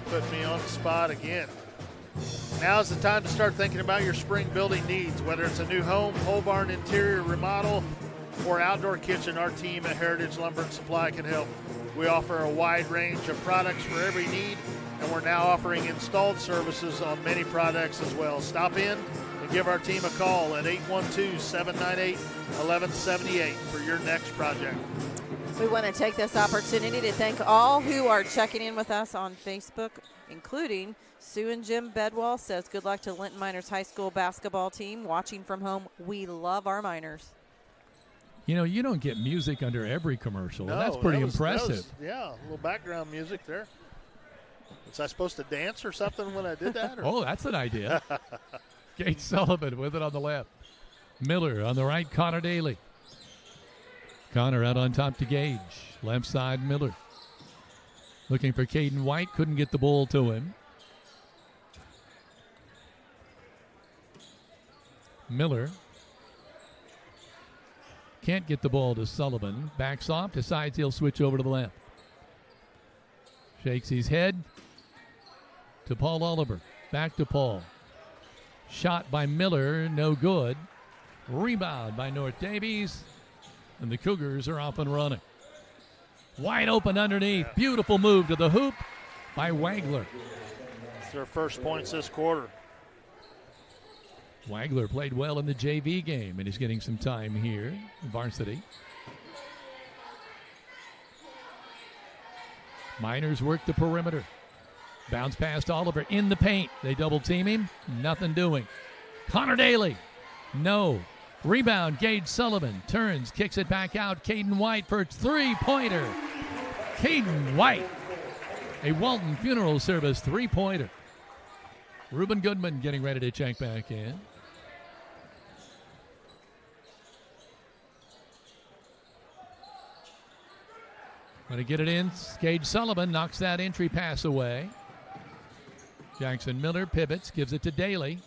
Put me on the spot again. Now's the time to start thinking about your spring building needs, whether it's a new home, pole barn interior remodel, or outdoor kitchen. Our team at Heritage Lumber and Supply can help. We offer a wide range of products for every need, and we're now offering installed services on many products as well. Stop in and give our team a call at 812-798-1178 for your next project. We want to take this opportunity to thank all who are checking in with us on Facebook, including Sue and Jim Bedwell says, good luck to Linton Miners High School basketball team. Watching from home, we love our Miners. You know, you don't get music under every commercial. No, that's pretty impressive. Yeah, a little background music there. Was I supposed to dance or something when I did that? Or? Oh, that's an idea. Gage Sullivan with it on the left. Miller on the right, Connor Daly. Connor out on top to Gage. Left side, Miller. Looking for Caden White. Couldn't get the ball to him. Miller can't get the ball to Sullivan. Backs off. Decides he'll switch over to the left. Shakes his head to Paul Oliver. Back to Paul. Shot by Miller. No good. Rebound by North Daviess. And the Cougars are off and running. Wide open underneath. Yeah. Beautiful move to the hoop by Wagler. It's their first points this quarter. Wagler played well in the JV game, and he's getting some time here, varsity. Miners work the perimeter. Bounce past Oliver in the paint. They double team him. Nothing doing. Connor Daly. No. Rebound, Gage Sullivan. Turns, kicks it back out. Caden White for its three-pointer. Caden White. A Walton Funeral Service three-pointer. Reuben Goodman getting ready to check back in. Going to get it in. Gage Sullivan knocks that entry pass away. Jackson Miller pivots, gives it to Daly.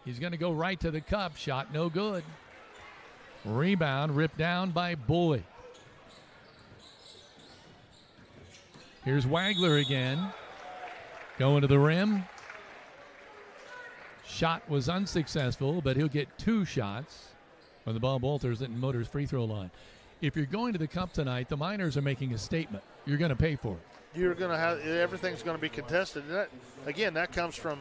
He's going to go right to the cup. Shot no good. Rebound ripped down by Boyd. Here's Wagler again. Going to the rim. Shot was unsuccessful, but he'll get two shots when the ball bolters at Motors free throw line. If you're going to the cup tonight, the Miners are making a statement. You're going to pay for it. You're going to have everything's going to be contested. And that comes from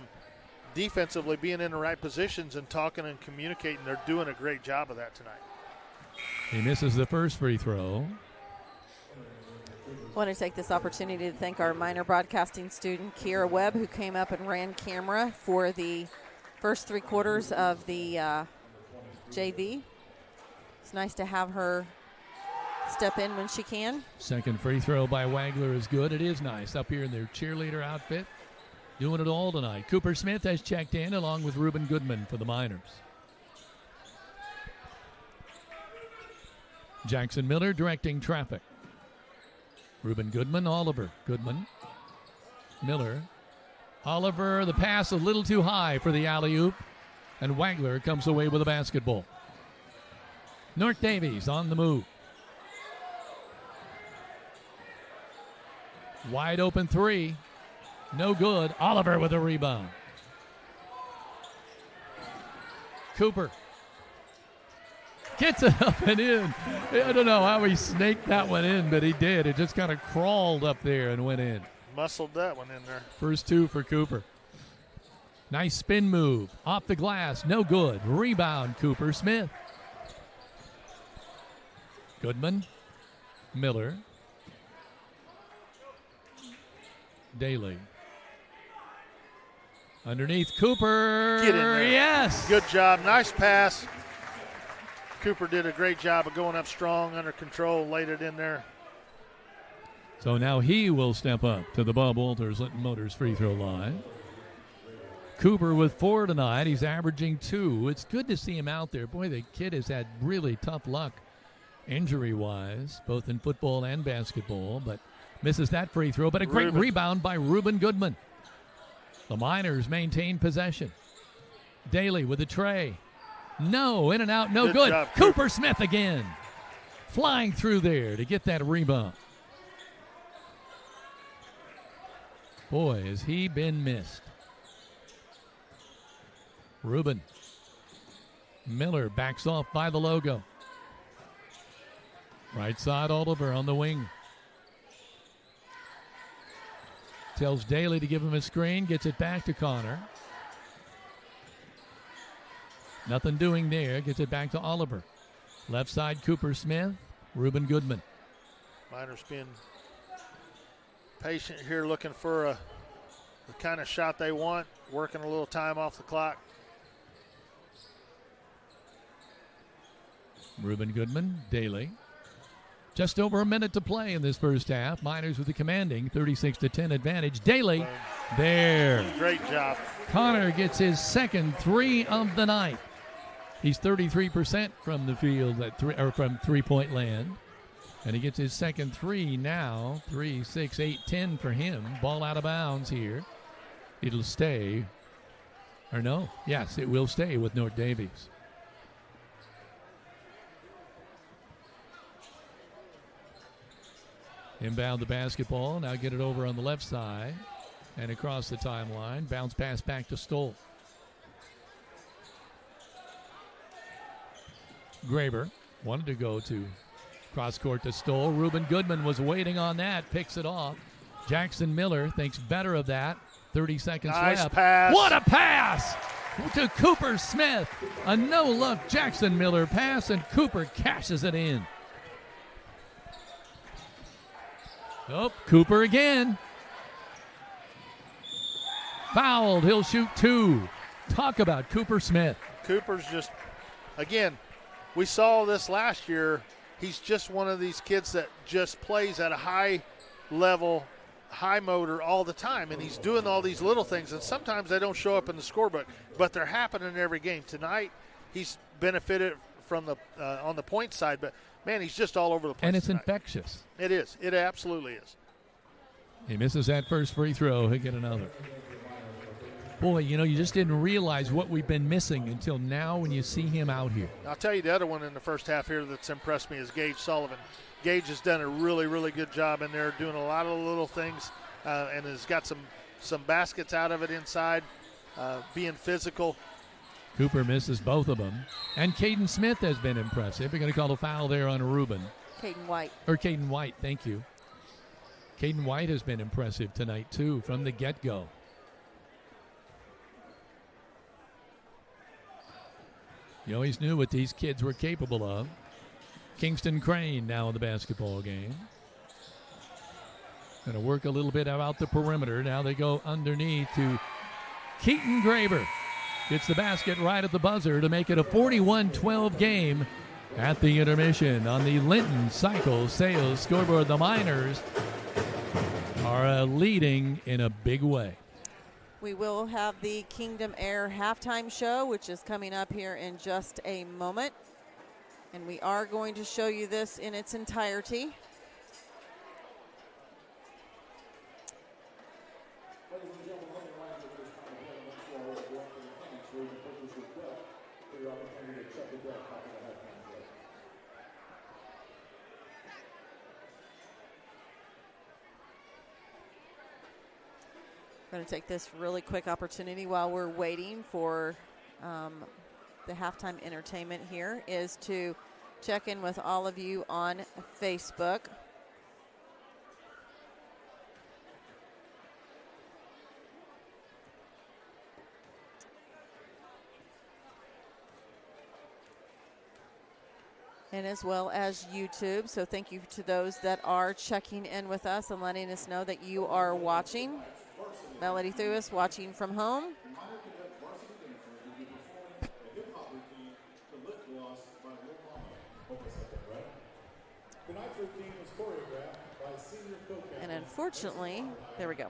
defensively being in the right positions and talking and communicating. They're doing a great job of that tonight. He misses the first free throw. I want to take this opportunity to thank our minor broadcasting student, Kiera Webb, who came up and ran camera for the first three quarters of the JV. It's nice to have her step in when she can. Second free throw by Wagler is good. It is nice up here in their cheerleader outfit. Doing it all tonight. Cooper Smith has checked in along with Reuben Goodman for the Miners. Jackson Miller directing traffic. Reuben Goodman, Oliver. Goodman, Miller. Oliver, the pass a little too high for the alley-oop. And Wagler comes away with a basketball. North Daviess on the move. Wide open three. No good. Oliver with a rebound. Cooper gets it up and in. I don't know how he snaked that one in, but he did. It just kind of crawled up there and went in. Muscled that one in there. First two for Cooper. Nice spin move. Off the glass. No good. Rebound, Cooper Smith. Goodman. Miller. Daly. Underneath Cooper. Get in there. Yes. Good job. Nice pass. Cooper did a great job of going up strong, under control, laid it in there. So now he will step up to the Bob Walters Linton Motors free throw line. Cooper with 4 tonight. He's averaging 2. It's good to see him out there. Boy, the kid has had really tough luck injury-wise, both in football and basketball, but misses that free throw. But a great rebound by Reuben Goodman. The Miners maintain possession. Daly with a tray. No, in and out, no good. Job, Cooper Smith again. Flying through there to get that rebound. Boy, has he been missed. Reuben. Miller backs off by the logo. Right side Oliver on the wing. Tells Daly to give him a screen. Gets it back to Connor. Nothing doing there. Gets it back to Oliver. Left side Cooper Smith. Reuben Goodman. Miners being patient here, looking for the kind of shot they want. Working a little time off the clock. Reuben Goodman. Daly. Just over a minute to play in this first half. Miners with a commanding 36-10 advantage. Daly, there. Great job. Connor gets his second 3 of the night. He's 33% from the field from three-point land. And he gets his second 3 now. 3, 6, 8, 10 for him. Ball out of bounds here. It'll stay. Or no. Yes, it will stay with North Daviess. Inbound the basketball. Now get it over on the left side and across the timeline. Bounce pass back to Stoll. Graber wanted to go to cross court to Stoll. Reuben Goodman was waiting on that. Picks it off. Jackson Miller thinks better of that. 30 seconds left. Pass. What a pass to Cooper Smith. A no-look Jackson Miller pass, and Cooper cashes it in. Oh, Cooper again. Fouled. He'll shoot 2. Talk about Cooper Smith. Cooper's just, again, we saw this last year. He's just one of these kids that just plays at a high level, high motor all the time, and he's doing all these little things, and sometimes they don't show up in the scorebook, but they're happening every game. Tonight, he's benefited from the on the point side, but man, he's just all over the place. And it's tonight. infectious. It is. It absolutely is. He misses that first free throw. He'll get another. Boy, you just didn't realize what we've been missing until now when you see him out here. I'll tell you the other one in the first half here that's impressed me is Gage Sullivan. Gage has done a really, really good job in there, doing a lot of little things, and has got some baskets out of it inside, being physical. Cooper misses both of them. And Caden Smith has been impressive. We're going to call a foul there on Reuben. Caden White. Or Caden White, thank you. Caden White has been impressive tonight, too, from the get-go. You always knew what these kids were capable of. Kingston Crane now in the basketball game. Going to work a little bit out the perimeter. Now they go underneath to Keaton Graber. Gets the basket right at the buzzer to make it a 41-12 game at the intermission on the Linton Cycle Sales scoreboard. The Miners are leading in a big way. We will have the Kingdom Air halftime show, which is coming up here in just a moment. And we are going to show you this in its entirety. I'm going to take this really quick opportunity while we're waiting for the halftime entertainment here is to check in with all of you on Facebook. And as well as YouTube. So thank you to those that are checking in with us and letting us know that you are watching. Melody Daviess watching from home. And unfortunately, there we go.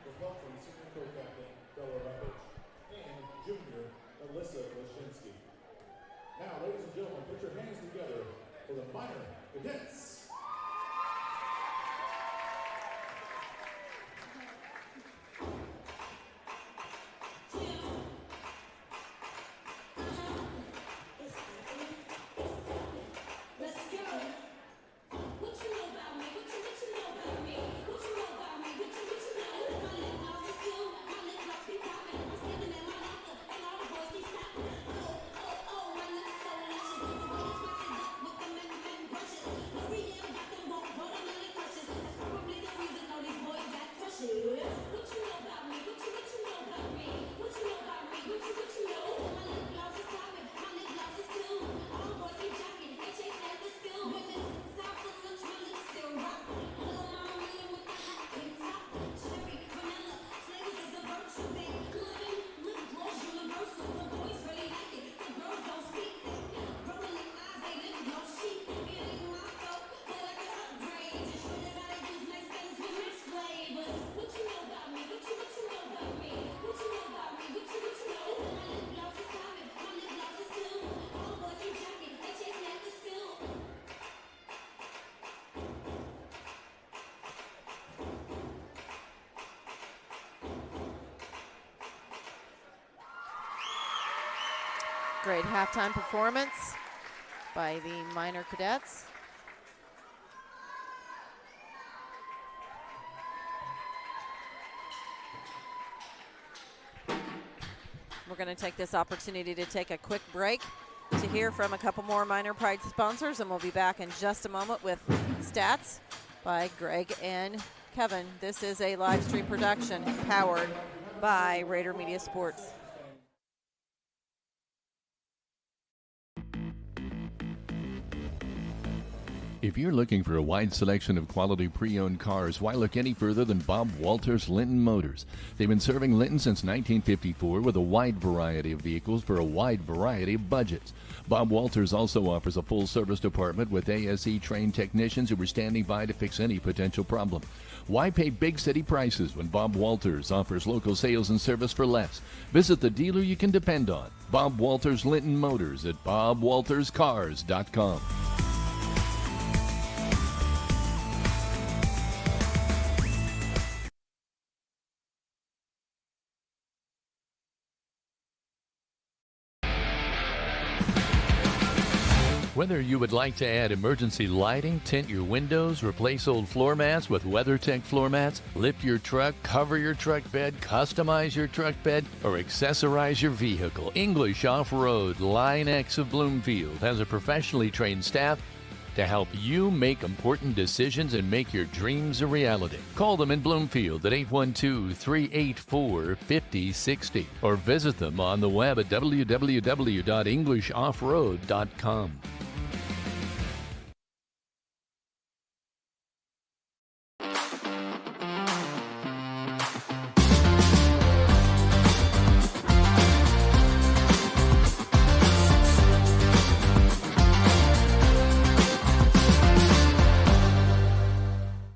Now, ladies and gentlemen, put your hands together for the minor cadets. Great halftime performance by the minor cadets. We're going to take this opportunity to take a quick break to hear from a couple more Minor Pride sponsors, and we'll be back in just a moment with stats by Greg and Kevin. This is a live stream production powered by Rader Media Sports. If you're looking for a wide selection of quality pre-owned cars, why look any further than Bob Walters Linton Motors? They've been serving Linton since 1954 with a wide variety of vehicles for a wide variety of budgets. Bob Walters also offers a full-service department with ASE-trained technicians who are standing by to fix any potential problem. Why pay big city prices when Bob Walters offers local sales and service for less? Visit the dealer you can depend on. Bob Walters Linton Motors at bobwalterscars.com. Whether you would like to add emergency lighting, tint your windows, replace old floor mats with WeatherTech floor mats, lift your truck, cover your truck bed, customize your truck bed, or accessorize your vehicle, English Off-Road Line X of Bloomfield has a professionally trained staff to help you make important decisions and make your dreams a reality. Call them in Bloomfield at 812-384-5060 or visit them on the web at www.englishoffroad.com.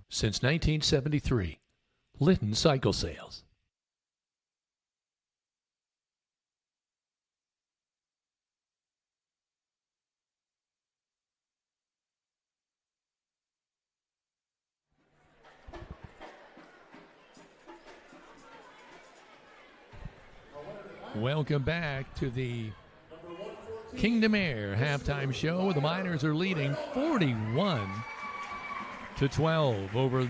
Since 1973, Linton Cycle Sales. Welcome back to the Kingdom Air halftime show. The Miners are leading 41-12 over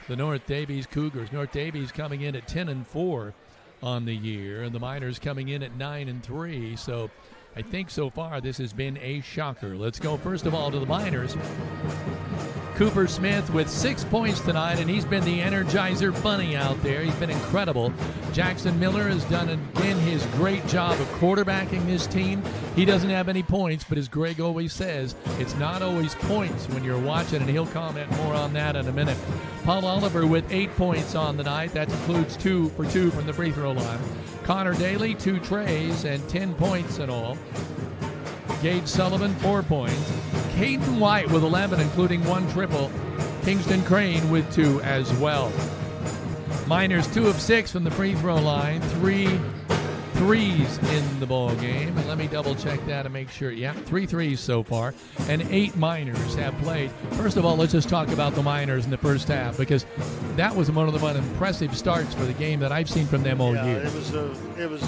the North Daviess Cougars. North Daviess coming in at 10-4 on the year, and the Miners coming in at 9-3. So I think so far this has been a shocker. Let's go first of all to the Miners. Cooper Smith with 6 points tonight, and he's been the Energizer Bunny out there. He's been incredible. Jackson Miller has done, again, his great job of quarterbacking this team. He doesn't have any points, but as Greg always says, it's not always points when you're watching, and he'll comment more on that in a minute. Paul Oliver with 8 points on the night. That includes 2 for 2 from the free throw line. Connor Daly, 2 trays, and 10 points in all. Gage Sullivan, 4 points. Caden White with 11, including 1 triple. Kingston Crane with 2 as well. Miners 2 of 6 from the free throw line. 3 threes in the ball game. And let me double check that and make sure. Yeah, 3 threes so far. And 8 Miners have played. First of all, let's just talk about the Miners in the first half, because that was one of the most impressive starts for the game that I've seen from them all year. It was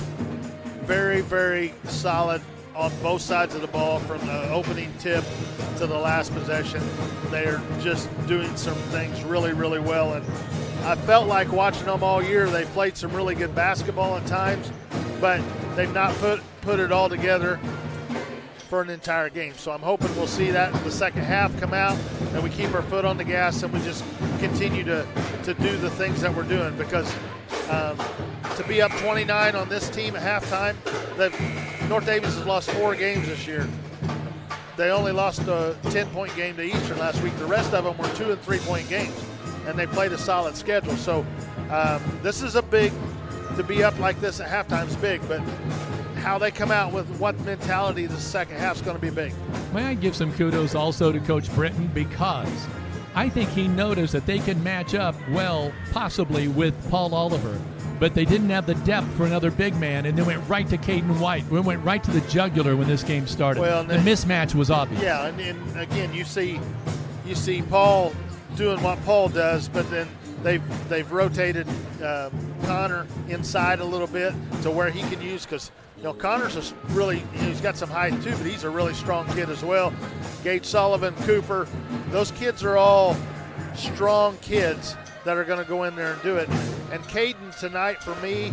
very, very solid on both sides of the ball, from the opening tip to the last possession. They're just doing some things really, really well. And I felt like watching them all year. They played some really good basketball at times, but they've not put it all together for an entire game. So I'm hoping we'll see that in the second half come out, and we keep our foot on the gas and we just continue to do the things that we're doing, because to be up 29 on this team at halftime, North Daviess has lost 4 games this year. They only lost a 10-point game to Eastern last week. The rest of them were 2- and 3-point games, and they played a solid schedule. So this is to be up like this at halftime is big, but how they come out with what mentality the second half is going to be big. May I give some kudos also to Coach Britton, because I think he noticed that they can match up well, possibly, with Paul Oliver, but they didn't have the depth for another big man, and they went right to Caden White. We went right to the jugular when this game started. Well, the mismatch was obvious. Yeah, and again, you see Paul doing what Paul does, but then they've rotated Connor inside a little bit to where he can use, because Connor's he's got some height too, but he's a really strong kid as well. Gage Sullivan, Cooper, those kids are all strong kids that are going to go in there and do it. And Caden tonight, for me,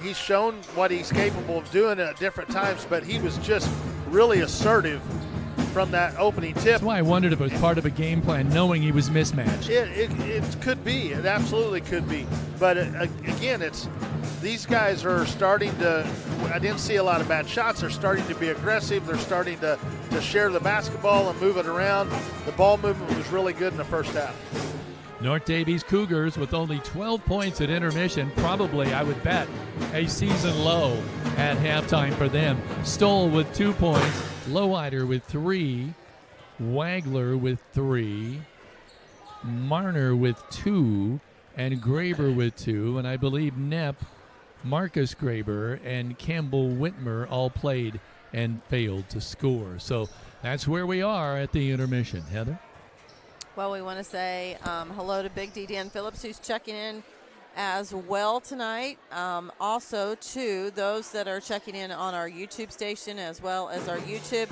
he's shown what he's capable of doing at different times, but he was just really assertive from that opening tip. That's why I wondered if it was part of a game plan, knowing he was mismatched. It could be. It absolutely could be. But again, these guys are starting to – I didn't see a lot of bad shots. They're starting to be aggressive. They're starting to share the basketball and move it around. The ball movement was really good in the first half. North Daviess Cougars with only 12 points at intermission, probably, I would bet, a season low at halftime for them. Stoll with 2 points, Lowrider with 3, Wagler with 3, Marner with 2, and Graber with 2, and I believe Knepp, Marcus Graber, and Campbell Whitmer all played and failed to score. So that's where we are at the intermission. Heather? Well, we want to say hello to Big D Dan Phillips, who's checking in as well tonight. Also to those that are checking in on our YouTube station as well as our YouTube.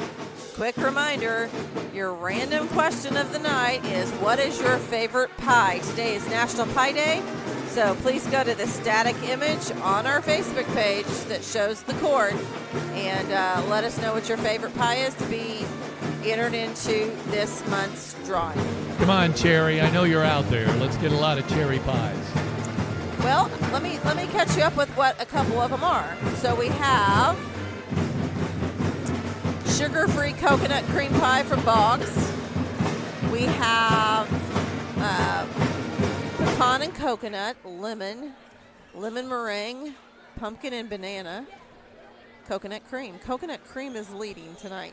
Quick reminder, your random question of the night is, what is your favorite pie? Today is National Pie Day, so please go to the static image on our Facebook page that shows the cord and let us know what your favorite pie is to be entered into this month's drawing. Come on, Cherry. I know you're out there. Let's get a lot of cherry pies. Well, let me catch you up with what a couple of them are. So we have sugar-free coconut cream pie from Boggs. We have pecan and coconut, lemon meringue, pumpkin and banana, coconut cream. Coconut cream is leading tonight.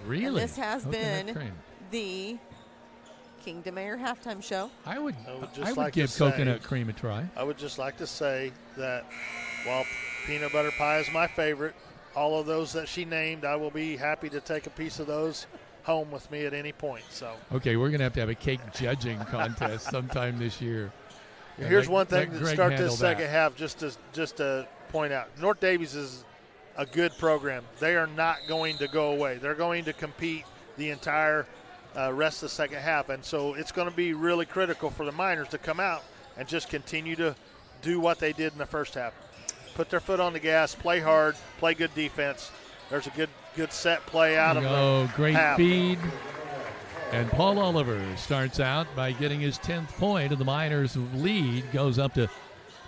Really? And this has coconut been cream. the Kingdom Air halftime show. I would like give to coconut say, cream a try. I would just like to say that while peanut butter pie is my favorite, all of those that she named, I will be happy to take a piece of those home with me at any point. So okay, we're going to have a cake judging contest sometime this year. Here's one thing to start this second that. half, just to point out. North Daviess is a good program. They are not going to go away. They're going to compete the entire rest of the second half, and so it's going to be really critical for the Miners to come out and just continue to do what they did in the first half. put their foot on the gas, play hard, play good defense. There's a good set play out of them. Oh, great half. feed. And Paul Oliver starts out by getting his 10th point, and the Miners' lead goes up to,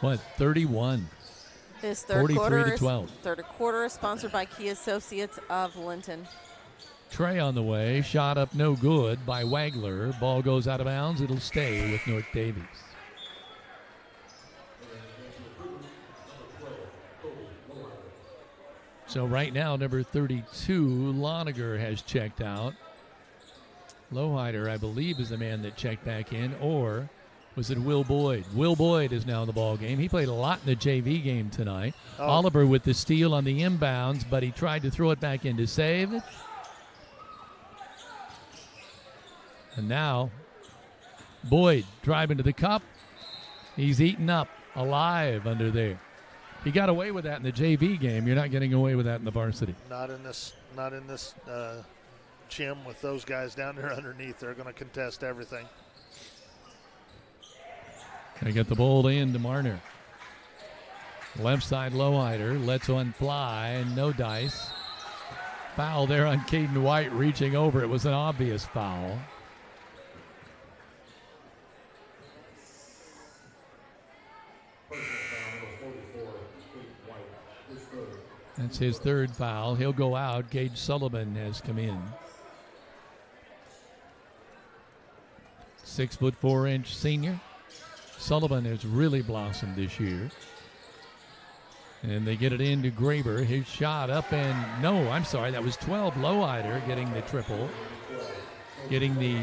31. His third 43-12. quarter is sponsored by Key Associates of Linton. Trey on the way, shot up no good by Wagler. Ball goes out of bounds. It'll stay with North Daviess. So right now, number 32, Loniger has checked out. Lowhider, I believe, is the man that checked back in, or was it Will Boyd? Will Boyd is now in the ball game. He played a lot in the JV game tonight. Oh. Oliver with the steal on the inbounds, but he tried to throw it back in to save it. And now, Boyd driving to the cup. He's eaten up alive under there. He got away with that in the JV game. You're not getting away with that in the varsity. Not in this gym with those guys down there underneath. They're going to contest everything. They get the ball in to Marner. Left side Lowhider lets one fly and no dice. Foul there on Caden White reaching over. It was an obvious foul. That's his third foul. He'll go out. Gage Sullivan has come in. 6'4" senior. Sullivan has really blossomed this year. And they get it into Graber. His shot up and no, I'm sorry, that was 12. Lowhider getting the triple. Getting the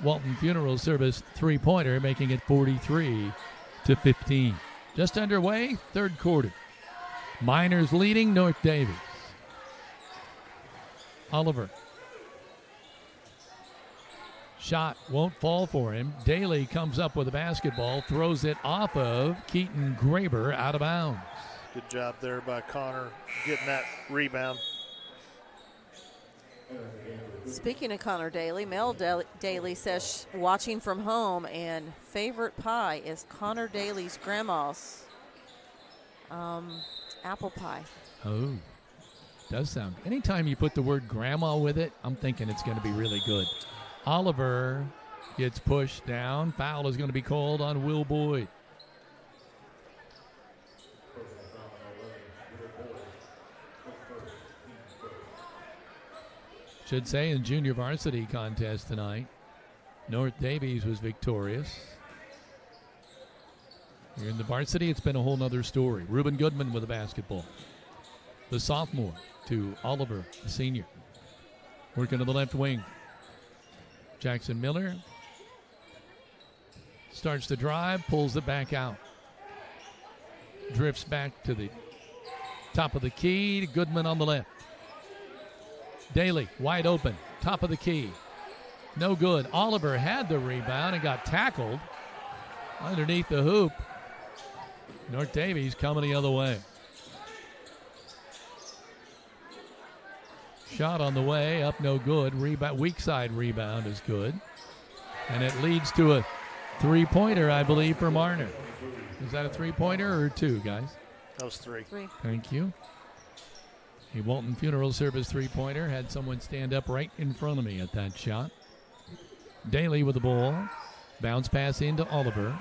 Walton Funeral Service three-pointer, making it 43-15. Just underway, third quarter. Miners leading North Daviess. Oliver. Shot won't fall for him. Daly comes up with a basketball, throws it off of Keaton Graber out of bounds. Good job there by Connor getting that rebound. Speaking of Connor Daly, Mel Daly says watching from home, and favorite pie is Connor Daly's grandma's apple pie. Oh, does sound. Anytime you put the word grandma with it, I'm thinking it's going to be really good. Oliver gets pushed down. Foul is going to be called on Will Boyd. Should say in junior varsity contest tonight, North Daviess was victorious. Here in the varsity, it's been a whole nother story. Reuben Goodman with a basketball. The sophomore to Oliver, the senior. Working to the left wing. Jackson Miller starts the drive, pulls it back out. Drifts back to the top of the key. Goodman on the left. Daly wide open, top of the key. No good. Oliver had the rebound and got tackled underneath the hoop. North Daviess coming the other way. Shot on the way, up no good. Rebound, weak side rebound is good. And it leads to a three-pointer, I believe, for Marner. Is that a three-pointer or two, guys? That was three. Thank you. A Walton Funeral Service three-pointer. Had someone stand up right in front of me at that shot. Daly with the ball. Bounce pass into Oliver.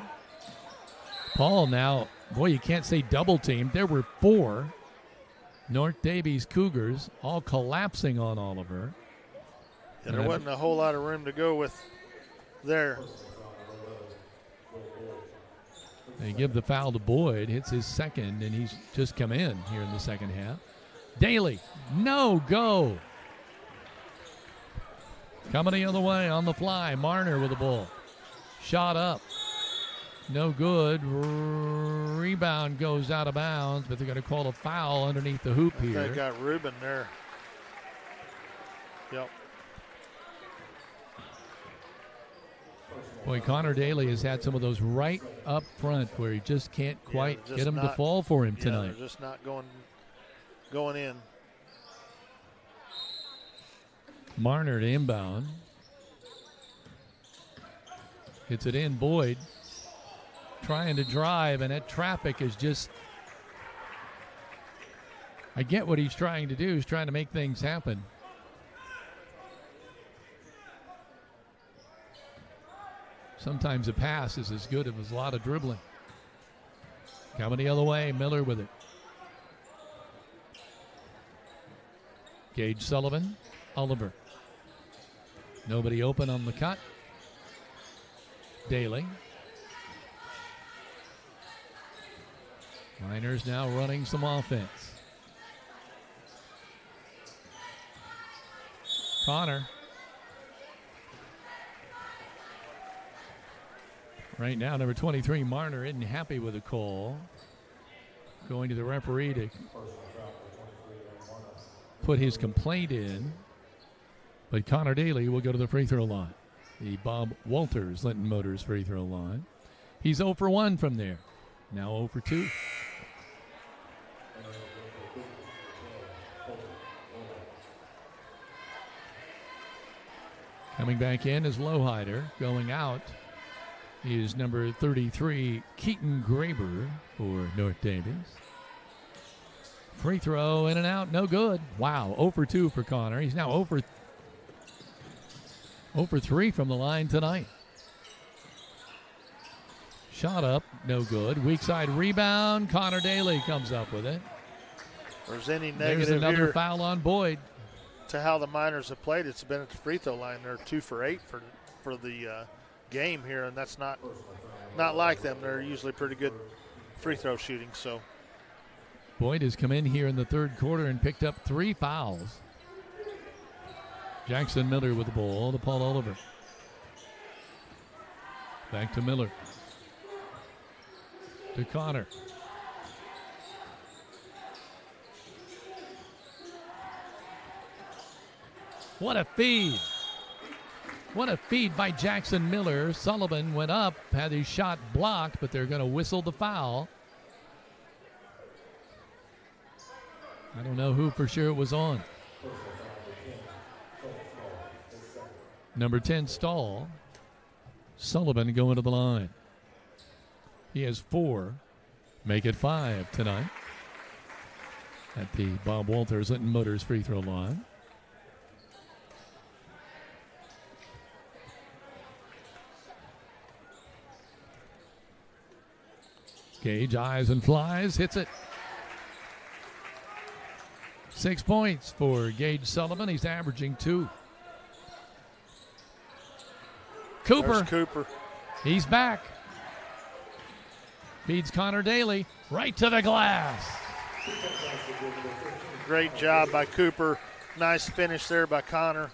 Paul now, boy, you can't say double team. There were four North Daviess Cougars all collapsing on Oliver. And there wasn't a whole lot of room to go with there. They give the foul to Boyd. Hits his second, and he's just come in here in the second half. Daly, no go. Coming the other way on the fly. Marner with the ball. Shot up. No good. Rebound goes out of bounds, but they're going to call a foul underneath the hoop here. They got Reuben there. Yep. Boy, Connor Daly has had some of those right up front where he just can't quite get them to fall for him tonight. They're just not going in. Marner to inbound. Hits it in. Boyd trying to drive, and that traffic is just I get what he's trying to do. He's trying to make things happen. Sometimes a pass is as good as a lot of dribbling. Coming the other way, Miller with it. Gage Sullivan, Oliver. Nobody open on the cut. Daly. Miners now running some offense. Connor. Right now, number 23, Marner, isn't happy with the call. Going to the referee to put his complaint in. But Connor Daly will go to the free throw line. The Bob Walters Linton Motors free throw line. He's 0 for 1 from there. Now 0 for 2. Coming back in is Lowhider. Going out is number 33, Keaton Graber for North Daviess. Free throw in and out, no good. Wow, 0 for 2 for Connor. He's now 0 for 3 from the line tonight. Shot up, no good. Weak side rebound. Connor Daly comes up with it. There's any negative There's another here foul on Boyd. To how the Miners have played, it's been at the free throw line. They're 2 for 8 for the game here, and that's not like them. They're usually pretty good free throw shooting. So Boyd has come in here in the third quarter and picked up 3 fouls. Jackson Miller with the ball to Paul Oliver. Back to Miller. To Connor. What a feed. What a feed by Jackson Miller. Sullivan went up, had his shot blocked, but they're going to whistle the foul. I don't know who for sure it was on. Number 10, Stahl. Sullivan going to the line. He has 4. Make it 5 tonight at the Bob Walters Linton Motors free throw line. Gage eyes and flies, hits it. 6 points for Gage Sullivan. He's averaging 2. Cooper. He's back. Feeds Connor Daly right to the glass. Great job by Cooper. Nice finish there by Connor.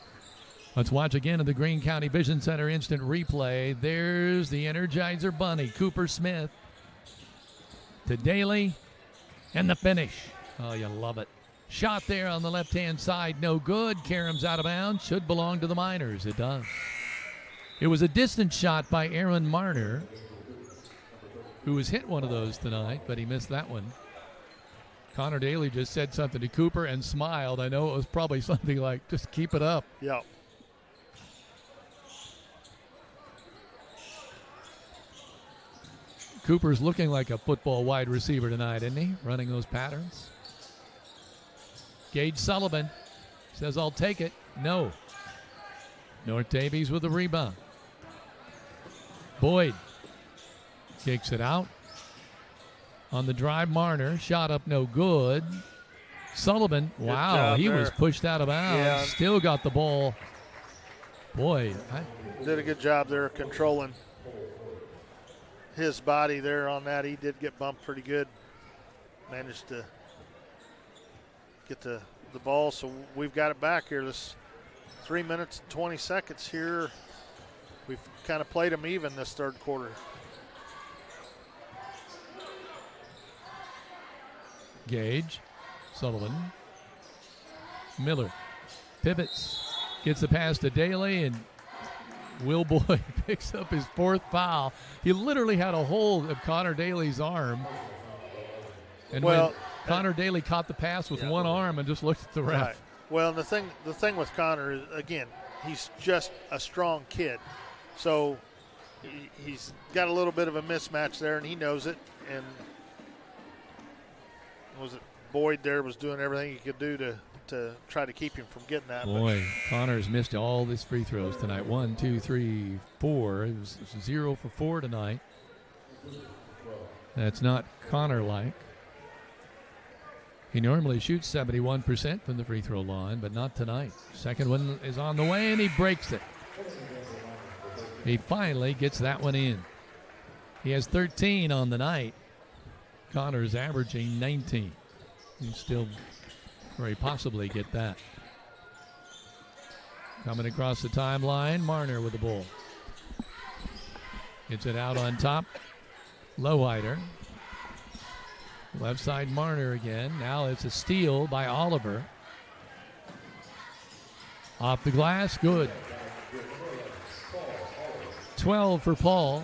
Let's watch again in the Greene County Vision Center instant replay. There's the Energizer Bunny, Cooper Smith. To Daly, and the finish. Oh, you love it. Shot there on the left-hand side, no good. Karam's out of bounds, should belong to the Miners. It does. It was a distant shot by Aaron Marner, who has hit one of those tonight, but he missed that one. Connor Daly just said something to Cooper and smiled. I know it was probably something like, just keep it up. Yep. Cooper's looking like a football wide receiver tonight, isn't he? Running those patterns. Gage Sullivan says, I'll take it. No. North Daviess with the rebound. Boyd kicks it out. On the drive, Marner. Shot up, no good. Sullivan, wow, he was pushed out of bounds. Yeah. Still got the ball. Boy. Did a good job there controlling his body there on that. He did get bumped pretty good. Managed to get the ball, so we've got it back here. This 3 minutes and 20 seconds here. We've kind of played them even this third quarter. Gage, Sullivan, Miller, pivots, gets the pass to Daly, and Will Boyd picks up his 4th foul. He literally had a hold of Connor Daly's arm. And when Connor Daly caught the pass with one arm and just looked at the ref. Right. Well, the thing with Connor is, again, he's just a strong kid. So he's got a little bit of a mismatch there, and he knows it. And was it Boyd there was doing everything he could do to try to keep him from getting that. Boy, Connor's missed all his free throws tonight. 1, 2, 3, 4. It was 0 for 4 tonight. That's not Connor-like. He normally shoots 71% from the free throw line, but not tonight. Second one is on the way, and he breaks it. He finally gets that one in. He has 13 on the night. Connor's averaging 19. He still very possibly get that. Coming across the timeline, Marner with the ball. Gets it out on top. Lowhider. Left side Marner again. Now it's a steal by Oliver. Off the glass, good. 12 for Paul.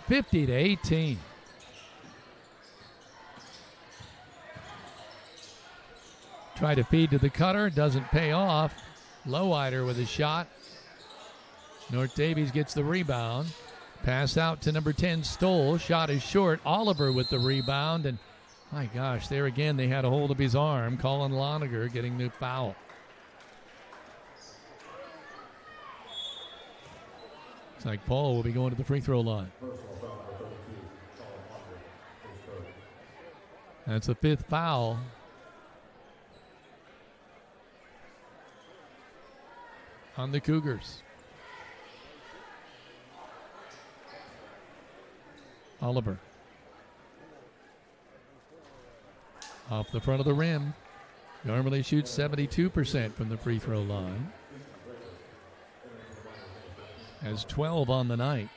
50-18. Try to feed to the cutter, doesn't pay off. Lowhider with a shot. North Daviess gets the rebound. Pass out to number 10, Stoll. Shot is short. Oliver with the rebound. And my gosh, there again they had a hold of his arm. Colin Loniger getting the foul. Looks like Paul will be going to the free throw line. That's the 5th foul. On the Cougars. Oliver. Off the front of the rim. Normally shoots 72% from the free throw line. Has 12 on the night.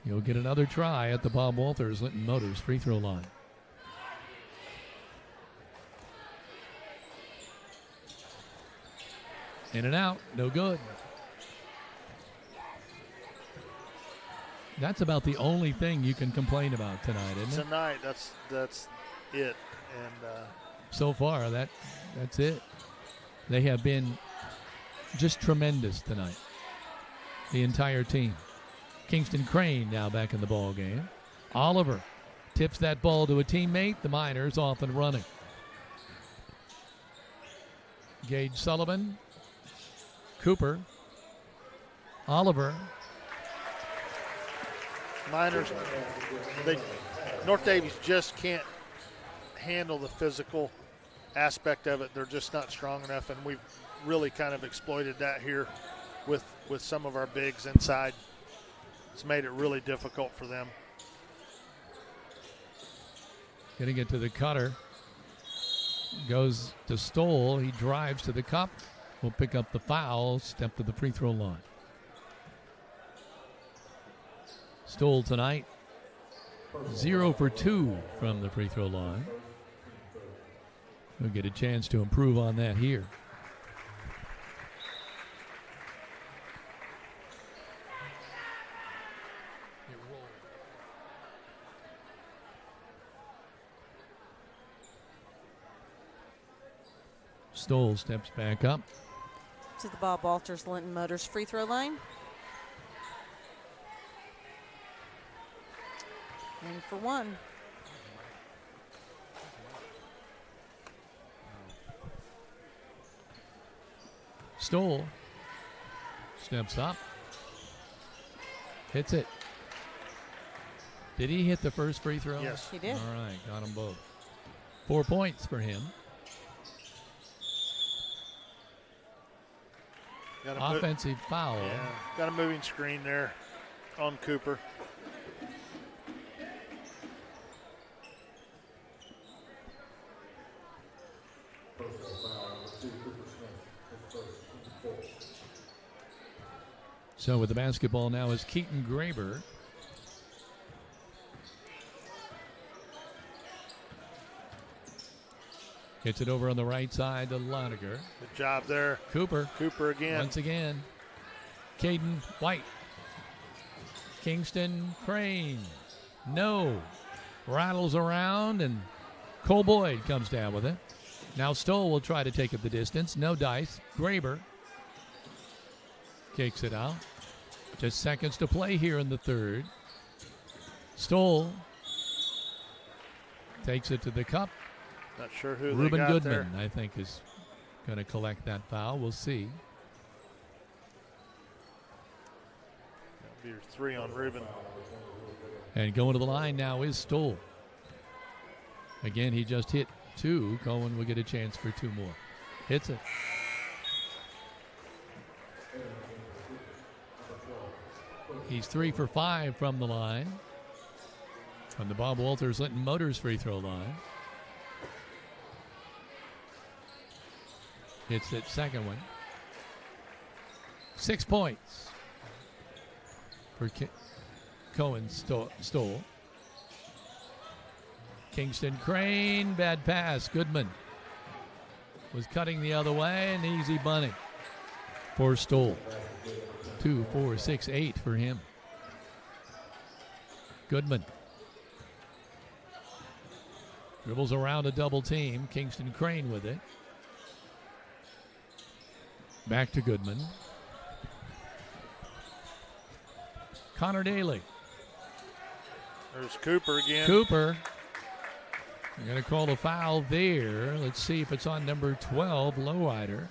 He'll get another try at the Bob Walters Linton Motors free throw line. In and out, no good. That's about the only thing you can complain about tonight, isn't it? Tonight, that's it. And so far, that's it. They have been just tremendous tonight. The entire team. Kingston Crane now back in the ball game. Oliver tips that ball to a teammate. The Miners off and running. Gage Sullivan. Cooper. Oliver. Miners, North Daviess just can't handle the physical aspect of it. They're just not strong enough, and we've really kind of exploited that here with some of our bigs inside. It's made it really difficult for them. Getting it to the cutter. Goes to Stoll. He drives to the cup. Will pick up the foul. Step to the free throw line. Stoll tonight, 0 for 2 from the free throw line. He'll get a chance to improve on that here. Stoll steps back up. To the Bob Walters Linton Motors free throw line. And for one. Stoll steps up. Hits it. Did he hit the first free throw? Yes. He did. All right, got them both. 4 points for him. Offensive foul. Yeah, got a moving screen there on Cooper. So with the basketball now is Keaton Graber. Gets it over on the right side to Loniger. Good job there. Cooper again. Once again. Caden White. Kingston Crane. No. Rattles around and Cole Boyd comes down with it. Now Stoll will try to take it the distance. No dice. Graber kicks it out. Just seconds to play here in the third. Stoll Takes it to the cup. Not sure who Reuben they got Goodman, there. I think, is going to collect that foul. We'll see. That'll be your 3 on Reuben. And going to the line now is Stoll. Again, he just hit 2. Cohen will get a chance for 2 more. Hits it. He's 3 for 5 from the line. From the Bob Walters Linton Motors free throw line. Hits that second one. 6 points for Cohen Stoll. Kingston Crane, bad pass. Goodman was cutting the other way, and easy bunny for Stoll. 2, 4, 6, 8 for him. Goodman dribbles around a double team. Kingston Crane with it. Back to Goodman. Connor Daly. There's Cooper again. Cooper. They're going to call a foul there. Let's see if it's on number 12, Lowrider.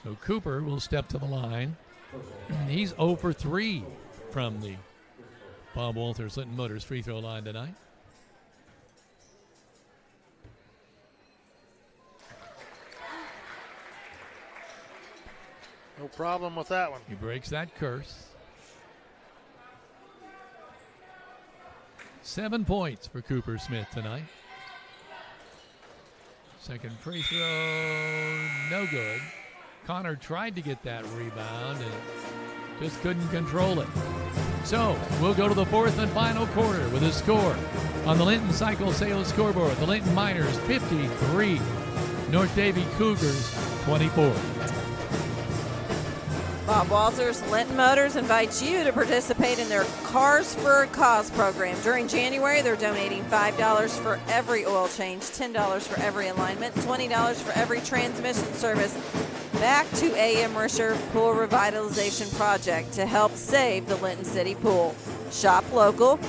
So Cooper will step to the line. He's 0 for 3 from the Bob Walters Linton Motors free throw line tonight. No problem with that one. He breaks that curse. 7 points for Cooper Smith tonight. Second free throw, no good. Connor tried to get that rebound and just couldn't control it. So we'll go to the 4th and final quarter with a score on the Linton Cycle Sales scoreboard. The Linton Miners 53, North Davie Cougars 24. Bob Walters Linton Motors invites you to participate in their Cars for a Cause program. During January, they're donating $5 for every oil change, $10 for every alignment, $20 for every transmission service back to A.M. Risher Pool Revitalization Project to help save the Linton City Pool. Shop local,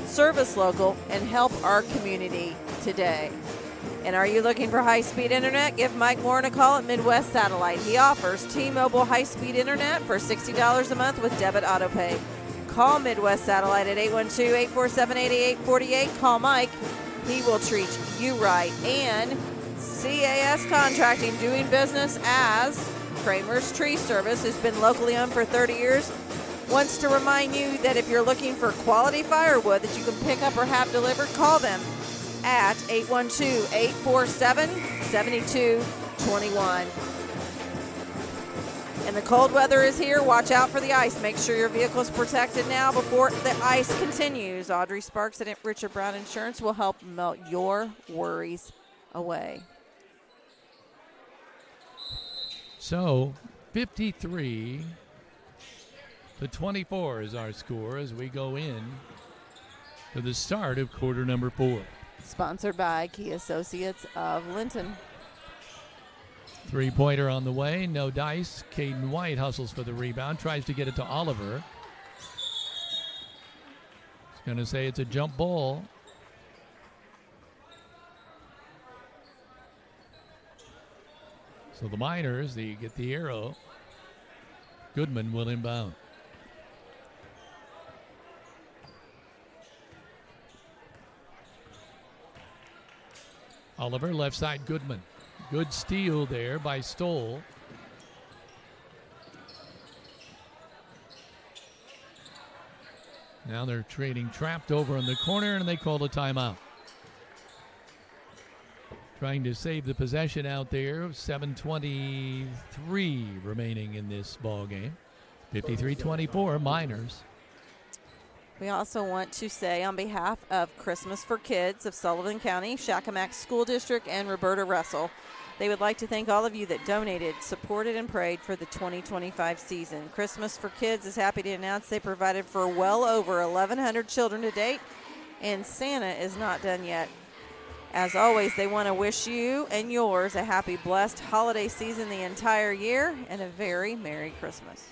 service local, and help our community today. And are you looking for high-speed internet? Give Mike Warren a call at Midwest Satellite. He offers T-Mobile high-speed internet for $60 a month with debit autopay. Call Midwest Satellite at 812-847-8848. Call Mike. He will treat you right. And CAS Contracting, doing business as Kramer's Tree Service, has been locally owned for 30 years, wants to remind you that if you're looking for quality firewood that you can pick up or have delivered, call them at 812-847-7221. And the cold weather is here. Watch out for the ice. Make sure your vehicle is protected now before the ice continues. Audrey Sparks at Richard Brown Insurance will help melt your worries away. So 53-24 is our score as we go in to the start of quarter number 4. Sponsored by Key Associates of Linton. Three-pointer on the way, no dice. Caden White hustles for the rebound, tries to get it to Oliver. He's going to say it's a jump ball. So the Miners, they get the arrow. Goodman will inbound. Oliver, left side, Goodman. Good steal there by Stoll. Now they're trading trapped over in the corner, and they call a timeout. Trying to save the possession out there. 7:23 remaining in this ball game. 53-24, Miners. We also want to say on behalf of Christmas for Kids of Sullivan County, Shakamak School District, and Roberta Russell, they would like to thank all of you that donated, supported, and prayed for the 2025 season. Christmas for Kids is happy to announce they provided for well over 1,100 children to date, and Santa is not done yet. As always, they want to wish you and yours a happy, blessed holiday season the entire year and a very Merry Christmas.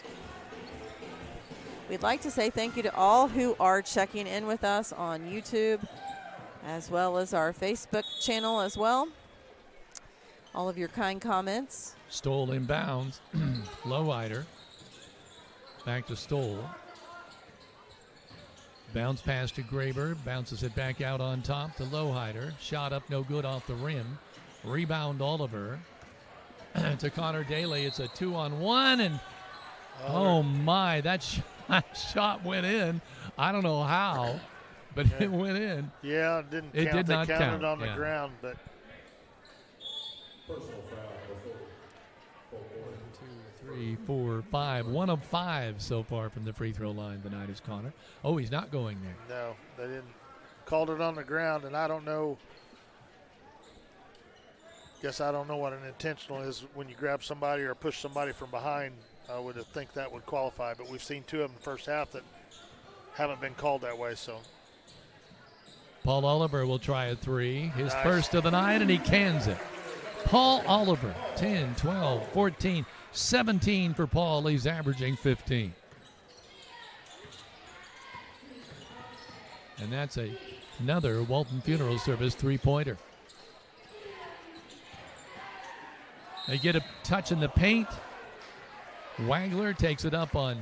We'd like to say thank you to all who are checking in with us on YouTube, as well as our Facebook channel as well. All of your kind comments. Stoll inbounds. Lowrider. Back to Stoll. Bounce pass to Graber. Bounces it back out on top to Lowrider. Shot up no good off the rim. Rebound Oliver. To Connor Daly. It's a 2-on-1, and oh my, that shot went in. I don't know how, but it went in. Yeah, it didn't count. It did not they counted count. on the ground, but. 3, 4, 5. 1 of 5 so far from the free throw line tonight is Connor. Oh, he's not going there. No, they didn't. Called it on the ground, and I don't know. Guess I don't know what an intentional is when you grab somebody or push somebody from behind. I would think that would qualify, but we've seen 2 of them in the first half that haven't been called that way. So Paul Oliver will try a 3, his nice. first of the night, and he cans it. Paul Oliver, 10, 12, 14, 17 for Paul. He's averaging 15. And that's another Walton Funeral Service 3-pointer. They get a touch in the paint. Wagler takes it up on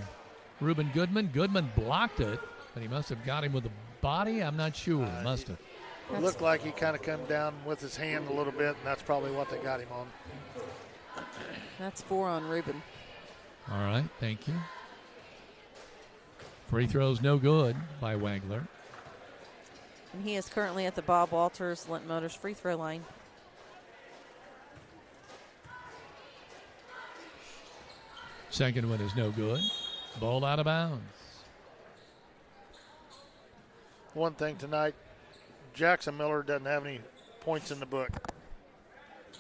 Reuben Goodman. Goodman blocked it, but he must have got him with the body. I'm not sure. Must have. It looked like he kind of come down with his hand a little bit, and that's probably what they got him on. That's 4 on Reuben. All right, thank you. Free throws no good by Wagler. And he is currently at the Bob Walters Linton Motors free throw line. Second one is no good. Ball out of bounds. One thing tonight, Jackson Miller doesn't have any points in the book,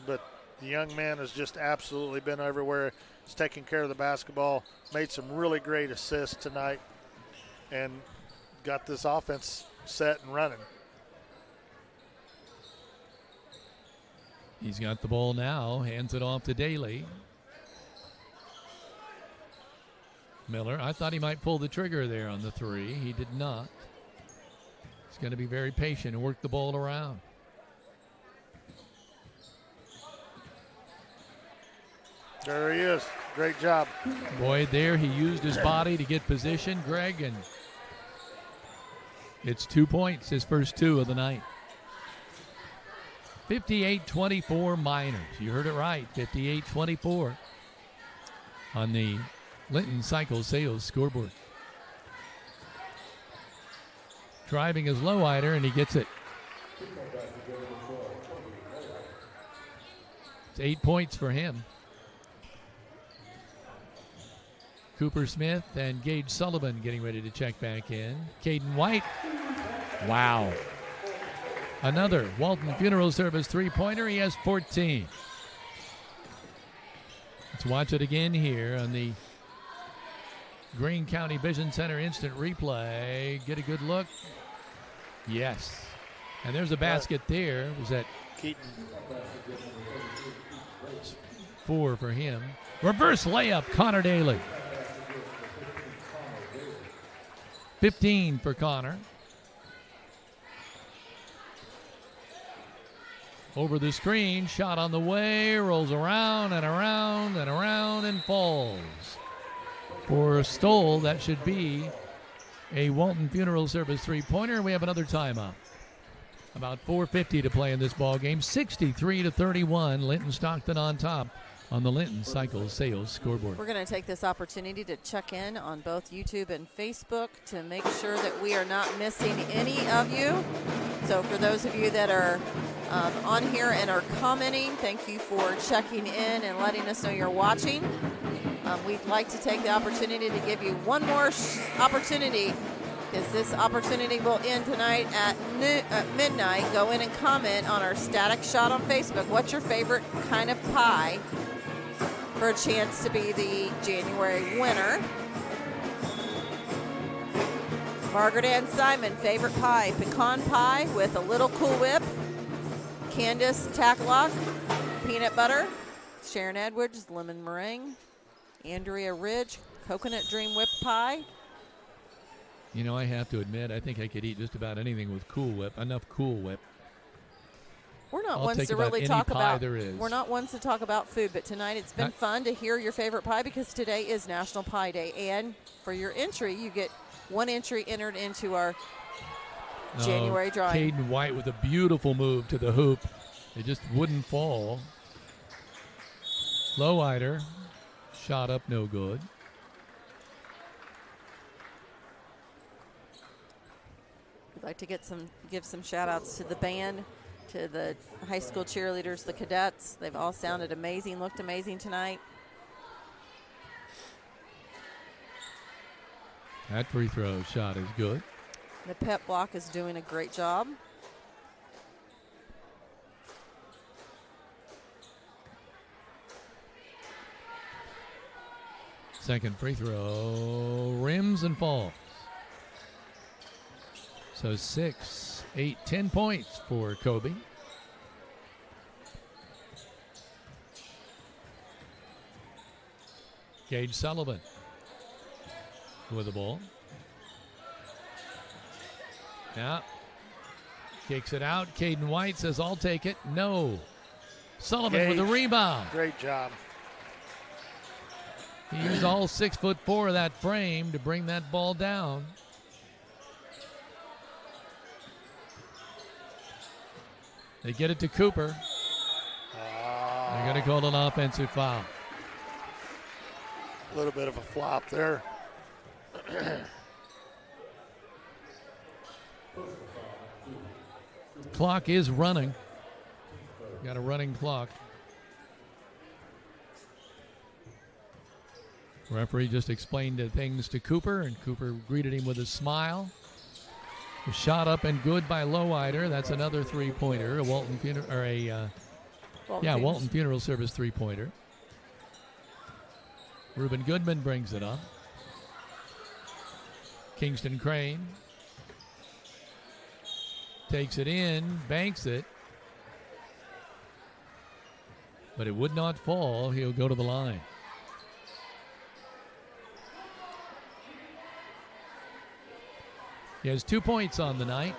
but the young man has just absolutely been everywhere. He's taking care of the basketball, made some really great assists tonight, and got this offense set and running. He's got the ball now, hands it off to Daly. Miller, I thought he might pull the trigger there on the 3. He did not. He's going to be very patient and work the ball around. There he is. Great job. Boyd there, he used his body to get position, Greg, and it's 2 points, his first 2 of the night. 58-24 Miners. You heard it right, 58-24 on the Linton Cycle Sales scoreboard. Driving is Lowrider, and he gets it. It's 8 points for him. Cooper Smith and Gage Sullivan getting ready to check back in. Caden White. Wow. Another Walton Funeral Service 3-pointer. He has 14. Let's watch it again here on the Greene County Vision Center instant replay. Get a good look. Yes. And there's a basket there. Was that Keaton? 4 for him. Reverse layup, Connor Daly. 15 for Connor. Over the screen, shot on the way, rolls around and around and around and falls. For Stoll, that should be a Walton Funeral Service 3-pointer. We have another timeout. About 4:50 to play in this ball game. 63-31, Linton-Stockton on top on the Linton Cycle Sales scoreboard. We're going to take this opportunity to check in on both YouTube and Facebook to make sure that we are not missing any of you. So for those of you that are on here and are commenting, thank you for checking in and letting us know you're watching. We'd like to take the opportunity to give you one more opportunity, because this opportunity will end tonight at midnight. Go in and comment on our static shot on Facebook. What's your favorite kind of pie for a chance to be the January winner? Margaret Ann Simon, favorite pie, pecan pie with a little Cool Whip. Candace Tacklock, peanut butter. Sharon Edwards, lemon meringue. Andrea Ridge, coconut dream whip pie. You know, I have to admit, I think I could eat just about anything with Cool Whip, enough Cool Whip. We're not I'll ones take to about really any talk pie about. there is. We're not ones to talk about food, but tonight it's been fun to hear your favorite pie because today is National Pie Day, and for your entry, you get one entry entered into our January drawing. Caden White with a beautiful move to the hoop. It just wouldn't fall. Lowrider shot up, no good. We'd like to give some shout outs to the band, to the high school cheerleaders, the cadets. They've all sounded amazing, looked amazing tonight. That free throw shot is good. The pep block is doing a great job. Second free throw rims and falls. So 6, 8, 10 points for Kobe. Gage Sullivan with the ball. Yeah. Kicks it out. Caden White says, I'll take it. No. Sullivan Gage, with a rebound. Great job. He used all 6'4" of that frame to bring that ball down. They get it to Cooper. They're going to call an offensive foul. A little bit of a flop there. Clock is running. Got a running clock. Referee just explained the things to Cooper, and Cooper greeted him with a smile. A shot up and good by Lowrider. That's another three-pointer. A Walton Funeral Service three-pointer. Reuben Goodman brings it up. Kingston Crane takes it in, banks it, but it would not fall. He'll go to the line. He has 2 points on the night.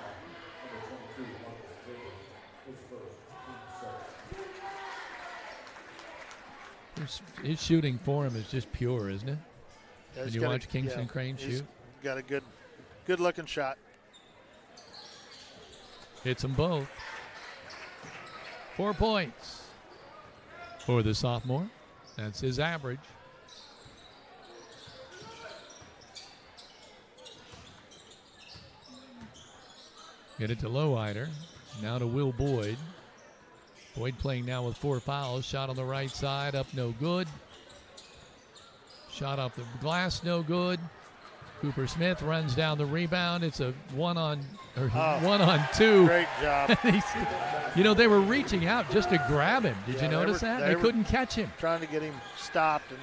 His shooting for him is just pure, isn't it? Yeah, when you watch Kingston Crane shoot. Got a good looking shot. Hits them both. 4 points for the sophomore. That's his average. Get it to Lowrider. Now to Will Boyd. Boyd playing now with 4 fouls. Shot on the right side, up no good. Shot off the glass, no good. Cooper Smith runs down the rebound. It's a one on two. Great job. You know, they were reaching out just to grab him. Did you notice that? They couldn't catch him. Trying to get him stopped. And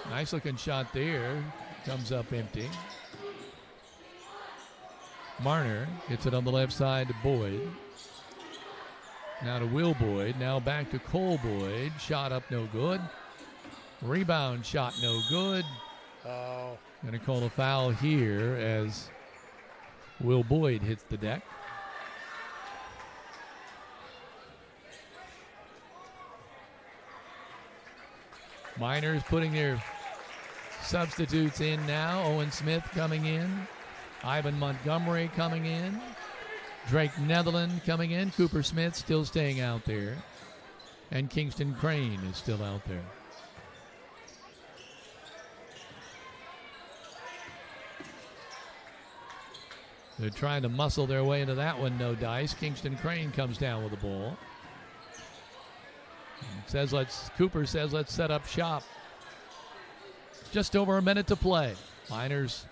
nice looking shot there. Comes up empty. Marner gets it on the left side to Boyd. Now to Will Boyd. Now back to Cole Boyd. Shot up no good. Rebound shot no good. Oh. Going to call a foul here as Will Boyd hits the deck. Miners putting their substitutes in now. Owen Smith coming in. Ivan Montgomery coming in. Drake Netherland coming in. Cooper Smith still staying out there. And Kingston Crane is still out there. They're trying to muscle their way into that one, no dice. Kingston Crane comes down with the ball. Cooper says, let's set up shop. Just over a minute to play. Miners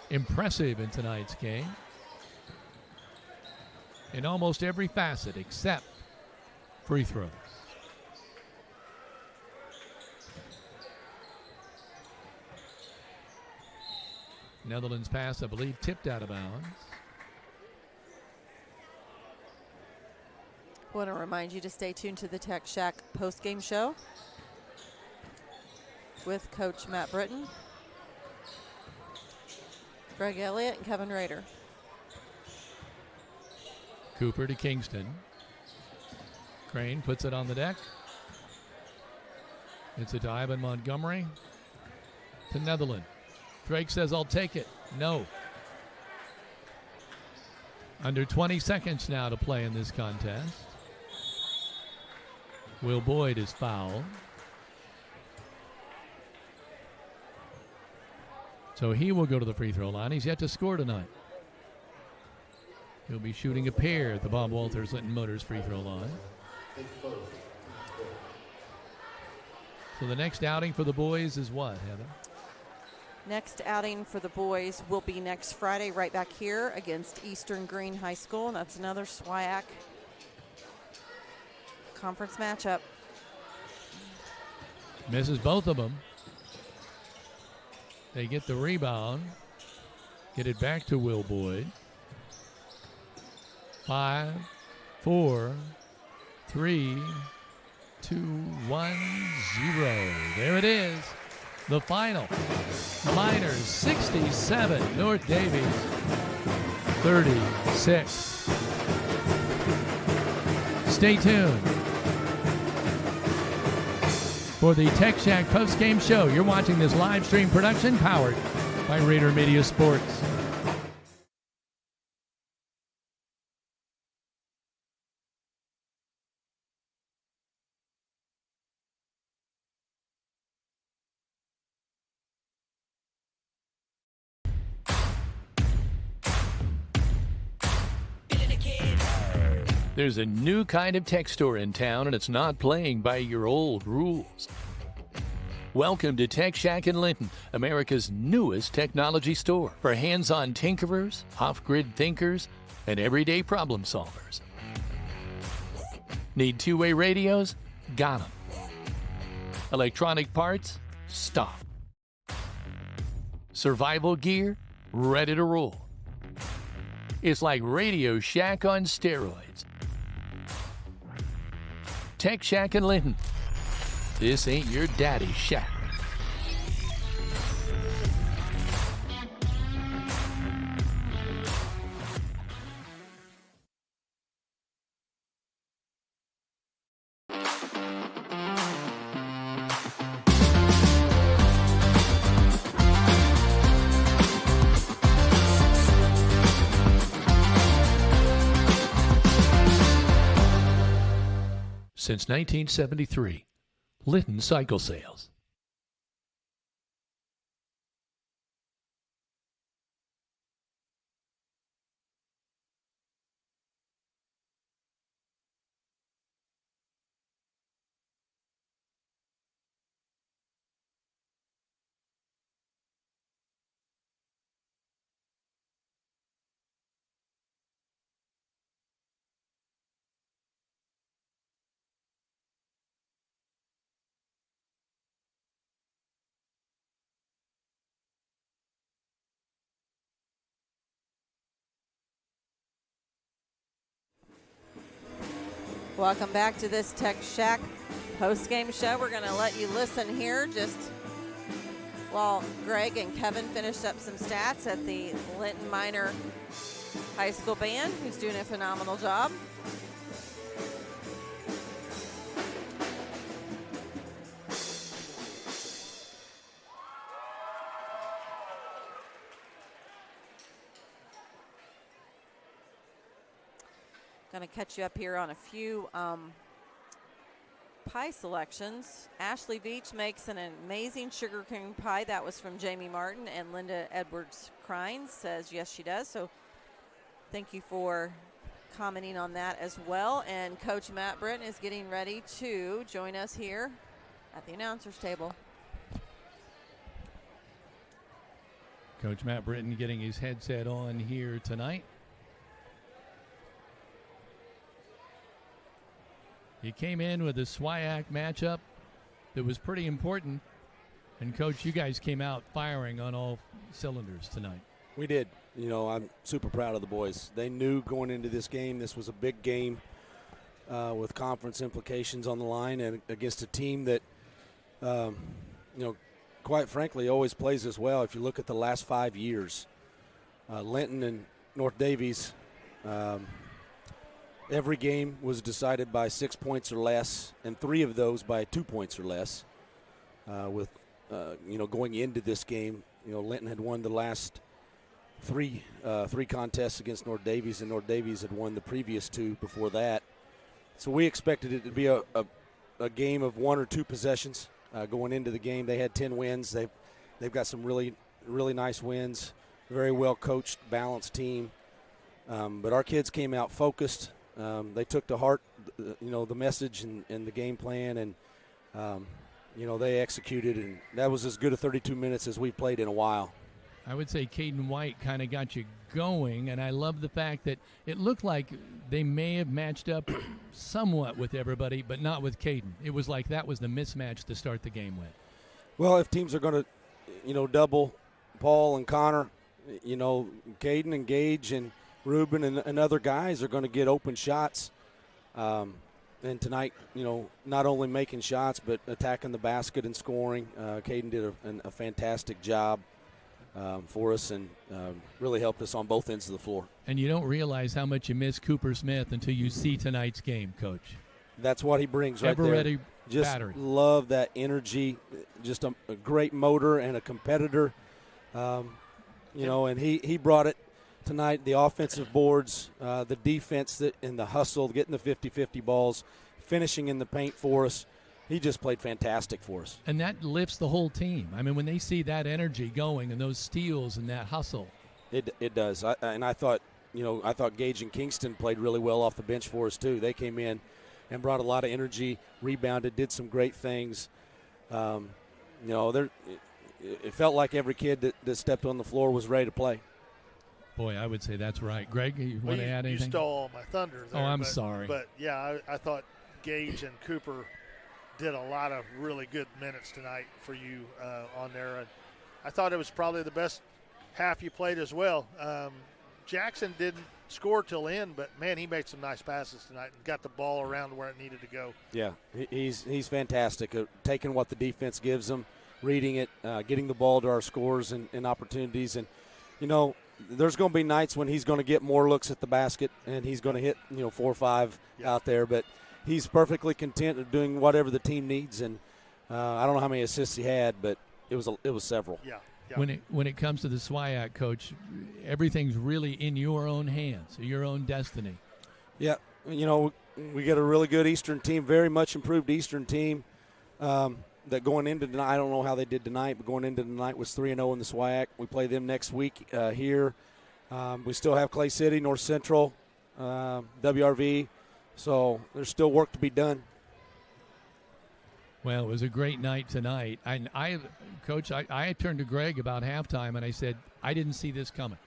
impressive in tonight's game. In almost every facet except free throws. Netherlands pass, I believe, tipped out of bounds. I want to remind you to stay tuned to the Tech Shack post-game show with Coach Matt Britton. Greg Elliott and Kevin Rader. Cooper to Kingston. Crane puts it on the deck. It's a to Ivan Montgomery. To Netherland. Drake says, I'll take it. No. Under 20 seconds now to play in this contest. Will Boyd is fouled. So he will go to the free throw line. He's yet to score tonight. He'll be shooting a pair at the Bob Walters Linton Motors free throw line. So the next outing for the boys is what, Heather? Next outing for the boys will be next Friday right back here against Eastern Green High School. And that's another SWIAC conference matchup. Misses both of them. They get the rebound. Get it back to Will Boyd. 5, 4, 3, 2, 1, 0. There it is. The final. Miners 67. North Daviess 36. Stay tuned for the Tech Shack post-game show. You're watching this live stream production powered by Rader Media Sports. There's a new kind of tech store in town, and it's not playing by your old rules. Welcome to Tech Shack in Linton, America's newest technology store for hands-on tinkerers, off-grid thinkers, and everyday problem solvers. Need two-way radios? Got them. Electronic parts? Stop. Survival gear? Ready to roll. It's like Radio Shack on steroids. Tech Shack in Linton. This ain't your daddy's shack. Since 1973, Linton Cycle Sales. Welcome back to this Tech Shack post-game show. We're going to let you listen here just while Greg and Kevin finished up some stats at the Linton Minor High School Band, who's doing a phenomenal job. Going to catch you up here on a few pie selections. Ashley Veach makes an amazing sugarcane pie. That was from Jamie Martin, and Linda Edwards Crines says yes, she does. So thank you for commenting on that as well. And Coach Matt Britton is getting ready to join us here at the announcer's table. Coach Matt Britton getting his headset on here tonight. He came in with a SWIAC matchup that was pretty important. And, Coach, you guys came out firing on all cylinders tonight. We did. You know, I'm super proud of the boys. They knew going into this game this was a big game with conference implications on the line and against a team that, you know, quite frankly, always plays as well. If you look at the last 5 years, Linton and North Daviess, every game was decided by 6 points or less, and 3 of those by 2 points or less. Going into this game, Linton had won the last three contests against North Daviess, and North Daviess had won the previous 2 before that. So we expected it to be a game of 1 or 2 possessions going into the game. They had 10 wins. They've got some really, really nice wins. Very well coached, balanced team. But our kids came out focused. They took to heart, the message and the game plan, and they executed, and that was as good a 32 minutes as we've played in a while. I would say Caden White kind of got you going, and I love the fact that it looked like they may have matched up somewhat with everybody, but not with Caden. It was like that was the mismatch to start the game with. Well, if teams are going to, double Paul and Connor, Caden and Gage and Ruben and other guys are going to get open shots. And tonight, not only making shots but attacking the basket and scoring. Caden did a fantastic job for us and really helped us on both ends of the floor. And you don't realize how much you miss Cooper Smith until you see tonight's game, Coach. That's what he brings right there. Ever-ready Just battery. Love that energy, just a great motor and a competitor. And he brought it tonight, the offensive boards, the defense and the hustle, getting the 50-50 balls, finishing in the paint for us. He just played fantastic for us. And that lifts the whole team. I mean, when they see that energy going and those steals and that hustle. It does. I thought Gage and Kingston played really well off the bench for us too. They came in and brought a lot of energy, rebounded, did some great things. It felt like every kid that stepped on the floor was ready to play. Boy, I would say that's right. Greg, you want to add anything? You stole all my thunder there. I'm sorry. But, yeah, I thought Gage and Cooper did a lot of really good minutes tonight for you on there. And I thought it was probably the best half you played as well. Jackson didn't score till the end, but, man, he made some nice passes tonight and got the ball around where it needed to go. Yeah, he's fantastic at taking what the defense gives him, reading it, getting the ball to our scores and opportunities. And, there's going to be nights when he's going to get more looks at the basket and he's going to hit 4 or 5 out there, but he's perfectly content of doing whatever the team needs. And I don't know how many assists he had, but it was several. Yeah. When it comes to the SWIAC, Coach, everything's really in your own hands, your own destiny. Yeah, we get a really good Eastern team, very much improved Eastern team. That going into tonight, I don't know how they did tonight, but going into tonight was 3-0 in the SWIAC. We play them next week here. We still have Clay City, North Central, WRV. So there's still work to be done. Well, it was a great night tonight. Coach, I turned to Greg about halftime and I said, I didn't see this coming.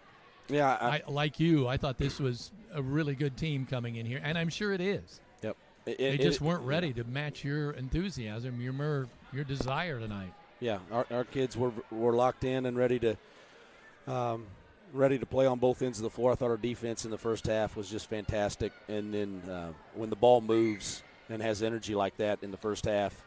Yeah. Like you, I thought this was a really good team coming in here, and I'm sure it is. Yep. They just weren't ready to match your enthusiasm, your desire tonight. Yeah, our kids were locked in and ready to play on both ends of the floor. I thought our defense in the first half was just fantastic, and then when the ball moves and has energy like that in the first half,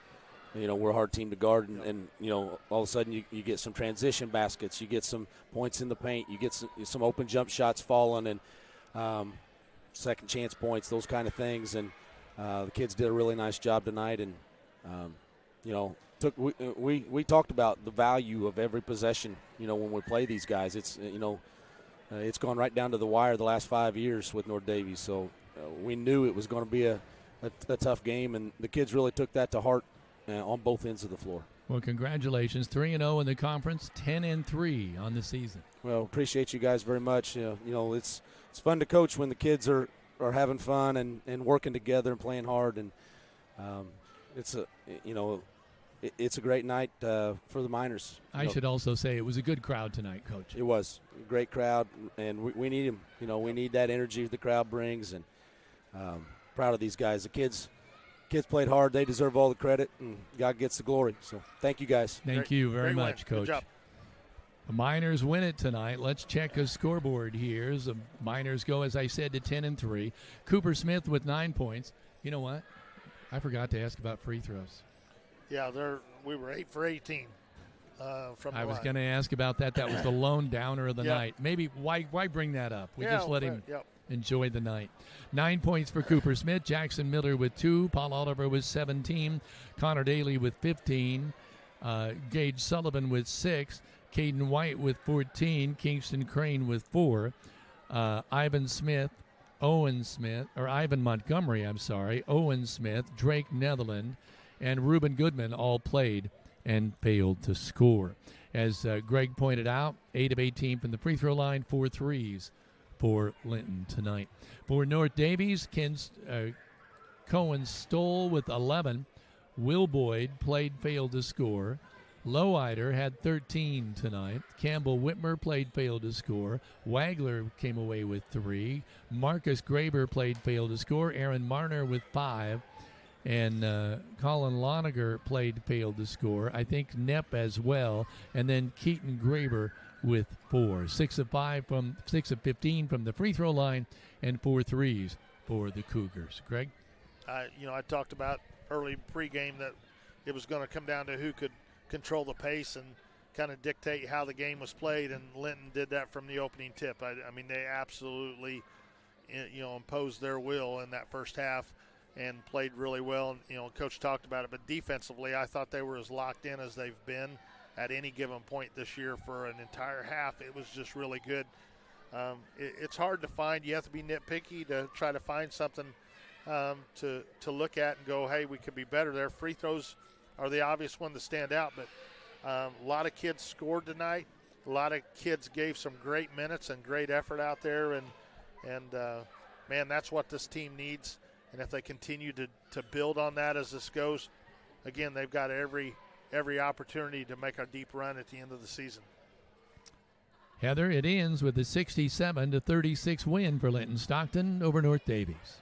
we're a hard team to guard, and all of a sudden you get some transition baskets, you get some points in the paint, you get some open jump shots falling, and second chance points, those kind of things, and the kids did a really nice job tonight, and we talked about the value of every possession. When we play these guys, it's gone right down to the wire the last 5 years with North Daviess. So we knew it was going to be a tough game, and the kids really took that to heart on both ends of the floor. Well, congratulations, 3-0 in the conference, 10-3 on the season. Well, appreciate you guys very much. It's fun to coach when the kids are having fun and working together and playing hard, and it's a great night for the Miners. I should also say it was a good crowd tonight, Coach. It was a great crowd, and we need them. We need that energy the crowd brings, and proud of these guys. The kids played hard. They deserve all the credit, and God gets the glory. So thank you guys. Thank you very much, Coach. Good job. The Miners win it tonight. Let's check a scoreboard here. The Miners go, as I said, to 10-3. Cooper Smith with 9 points. You know what? I forgot to ask about free throws. Yeah, we were 8 for 18 from I the was line. going to ask about that. That was the lone downer of the Yep. night. Maybe why bring that up? We just let him Yep. enjoy the night. 9 points for Cooper Smith. Jackson Miller with 2. Paul Oliver with 17. Connor Daly with 15. Gage Sullivan with 6. Caden White with 14. Kingston Crane with 4. Ivan Montgomery, Owen Smith, Drake Netherland, and Reuben Goodman all played and failed to score. As Greg pointed out, 8 of 18 from the free throw line, 4 threes for Linton tonight. For North Daviess, Cohen Stoll with 11. Will Boyd failed to score. Lowider had 13 tonight. Campbell Whitmer failed to score. Wagler came away with 3. Marcus Graber failed to score. Aaron Marner with 5. And Colin Loniger failed to score. I think Knepp as well. And then Keaton Graber with 4. 6 of 15 from the free throw line and 4 threes for the Cougars. Greg? I talked about early pregame that it was going to come down to who could control the pace and kind of dictate how the game was played, and Linton did that from the opening tip. I mean, they absolutely, imposed their will in that first half and played really well. And, Coach talked about it, but defensively, I thought they were as locked in as they've been at any given point this year for an entire half. It was just really good. It's hard to find. You have to be nitpicky to try to find something to look at and go, hey, we could be better there. Free throws are the obvious one to stand out, but a lot of kids scored tonight. A lot of kids gave some great minutes and great effort out there, and man, that's what this team needs. And if they continue to build on that as this goes, again, they've got every opportunity to make a deep run at the end of the season. Heather, it ends with a 67-36 win for Linton-Stockton over North Daviess.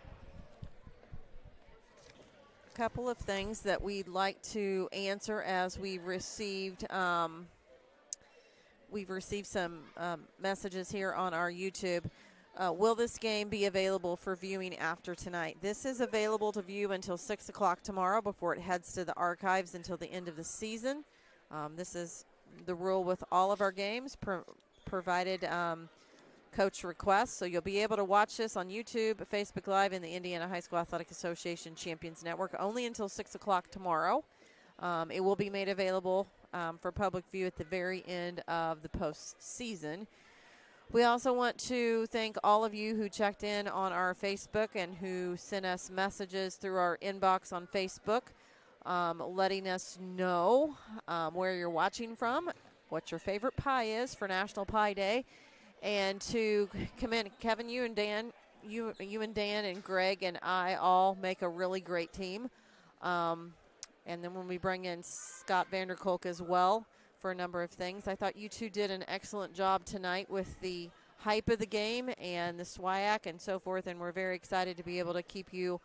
Couple of things that we'd like to answer as we've received some messages here on our YouTube. Will this game be available for viewing after tonight? This is available to view until 6 o'clock tomorrow before it heads to the archives until the end of the season. This is the rule with all of our games, provided coach requests. So you'll be able to watch this on YouTube, Facebook Live, and the Indiana High School Athletic Association Champions Network only until 6 o'clock tomorrow. It will be made available for public view at the very end of the postseason. We also want to thank all of you who checked in on our Facebook and who sent us messages through our inbox on Facebook, letting us know where you're watching from, what your favorite pie is for National Pie Day. And to commend Kevin, you and Dan and Greg and I all make a really great team. And then when we bring in Scott Vanderkolk as well for a number of things, I thought you two did an excellent job tonight with the hype of the game and the SWIAC and so forth. And we're very excited to be able to keep you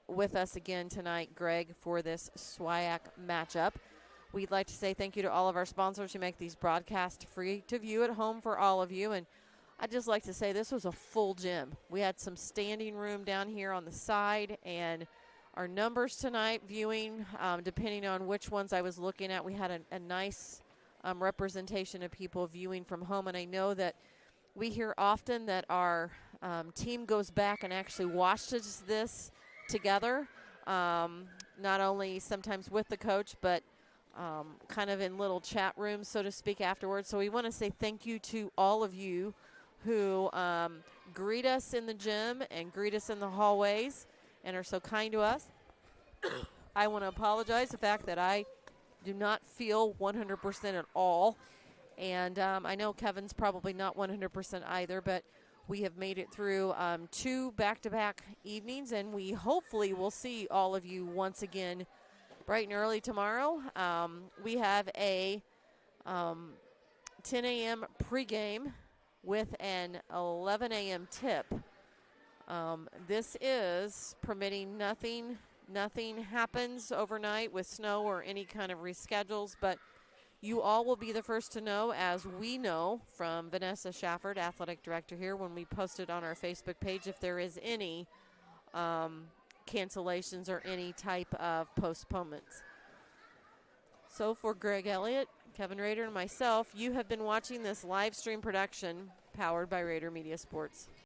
with us again tonight, Greg, for this SWIAC matchup. We'd like to say thank you to all of our sponsors who make these broadcasts free to view at home for all of you. And I'd just like to say this was a full gym. We had some standing room down here on the side, and our numbers tonight viewing, depending on which ones I was looking at, we had a nice representation of people viewing from home. And I know that we hear often that our team goes back and actually watches this together, not only sometimes with the coach, but kind of in little chat rooms, so to speak, afterwards. So we want to say thank you to all of you who greet us in the gym and greet us in the hallways and are so kind to us. I want to apologize the fact that I do not feel 100% at all. And I know Kevin's probably not 100% either, but we have made it through 2 back-to-back evenings, and we hopefully will see all of you once again bright and early tomorrow. We have a 10 a.m. pregame with an 11 a.m. tip. This is permitting nothing happens overnight with snow or any kind of reschedules, but you all will be the first to know, as we know from Vanessa Shafford, athletic director here, when we post it on our Facebook page, if there is any cancellations or any type of postponements. So for Greg Elliott, Kevin Rader, and myself, you have been watching this live stream production powered by Rader Media Sports.